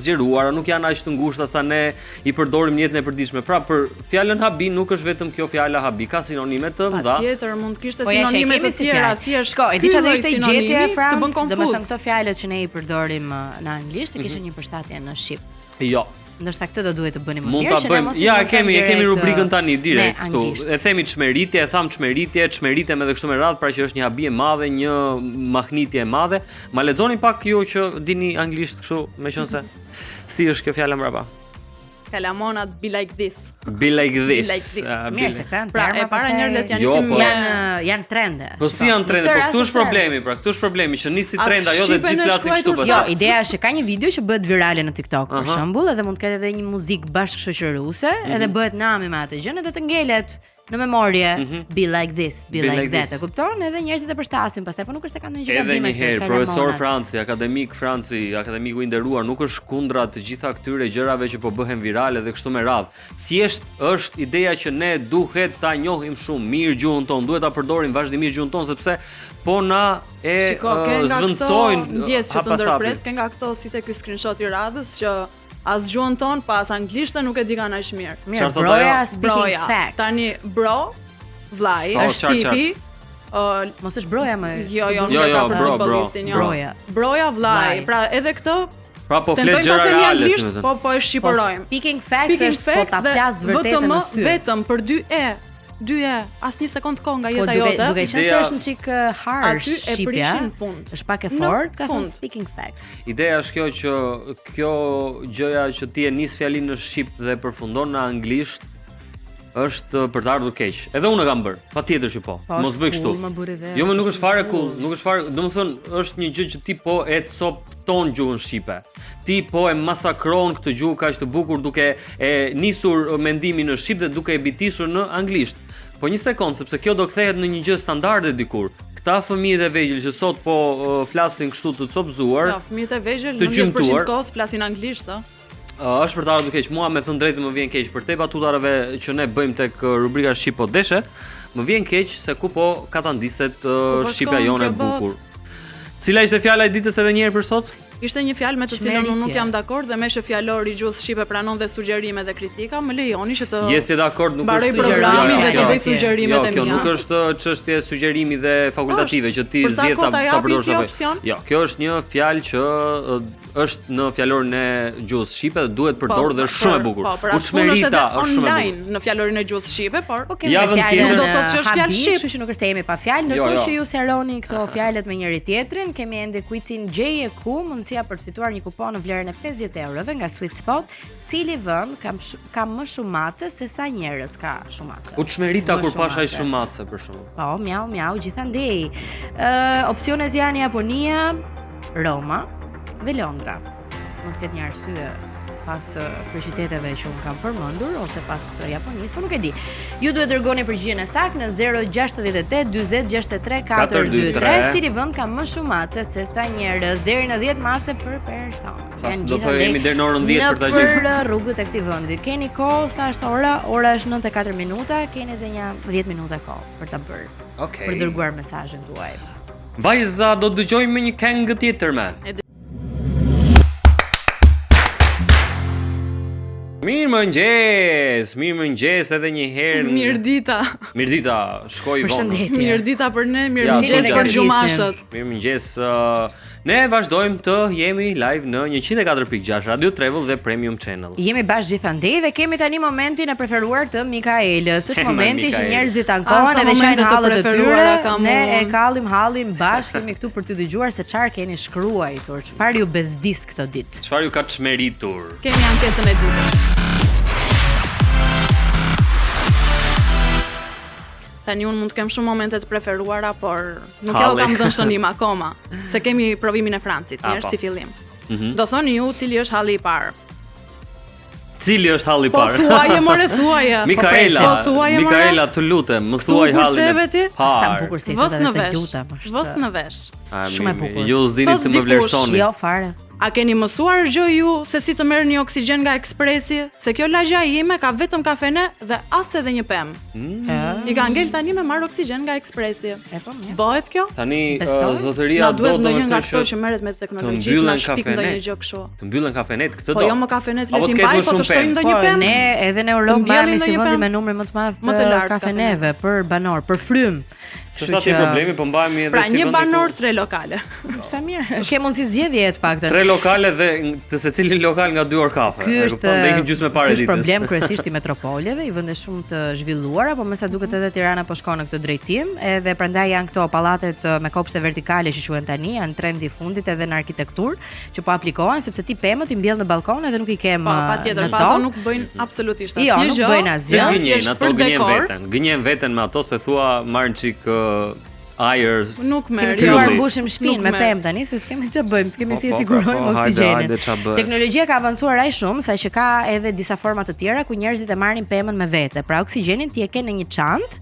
S1: zgjeruara, nuk janë aq të ngushta sa ne i përdorim në jetën e përditshme. Pra për fjalën habi nuk është vetëm kjo fjala habi, ka sinonime të mëdha.
S3: Patjetër mund të kishte
S2: Po ja që e
S3: sinonime
S2: kemi
S3: të
S2: si
S3: tjera,
S2: fjalë.
S3: thjesht.
S2: Shko, e di çfarë
S3: ky
S2: ishte
S3: lloj
S2: i gjetje
S3: sinonimi
S2: e Franc,
S3: të bën
S2: domethënë
S3: konfuz.
S2: këto fjalët që ne i përdorim në anglisht, kishin një përshtatje në shqip.
S1: Jo.
S2: Ndoshta këtë do duhet të bëni më
S1: Mund
S2: mirë
S1: ta
S2: që ne
S1: bëjmë.
S2: mos
S1: Ja,
S2: i
S1: kemi
S2: direkt,
S1: rubrikën tani direkt
S2: me
S1: këtu.
S2: anglisht.
S1: E themi çmeritje, e tham çmeritem edhe kështu me radhë, pra që është një habi e madhe, një mahnitje e madhe. Ma lexoni pak ju që dini anglisht kështu, meqense si është kjo fjala mbrapa?
S3: Kalamonat be like this.
S1: Be like this.
S3: Be like this.
S2: Mirë se kanë
S3: Pra,
S2: terma,
S3: e para
S2: pastaj
S3: njërë let janë
S1: Jo,
S3: nisim
S1: po.
S2: janë trende.
S1: Po si janë trende, po këtu është problemi, pra këtu është problemi që nisi trenda, jo dhe
S3: shqipen
S1: gjithë
S3: e
S1: flasin kështu
S3: shkruar
S1: pas.
S2: Jo, ideja është që ka një video që bëhet virale në TikTok për
S1: Aha.
S2: shembull, edhe mund të ketë edhe një muzikë bashkëshoqëruese, edhe bëhet nami me atë gjën edhe të ngelet në memorie, be like this, be like that,
S1: this.
S2: e kupton? Edhe njerëzit e përshtasin pastaj, po nuk është se kanë ndonjë gjë
S1: Edhe
S2: gabime
S1: një herë,
S2: këtu,
S1: profesor
S2: kalamonat.
S1: Franci, akademik Franci, akademiku i nderuar, nuk është kundra të gjitha këtyre gjërave që po bëhen virale dhe kështu me radhë. Thjesht është ideja që ne duhet ta njohim shumë mirë gjuhën tonë, duhet ta përdorim vazhdimisht gjuhën tonë sepse po na e zvendçojnë
S3: ndjes që të
S1: hapasapi.
S3: ndërpres, ke nga këto si te ky screenshot i radhës që as gjuhën ton, pas anglishte nuk e di kanë aq mirë.
S2: Mirë,
S1: Çfarë thot
S2: broja
S1: ajo?
S2: speaking facts.
S3: Tani bro, vllai,
S1: Oh,
S3: është
S1: qartë,
S3: tipi.
S2: Mos është broja më.
S3: Jo, nuk
S1: Jo,
S3: e ka
S1: jo,
S3: për
S1: bro,
S3: futbollistin, jo.
S2: Broja.
S3: Broja vllai.
S2: Vllai.
S3: Pra edhe këtë
S1: Pra po flet
S3: tentojmë ta
S1: gjëra
S3: themi
S1: reale, si
S3: anglisht,
S1: më thënë.
S3: po e shqipërojmë.
S2: Speaking facts është po ta flas vërtetën në sy.
S3: Vetëm për 2 e, asnjë sekond kohë nga
S2: Po
S3: jeta
S2: duke
S3: jote.
S2: qenë se
S1: Ideja-
S2: është një çik harsh
S3: Aty e
S2: shqipja.
S3: prishin fund.
S2: Është pak e
S3: Në
S2: fortë, ka thënë
S3: fund.
S2: speaking facts.
S1: Ideja është kjo që kjo gjëja që ti e nis fjalin në shqip dhe përfundon në anglisht është për të ardhur keq. Edhe unë e kam bër. Patjetër që po.
S2: Po,
S1: Mos
S2: është
S1: bëj kështu.
S2: cool, më bëri dhe-
S1: Jo, më nuk është fare cool, nuk është fare, domethënë është një gjë që ti po e copton gjuhën shqipe. Ti po e masakron këtë gjuhë kaq të bukur duke e nisur mendimin në shqip dhe duke e bitisur në anglisht. Po një sekond, sepse kjo do kthehet në një gjë standarde dikur. Këta fëmijët e vegjël që sot po flasin kështu të copzuar,
S3: Jo, fëmijët e vegjël
S1: të
S3: 90%
S1: gjymtuar.
S3: kohës flasin anglisht, ëh.
S1: është për të ardhur keq. Mua me thënë drejtë më vjen keq për te batutareve që ne bëjmë tek rubrika Shqip po deshe, më vjen keq se ku po katandiset
S3: po
S1: shqipja
S3: shkon
S1: jone e
S3: kjo bot?
S1: bukur. Cila ishte fjala e ditës edhe një herë për sot?
S3: Ishte një fjalë me të cilën unë nuk
S2: Çmeritje.
S3: jam dakord dhe me që fjalori i gjuhës shqipe pranon dhe sugjerime dhe kritika, më lejoni që të
S1: Je si dakord, nuk
S3: mbaroj
S1: është
S3: programin
S2: Jo,
S3: dhe
S2: jo,
S3: të bëj
S2: jo.
S3: sugjerimet e
S1: kjo
S3: mia.
S1: nuk është çështje sugjerimi dhe fakultative që ti
S3: Për sa
S1: zgjedh
S3: kohë ta
S1: ta
S3: japi
S1: përdorësh
S3: si
S1: apo.
S3: opsion?
S1: Jo, kjo është një fjalë që është në fjalorin e gjuhës shqipe dhe duhet përdorur dhe është shumë e bukur.
S3: Po, për atë punë është
S1: Uçmerita
S3: edhe
S1: është shumë e
S3: online
S1: bukur.
S3: në fjalorin e gjuhës shqipe, por
S2: Po kemi
S1: Javën
S2: fjalën
S1: tjetër-
S3: do të thotë që është fjalë
S2: habi,
S3: shqip.
S2: kështu që nuk është se jemi pa fjalë,
S1: Jo,
S2: ndërkohë
S1: jo.
S2: që ju seroni këto fjalët me njëri tjetrin, kemi ende quizin JQ, mundësia për të fituar një kupon në vlerën e 50 eurove nga Sweet Spot, cili vend ka më shumace se sa njerëz ka shumace.
S1: Uçmerita
S2: Më
S1: kur pash ai
S2: shumace.
S1: shumace për shembull.
S2: Po, miau, gjithandej. Opsionet janë Japonia, Roma dhe Londra. Mund të ketë një arsye pas kryeqyteteve që un kam përmendur ose pas Japonisë, po nuk e di. Ju duhet dërgoni përgjigjen e saktë në 068 40 63 423, cili vend ka më shumë mace se sa njerëz, deri në 10 mace për person.
S1: Sa do të jemi deri në orën 10 për ta
S2: Në
S1: gjetur.
S2: për rrugët e këtij vendi. Keni kohë, sa është ora është 9:04 minuta, keni edhe një 10 minuta kohë për ta bërë.
S1: Okej.
S2: Për dërguar mesazhin tuaj.
S1: Vajza, do të dëgjojmë një këngë tjetër me. Mirëmëngjes edhe një herë.
S3: Mirdita.
S1: Mirdita, shkoj vonë.
S2: Përshëndetje.
S3: Mirdita për ne,
S1: Ja,
S3: mirëmëngjes
S1: përshëndetje.
S3: për gjumashët.
S1: Mirëmëngjes. Ne vazhdojmë të jemi live në 104.6 Radio Travel dhe Premium Channel.
S2: Jemi bashkë gjithandej dhe kemi tani momentin e preferuar të Mikaelës. Është
S1: Ma,
S2: momenti që
S1: Mikael.
S2: njerëzit
S3: Sa
S2: ankohen edhe
S3: momente
S2: shajnë
S3: të
S2: hallet e
S3: preferuara
S2: tyre.
S3: kam
S2: Ne e
S3: unë.
S2: hallim bashkë, kemi këtu për të dëgjuar se çfarë keni shkruar, çfarë ju bezdis këtë ditë.
S1: Çfarë ju ka çmeritur?
S3: Kemi ankesën e ditës. Tani unë mund të kem shumë momente të preferuara, por nuk ja u
S1: Halli.
S3: kam dhënë shënim akoma, se kemi provimin e Francit,
S1: Ah,
S3: mirë
S1: po.
S3: si fillim.
S1: Mhm.
S3: Do thoni ju cili është halli i parë.
S1: Cili është halli i
S3: Po
S1: parë?
S3: thuaje, more thuaje.
S1: Mikaela,
S3: Po thuaje, more.
S1: Mikaela, të lutem, më thuaj
S3: kurse
S1: hallin e
S3: veti?
S1: parë.
S2: Sa bukur se i
S3: Vës
S2: thotë
S3: në
S2: edhe të
S3: vesh.
S2: lutem. është-
S3: Vës në vesh.
S2: Shumë e bukur.
S1: Ju s'dini
S3: Thot
S1: të më
S3: dikush,
S1: vlerësoni.
S2: Jo, fare.
S3: A keni mësuar gjë ju se si të merrni oksigjen nga ekspresi? Se kjo lagja ime ka vetëm kafene dhe as edhe një pemë. I ka ngel tani me marr oksigjen nga ekspresi.
S2: E po mirë.
S3: Bëhet kjo?
S1: Tani
S2: Bestoj?
S1: zotëria
S3: Na
S1: do
S3: duhet ndonjë nga
S1: domethënë
S3: këto
S1: që
S3: që merret me teknologji,
S1: mbyllen
S3: na shpik
S1: kafenet.
S3: ndonjë gjë kështu.
S1: të mbyllen kafenet këtë
S3: Po
S1: do.
S3: jo më kafenet
S1: Apo
S3: letin
S1: të ketë
S3: paj,
S1: më
S3: po të
S1: shumë
S3: shtojnë
S1: pemë.
S3: ndonjë
S2: Po,
S3: pemë.
S2: ne edhe në Europë
S3: mbjellin
S2: bëhemi si
S3: ndonjë
S2: vendi
S3: pemë.
S2: me numrin më të madh
S3: Më të
S2: të
S3: lartë
S2: kafeneve për banor, për frym.
S1: Ç'është aty problemi, po mbajemi edhe
S3: Pra
S1: si
S3: një
S1: vend
S3: banor 3 lokale.
S2: Sa mirë. Ke mundësi zgjedhje të paktën.
S1: 3 lokale dhe të secili lokal nga 2 orë kafe.
S2: Ky është
S1: ndjekim gjysmë parë ditës.
S2: Ky është problem kryesisht i metropoleve, i vende shumë të zhvilluara, po me sa duket edhe Tirana po shkon në këtë drejtim, edhe prandaj janë këto pallatet me kopshte vertikale që quhen tani, janë trendi i fundit edhe në arkitekturë që po aplikohen sepse ti pemët i mbjell në balkon edhe nuk i kem
S3: Po, patjetër, ato nuk bëjnë absolutisht asnjë gjë.
S2: Jo, nuk bëjnë asgjë.
S1: Gënjen veten me ato se thua marrin çik ajër.
S3: Nuk merr.
S2: Kemi filluar mbushim shtëpinë me pemë tani se s'kemi ç'a bëjmë, s'kemi si e sigurojmë oksigjenin. Teknologjia ka avancuar aq shumë sa që ka edhe disa forma të tjera ku njerëzit e marrin pemën me vete. Pra oksigjenin ti e ke në një çantë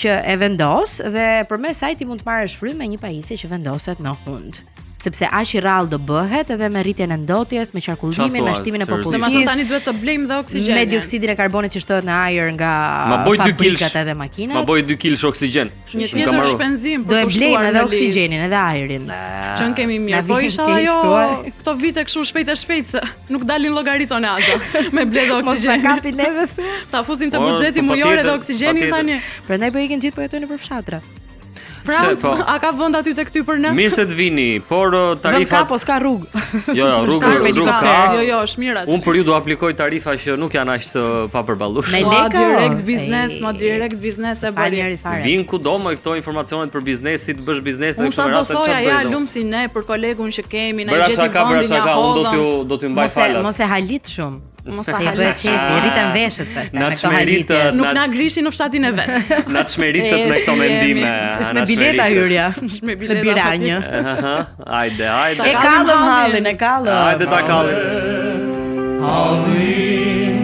S2: që e vendos dhe përmes saj ti mund të marrësh frymë me një pajisje që vendoset në hund. Sepse aq i rrallë do bëhet edhe me rritjen e ndotjes, me qarkullimin, me shtimin e popullsisë.
S3: Domethënë tani duhet të blejmë dhe oksigjenin.
S2: Me dioksidin e karbonit që shtohet në ajër nga fabrikat edhe makinat.
S1: Ma bëj 2 kg oksigjen.
S3: Një tjetër shpenzim për
S2: të shtuar. Do e blejmë edhe oksigjenin edhe ajrin.
S3: Çon kemi mirë. Po inshallah jo këto vite kështu shpejt se nuk dalin llogariton e azo. Me bledh oksigjen.
S2: Mos na kapi neve.
S3: Ta fusim te buxheti mujor edhe oksigjenin tani.
S2: Prandaj po ikin gjithë po jetojnë nëpër fshatra.
S3: Francë, a ka vend aty tek ty për ne?
S1: Mirë se të vini, por tarifa
S2: vend ka po s'ka rrugë.
S1: Jo, rrugë ka.
S3: Jo, është mirë aty.
S1: Unë për ju do aplikoj tarifa që nuk janë aq të papërballueshme.
S2: Me lekë
S3: direkt biznes e bëri.
S1: Vin kudo me këto informacionet për biznes, si të bësh biznes
S3: në këtë raste. Unë do thoja ja lumsi ne për kolegun që kemi, na gjeti vendin ja
S1: hodhëm. Unë do t'ju mbaj falas.
S2: Mos e halit shumë.
S3: Mos ta halet
S2: çefi, rritën veshët pastaj.
S3: Nuk na grishin në fshatin e vet.
S1: Na çmeritet me këto mendime.
S2: Është me bileta hyrja.
S3: Është me bileta
S2: biranjë.
S1: Hajde.
S2: E kallëm hallin, e kallëm.
S1: Hajde ta kallim. Hallin.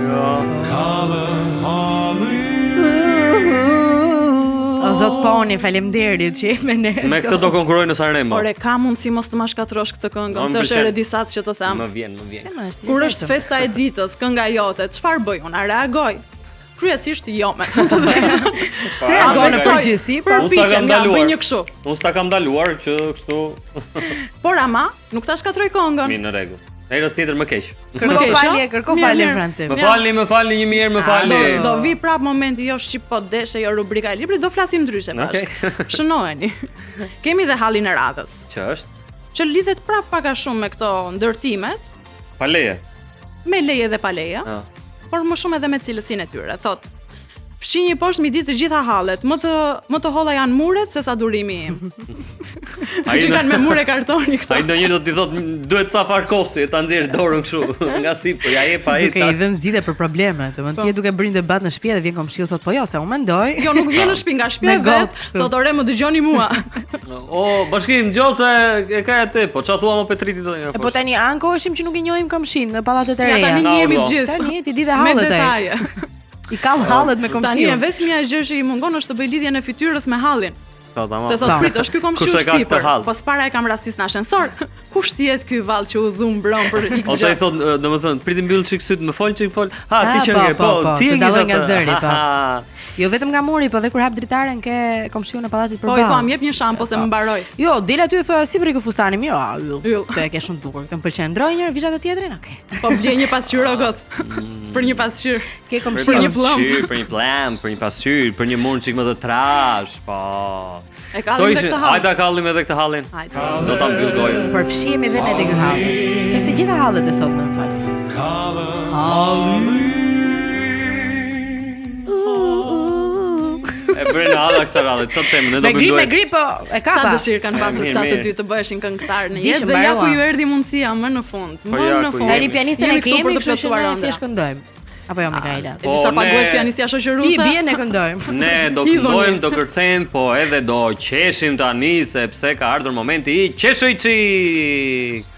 S1: Jo.
S7: Kallëm hallin.
S2: O zot Poni, faleminderit që jemi ne.
S1: Me këtë do konkurroj në Sanremo.
S3: Ore, ka mundësi mos të ma shkatrosh këtë këngë, se është redisat që të them.
S1: Më vjen.
S3: Kur është festa e ditës, kënga jote, çfarë bëj unë? A reagoj? Kryesisht jo me.
S2: Si reagoj në përgjithësi?
S3: Përpiqem, ja bëj një kështu.
S1: Unë s'ta kam ndaluar që kështu.
S3: Por ama, nuk ta shkatroj këngën.
S1: Mirë, në rregull. Herës tjetër më keq.
S2: Kërko falje Franti.
S1: Më falni një mirë, më falni.
S3: Do vi prap momenti jo shqip po deshe, jo rubrika e librit, do flasim ndryshe bashkë. Shënoheni. Kemi dhe hallin e radhës.
S1: Që është?
S3: Që lidhet prap pak a shumë me këto ndërtimet.
S1: Pa leje.
S3: Me leje dhe pa leje. Por më shumë edhe me cilësinë e tyre. Thot, fshinji poshtë midis të gjitha hallet. Më të holla janë muret se sa durimi im. Ai kanë me mure kartoni këto.
S1: Ai ndonjëherë do t'i thotë duhet ca farkosi, ta nxjerr dorën kështu nga sipër, ja jep ai.
S2: Duke i dhënë zgjidhje për probleme. Domethënë ti duke bërë një debat në shtëpi dhe vjen komshiu thotë po jo, se unë mendoj.
S3: Jo, nuk vjen në shtëpi, nga shtëpia vet. Thotë ore më dëgjoni mua.
S1: O, bashkim, nëse e ka atë, po çfarë thua më Petriti do nga.
S2: Po tani anko është që nuk i njohim komshin në pallatet e reja.
S3: Ja tani jemi të gjithë.
S2: Tani ti di dhe hallet ai. I ka hallet me komshin.
S3: Tani vetëm gjë që i mungon është të bëj lidhjen e fytyrës me hallin. Se thot prit, është ky komshiu shtëpër. Po s'para e kam rastis në ascensor. Kush tiet ky vallë që u zum bron për X.
S1: Ose i thot, domethënë, priti mbyll çik syt, më fol çik fol. Ha, ti që nge, po, ti e
S2: kisha nga zëri, po. Jo vetëm nga muri, po dhe kur hap dritaren ke komshiun në pallatit përballë.
S3: Po i thon, jep një shampo se më mbaroj.
S2: Jo, del aty e thua si prik fustani mirë. Te e ke shumë dukur. Të pëlqen ndronjë, visha të tjetrin, okay.
S3: Po blej një pasqyrë o goc. Për një pasqyrë.
S2: Ke komshiun
S3: një pllumb.
S1: Për një pllumb, për një pasqyrë, për një mund çik më të trash, po.
S3: E kallim edhe këtë hall.
S1: Hajde kallim edhe këtë hallin. Do ta mbyll gojën.
S2: Përfshihemi edhe ne tek ky hall. Tek të gjitha hallet e sotme në fakt.
S1: E bërë në halla kësa radhe, çfarë temë, ne do mendojmë.
S2: Me grip, po e kapa.
S3: Sa dëshirë kanë pasur këta të dy të bëheshin këngëtar në jetë dhe ja ku ju erdhi mundësia më në fund. Më në fund.
S2: Tani pianistën e kemi, kështu që ne thjesht këndojmë. Apo jo Mikaela.
S3: Disa paguhet pianistja shoqëruese.
S2: Ti bie ne këndojmë.
S1: Ne do këndojmë, do kërcejmë, po edhe do qeshim tani sepse ka ardhur momenti i qeshojçik.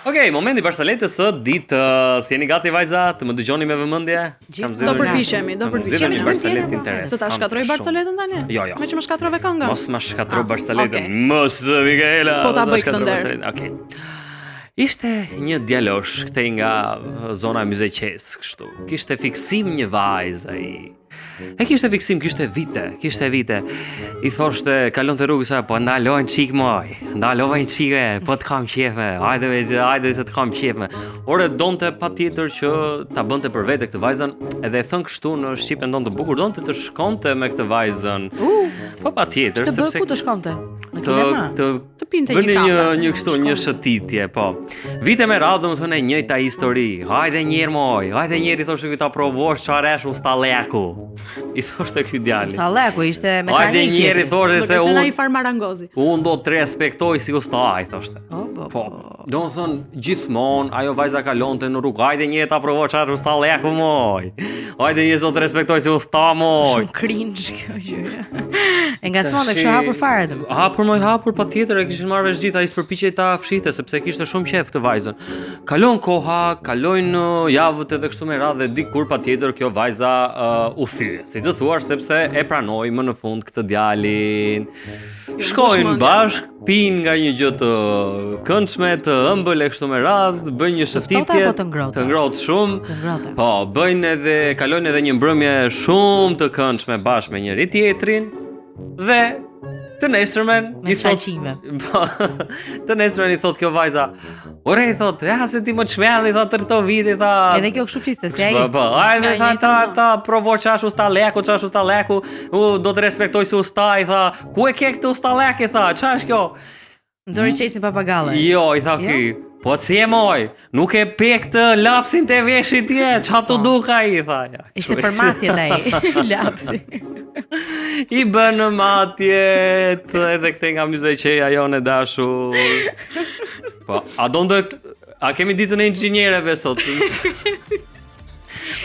S1: Okej, momenti Barsaletës së ditë. Si jeni gati vajza, të më dëgjoni me vëmendje?
S3: Do përpiqemi, do përpiqemi
S1: në Barsalet interesant.
S3: Të ta shkatroj Barsaletën tani?
S1: Jo.
S3: Me që më shkatrove këngën.
S1: Mos më shkatroj Barsaletën. Mos, Mikaela.
S3: Po ta bëj këtë nder.
S1: Okej. Ishte një djalosh këtej nga zona e Myzeqes, kështu. Kishte fiksim një vajzë ai. E kishte fiksim, kishte vite. I thoshte, kalonte rrugës sa, po ndalojnë çik moj. Ndalojnë çike, po të kam qefe. Hajde se të kam qefe. Ore donte patjetër që ta bënte për vete këtë vajzën, edhe e thën kështu në shqipe ndonte bukur, donte të shkonte me këtë vajzën. Po patjetër,
S2: sepse ku të shkonte? Në kinema.
S3: Të pinte
S1: bëni
S3: një kafe.
S1: një kështu, një shëtitje, po. Vite me radhë, domethënë e njëjta histori. Hajde njerë moj, hajde njerë, I thoshte ky ta provosh çaresh ustalleku. I thoshte ky djali.
S2: Ustalleku ishte mekanik.
S1: Hajde njerë, I thoshte se
S3: unë ai farmarangozi.
S1: Unë do të respektoj si usta, I thoshte. Po, domethënë gjithmonë ajo vajza kalonte në rrugë. Hajde njerë ta provosh çaresh ustalleku moj. Hajde njerë do të respektoj si usta moj.
S2: Shumë cringe kjo gjë. E ngacmon kështu hapur fare domethënë.
S1: Hapur patjetër, e kishin marrë vesh gjithë, ai s'përpiqej ta fshite sepse kishte shumë qejf të vajzën. Kalon koha, kalojnë javët edhe kështu me radhë dhe dikur patjetër kjo vajza u thye. Si të thuar sepse e pranoi më në fund këtë djalin. Shkojnë bashk, pinë nga një gjë të këndshme, të ëmbël e kështu me radhë, bëjnë një shëtitje
S2: të
S1: ngrohtë shumë. Po, bëjnë edhe kalojnë edhe një mbrëmje shumë të këndshme bashkë me njëri tjetrin dhe të nesërmen
S2: me shaqime.
S1: Të nesërmen I thot kjo vajza, ore I thot, se ti më të shmend, I thot të këto viti, tha.
S2: Edhe kjo kështu fliste, si ai.
S1: Po, hajde ta provo çash ustalleku, do të respektoj si usta, I tha. Ku e ke këtë ustalek, I tha, ç'është kjo?
S2: Nxori qesin papagalle.
S1: Jo, I tha ky. Po si e moj, nuk e pe këtë lapsin të veshit tje, qa të duka I tha.
S2: Ishte për matjet ai, lapsi.
S1: I bënë matjet, edhe këte nga myzeqeja jone dashur. Po, a kemi ditën e inxhiniereve sot?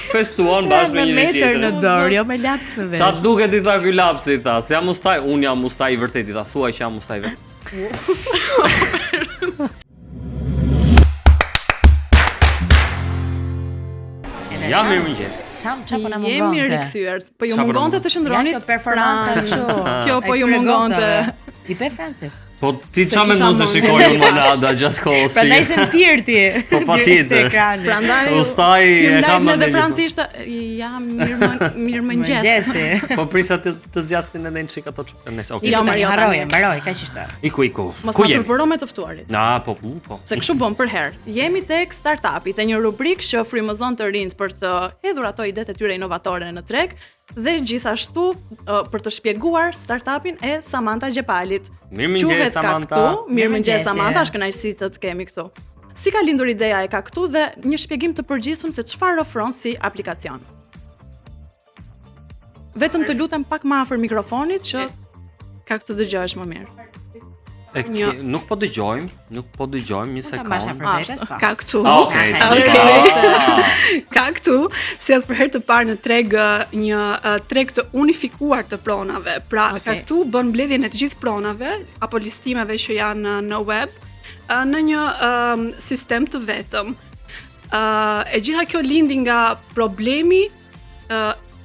S1: Festuon bashkë me një
S2: metër në dorë, jo me laps në vesh.
S1: Qa duket I tha ky lapsi, I tha, se jam ustaj, unë jam ustaj I vërtet, I tha, thuaj që jam ustaj vetë. Ja mirëmëngjes.
S2: Çfarë po na mungonte?
S3: Jemi rikthyer. Po ju mungonte të shndroni
S2: kjo performanca kështu.
S3: Kjo po ju mungonte.
S2: I be Franci.
S1: Po ti çfarë mendon se shikoj unë Monada gjatë kohës?
S2: Prandaj ishe në tir ti.
S1: Po patjetër.
S3: Prandaj
S1: ustaj e kam
S3: edhe francisht. Ja mirëmëngjes.
S1: Po prisa të zgjastin edhe një çik ato çupë. Nëse okay.
S2: Ja mbaroj, kaq ishte.
S1: Iku.
S3: Mos ma përpuro me të ftuarit.
S1: Na, po.
S3: Se kështu bën për herë. Jemi tek startupi, te një rubrikë që frymëzon të rinjt për të hedhur ato idetë e tyre inovatore në treg dhe gjithashtu për të shpjeguar startupin e Samanta Gjepalit.
S1: Mirëmëngjes Samanta.
S3: Mirëmëngjes Samanta, është kënaqësi të kemi këtu. Si ka lindur ideja e Kaktu dhe një shpjegim të përgjithshëm se çfarë ofron si aplikacion. Vetëm të lutem pak më afër mikrofonit që Kaktu dëgjohesh më mirë.
S1: Nuk po dëgjojmë, një sekond.
S3: Kaktu.
S1: Okej.
S8: Kaktu sjell për herë të parë në treg një treg të unifikuar të pronave. Pra, Kaktu bën mbledhjen e të gjithë pronave apo listimeve që janë në web në një sistem të vetëm. E gjitha kjo lindi nga problemi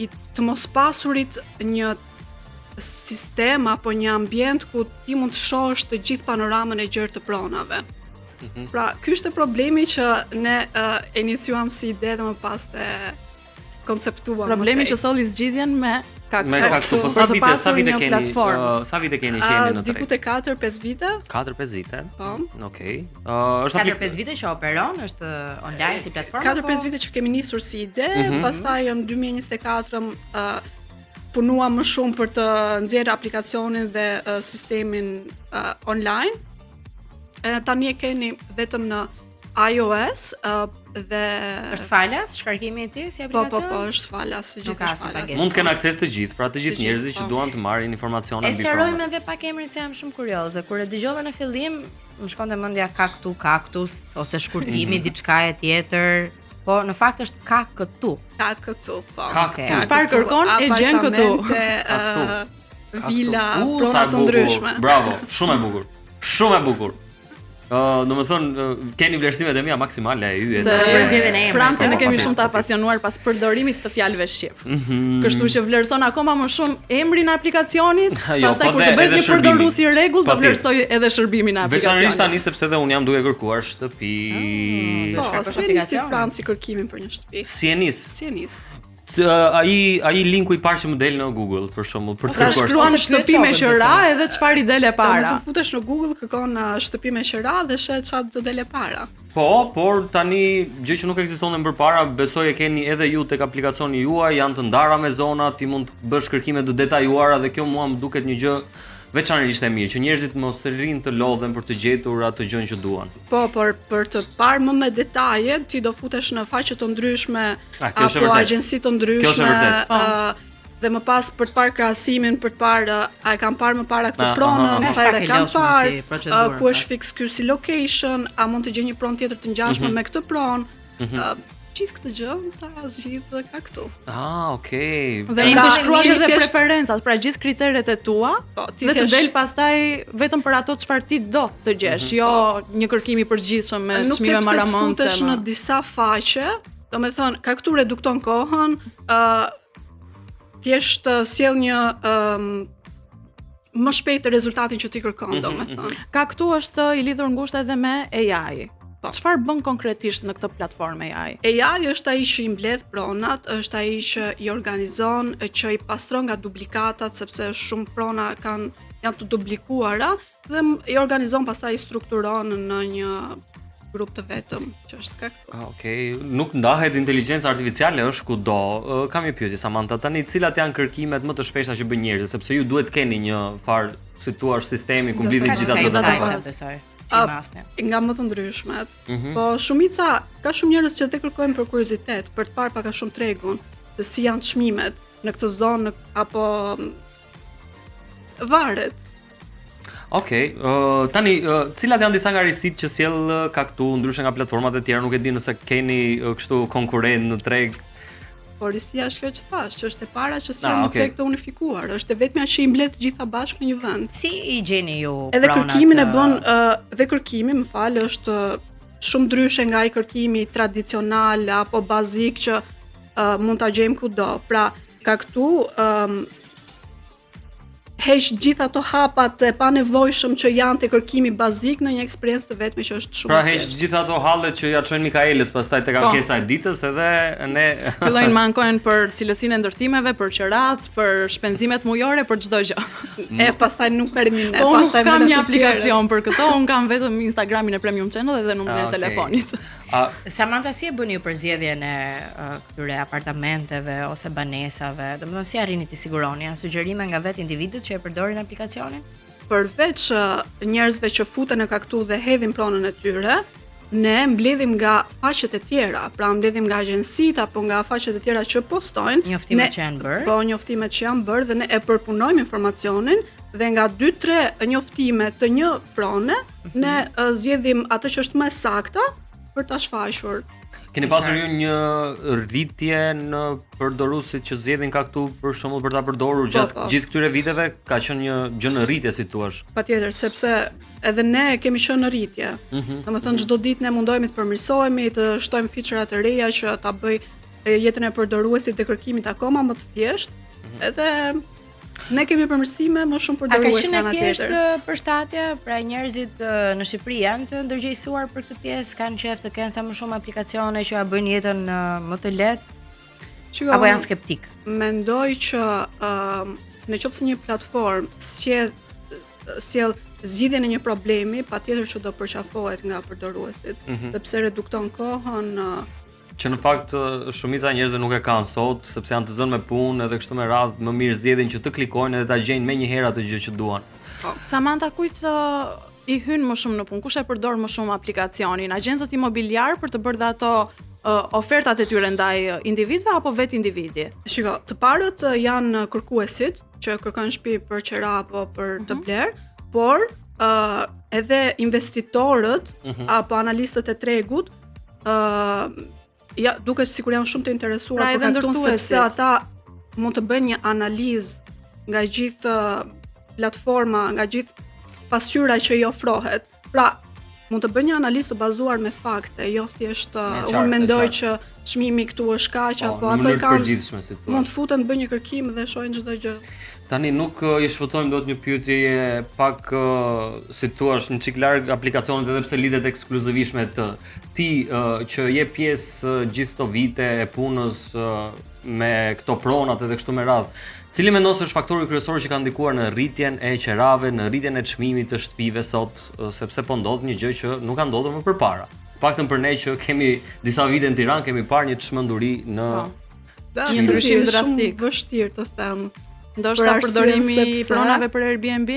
S8: I të mos pasurit një sistem apo një ambient ku ti mund të shohësh të gjithë panoramën e gjerë të pronave. Pra, ky është problemi që ne iniciuam si ide dhe më pas të konceptuam.
S3: Problemi që solli zgjidhjen me Kaktu.
S1: Po sa vite keni? Sa vite keni që jeni në treg?
S8: Diku te 4-5 vite.
S1: 4-5 vite.
S8: Po.
S1: Okej.
S2: 4-5 vite që operon, është online si platformë.
S8: 4-5 vite që kemi nisur si ide, pastaj në 2024 punuam më shumë për të nxjerrë aplikacionin dhe sistemin online. Tani e keni vetëm në iOS dhe
S2: është falas shkarkimi I tij si aplikacion?
S8: Po, është falas, gjithë falas.
S1: Mund të kenë akses të gjithë, pra të gjithë njerëzit që duan të marrin informacione
S2: mbi pronën. E sqarojmë edhe pak emrin se jam shumë kurioze. Kur e dëgjova në fillim, më shkonte mendja kaktus ose shkurtimi diçka e tjetër. Po në fakt është Kaktu.
S8: Kaktu, po.
S3: Çfarë kërkon e gjen këtu?
S8: Vila, prona të ndryshme.
S1: Bravo, shumë e bukur. Domethënë keni vlerësimet e mia maksimale e yjet.
S3: Francën e kemi shumë të apasionuar pas përdorimit të fjalëve shqip. Kështu që vlerëson akoma më shumë emrin e aplikacionit, pastaj kur të bëhet një përdorues I rregullt, do vlerësoj edhe shërbimin e aplikacionit.
S1: Veçanërisht tani sepse edhe un jam duke kërkuar shtëpi.
S8: Po, si nisi Franci kërkimin për një shtëpi?
S1: Si e nis? ai linku I parë që më del në Google për shembull për të
S3: Pra shkruan shtëpi me qira edhe çfarë I del e para.
S8: Domethënë futesh në Google, kërkon shtëpi me qira dhe shet çfarë të del e para.
S1: Po, por tani gjë që nuk ekzistonte më përpara, besoj e keni edhe ju tek aplikacioni juaj, janë të ndarë me zona, ti mund të bësh kërkime të detajuara dhe kjo mua më duket një gjë veçanërisht e mirë, që njerëzit mos rrinë të lodhen për të gjetur atë gjën që duan.
S8: Po, por për të parë më me detaje, ti do futesh në faqe të ndryshme apo agjenci të ndryshme, dhe më pas për të parë krahasimin, për të parë a e kam parë më para këtë pronën, sa edhe kam parë, ku është fix ky si location, a mund të gjej një pronë tjetër të ngjashme me këtë pronë. Gjithë këtë gjë ta zgjidh ka këtu.
S1: Okej.
S3: Dhe ti shkruash edhe preferencat, pra gjithë kriteret e tua, dhe të del pastaj vetëm për ato çfarë ti do të gjesh, jo një kërkim I përgjithshëm me çmime maramonce.
S8: Nuk futesh në disa faqe, domethënë ka këtu redukton kohën, thjesht sjell një më shpejt rezultatin që ti kërkon, domethënë.
S3: Ka këtu është I lidhur ngushtë edhe me AI. Çfarë bën konkretisht në këtë platformë AI?
S8: AI është ai që I mbledh pronat, është ai që I organizon, që I pastron nga duplikatat, sepse shumë prona janë të duplikuara dhe I organizon pastaj I strukturon në një grup të vetëm që është ka këtu.
S1: Okej, nuk ndahet inteligjenca artificiale është kudo. Kam një pyetje Samantha, tani cilat janë kërkimet më të shpeshta që bën njerëzit, sepse ju duhet keni një farë, si thua, sistemi ku mblidhen gjithë ato data.
S8: Nga më të ndryshmet. Po shumica, ka shumë njerëz që te kërkojnë për kuriozitet, për të parë pak a shumë tregun se si janë çmimet në këtë zonë apo varet.
S1: Okej, tani cilat janë disa nga risitë që sjell Kaktu ndryshe nga platformat e tjera, nuk e di nëse keni kështu konkurrent në treg.
S8: Por risia është kjo që thash, që është e para që sjell një treg të unifikuar, është e vetmja që I mbledh të gjitha bashkë në një vend.
S2: Si I gjeni ju pronat?
S8: Edhe kërkimin e bën dhe kërkimi, më fal, është shumë ndryshe nga ai kërkimi tradicional apo bazik që mund ta gjejmë kudo. Pra, Kaktu heq gjithë ato hapat e panevojshëm që janë te kërkimi bazik në një eksperiencë të vetme që është shumë.
S1: Pra heq gjithë ato hallet që ja çojnë Mikaelës pastaj tek ankesa e ditës edhe ne
S3: fillojnë mankojnë për cilësinë e ndërtimeve, për qerat, për shpenzimet mujore, për çdo gjë.
S8: Pastaj nuk termin ne,
S3: pastaj kam një aplikacion për këto, un kam vetëm Instagramin e Premium Channel dhe numrin e telefonit.
S2: Samantha, si e bëni ju përzgjedhjen e këtyre apartamenteve ose banesave? Domethënë si arrini të siguroni? Janë sugjerime nga vetë individët që e përdorin aplikacionin?
S8: Përveç njerëzve që futen në Kaktu dhe hedhin pronën e tyre, ne mbledhim nga faqet e tjera, pra mbledhim nga agjencitë apo nga faqet e tjera që postojnë
S2: njoftimet që janë bërë.
S8: Po, njoftimet që janë bërë dhe ne e përpunojmë informacionin dhe nga 2-3 njoftime të një prone, ne zgjedhim atë që është më saktë për ta shfaqur.
S1: Keni pasur ju një rritje në përdoruesit që zgjedhin Kaktu për shembull për ta përdorur gjatë gjithë këtyre viteve, ka qenë një gjë në rritje si thua?
S8: Patjetër, sepse edhe ne kemi qenë në rritje. Domethënë çdo ditë ne mundohemi të përmirësohemi, të shtojmë feature të reja që ta bëj jetën e përdoruesit të kërkimit akoma më të thjeshtë. Edhe ne kemi përmirësime më shumë përdorues nga ana tjetër.
S2: A ka qenë thjesht përshtatje, pra njerëzit në Shqipëri janë të ndërgjegjësuar për këtë pjesë, kanë qejf të kenë sa më shumë aplikacione që ja bëjnë jetën më të lehtë? Apo janë skeptik?
S8: Mendoj që nëse një platformë sjell zgjidhjen e një problemi, patjetër që do përqafohet nga përdoruesit, sepse redukton kohën,
S1: që në fakt shumica e njerëzve nuk e kanë sot, sepse janë të zënë me punë edhe kështu me radhë, më mirë zgjedhin që të klikojnë edhe ta gjejnë menjëherë atë gjë që duan.
S3: Samantha, kujt I hyn më shumë në punë? Kush e përdor më shumë aplikacionin? Agjentët imobiliar për të bërë ato ofertat e tyre ndaj individëve apo vetë individi?
S8: Shiko, të parët janë kërkuesit që kërkojnë shtëpi për qera apo për të bler, por edhe investitorët apo analistët e tregut duket sikur janë shumë të interesuar për Kaktu, sepse ata mund të bëjnë një analizë nga gjithë platforma, nga gjithë pasqyra që I ofrohet. Pra, mund të bëjnë një analizë të bazuar me fakte, jo thjesht unë mendoj që çmimi këtu është kaq apo ato kanë mund të futen të bëjnë një kërkim dhe shohin çdo gjë.
S1: Tani nuk I shpëtojmë dot një pyetje pak si thua një çik larg aplikacionet edhe pse lidhet ekskluzivisht me të. Ti që je pjesë gjithë këto vite e punës me këto pronat edhe kështu me radhë. Cili mendon se është faktori kryesor që ka ndikuar në rritjen e qerave, në rritjen e çmimit të shtëpive sot, sepse po ndodh një gjë që nuk ka ndodhur më përpara. Paktën për ne që kemi disa vite në Tiranë kemi parë një çmenduri në
S3: Një ndryshim drastik.
S8: Shumë vështirë të them.
S3: Ndoshta përdorimi I pronave për Airbnb?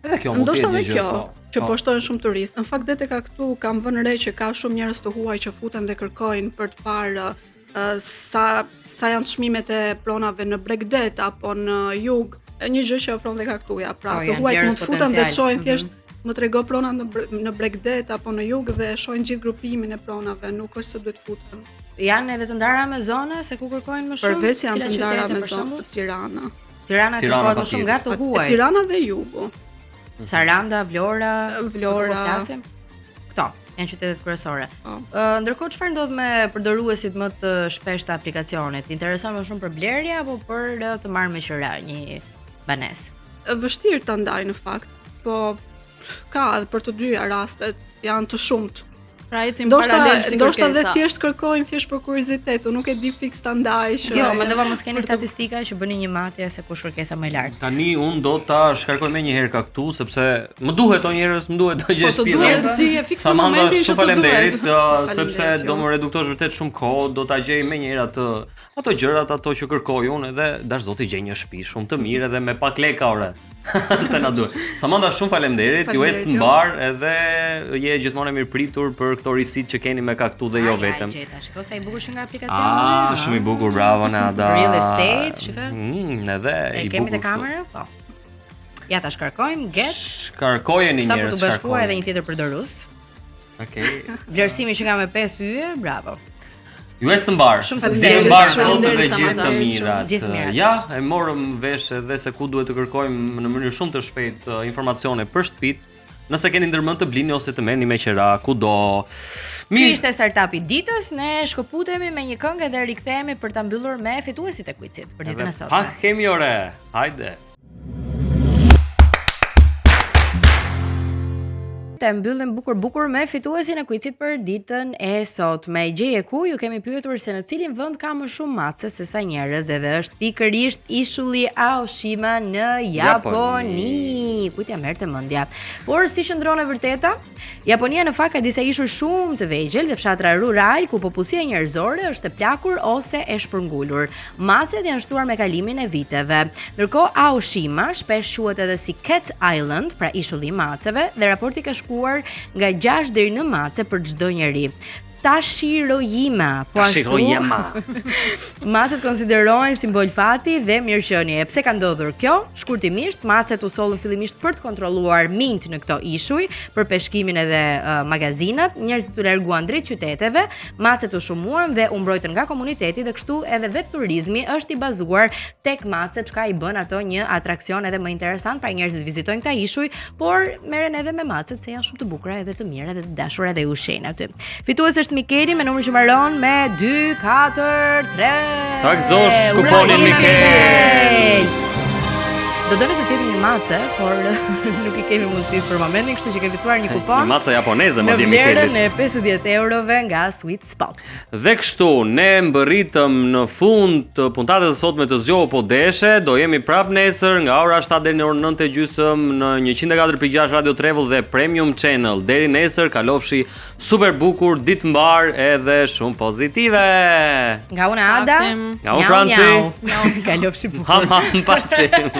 S1: Edhe kjo mund të jetë një gjë.
S8: Që po shtojnë shumë turistë. Në fakt deri ka këtu kam vënë re që ka shumë njerëz të huaj që futen dhe kërkojnë për të parë sa janë çmimet e pronave në Bregdet apo në jug, një gjë që ofron dhe ka këtuja. Pra, të huajt mund të futen dhe të shohin thjesht më trego prona në Bregdet apo në jug dhe shohin gjithë grupimin e pronave, nuk është se duhet futen.
S2: Janë edhe të ndara me zona se ku kërkojnë më shumë.
S8: Përveç janë të ndara me zona Tirana.
S2: Tirana kërkon më shumë nga të huaj.
S8: Tirana dhe jugu.
S2: Saranda, Vlora. Këto janë qytetet kryesore. Ndërkohë çfarë ndodh me përdoruesit më të shpesh të aplikacionit? Intereson më shumë për blerje apo për të marrë me qira një banesë?
S8: Vështirë ta ndaj në fakt, po ka edhe për të dyja rastet, janë të shumtë.
S3: Pra ecim paralel si kërkesa.
S8: Ndoshta dhe thjesht kërkojnë thjesht për kuriozitet, nuk e di fiks ta ndaj.
S2: Jo, mendova mos keni statistika që bëni një matje se kush kërkesa më e lartë.
S1: Tani unë do ta shkarkoj më një herë ka këtu sepse më duhet o njerëz, më duhet të gjej shtëpi.
S3: Po duhet ti e fiks në momentin që
S1: shumë faleminderit sepse do më reduktosh vërtet shumë kohë, do ta gjej më një herë ato gjërat ato që kërkoj unë edhe dash zoti gjej një shtëpi shumë të mirë edhe me pak lekë ore. Se na duhet. Samanda shumë faleminderit, ju ec në bar edhe je gjithmonë e mirëpritur për këto risit që keni me kaktu dhe jo vetëm.
S2: Shikoj sa I bukur që nga aplikacioni.
S1: Shumë I bukur, bravo Nada.
S2: Real estate, shikoj.
S1: Edhe I bukur.
S2: Kemi te kamera? Po. Ja ta shkarkojmë, get.
S1: Shkarkojeni njerëz.
S2: Sa po të bashkuar edhe një tjetër përdorues.
S1: Okej.
S2: Vlerësimi që nga me 5 yje, bravo.
S1: Ju ecë të mbar.
S2: Shumë
S1: mbar sot dhe gjithë të mirat.
S2: Gjithë mirat.
S1: Ja, e morëm vesh edhe se ku duhet të kërkojmë në mënyrë shumë të shpejtë informacione për shtëpitë. Nëse keni ndërmend të blini ose të merrni me qira kudo.
S2: Ky ishte startupi ditës, ne shkëputemi me një këngë dhe rikthehemi për ta mbyllur me fituesit e quizit për ditën e sotme.
S1: Ha, kemi ore. Hajde.
S2: Të mbyllim bukur me fituesin e quizit për ditën e sotme. Gjeje ku ju kemi pyetur se në cilin vend ka më shumë mace se sa njerëz edhe është pikërisht ishulli Aoshima në Japoni. Kujtja merrte mendja. Por si qëndron e vërteta? Japonia në fakt ka disa ishull shumë të vegjël dhe fshatra rural ku popullsia njerëzore është e plakur ose e shpërngulur. Macet janë shtuar me kalimin e viteve. Ndërkohë Aoshima shpesh quhet edhe si Cat Island, pra ishulli I maceve, dhe raporti ka shkuar nga 6 deri në mace për çdo njeri. Tashiroyama, po ashtu. Macet konsiderohen simbol fati dhe mirëqenie. Pse ka ndodhur kjo? Shkurtimisht, macet u sollën fillimisht për të kontrolluar minjt në këto ishuj, për peshkimin edhe magazinat, njerëzit u larguan drejt qyteteve, macet u shumuan dhe u mbrojtën nga komuniteti dhe kështu edhe vetë turizmi është I bazuar tek macet, çka I bën ato një atraksion edhe më interesant, pra njerëzit vizitojnë këta ishuj, por merren edhe me macet se janë shumë të bukura edhe të mira edhe të dashura dhe ushqejnë aty. Fituesi është Mikeli me numrin që mbaron me 243.
S1: Takzosh kuponin Mikel.
S2: Do doni të tipim një mace, por nuk I kemi mundësi për momentin, kështu që ke fituar një kupon.
S1: Një mace japoneze
S2: në
S1: madje Mikelit.
S2: vlerën e 50 eurove nga Sweet Spot.
S1: Dhe kështu, ne mbërritëm në fund të puntatës së sotme të Zgjohu po deshe, do jemi prap nesër nga ora 7 deri në orën 9:30 në 104.6 Radio Travel dhe Premium Channel. Deri nesër kalofshi super bukur, ditë mbar edhe shumë pozitive.
S2: Nga unë Ada,
S1: nga unë Franci.
S2: Kalofshi bukur.
S1: Ham pacim.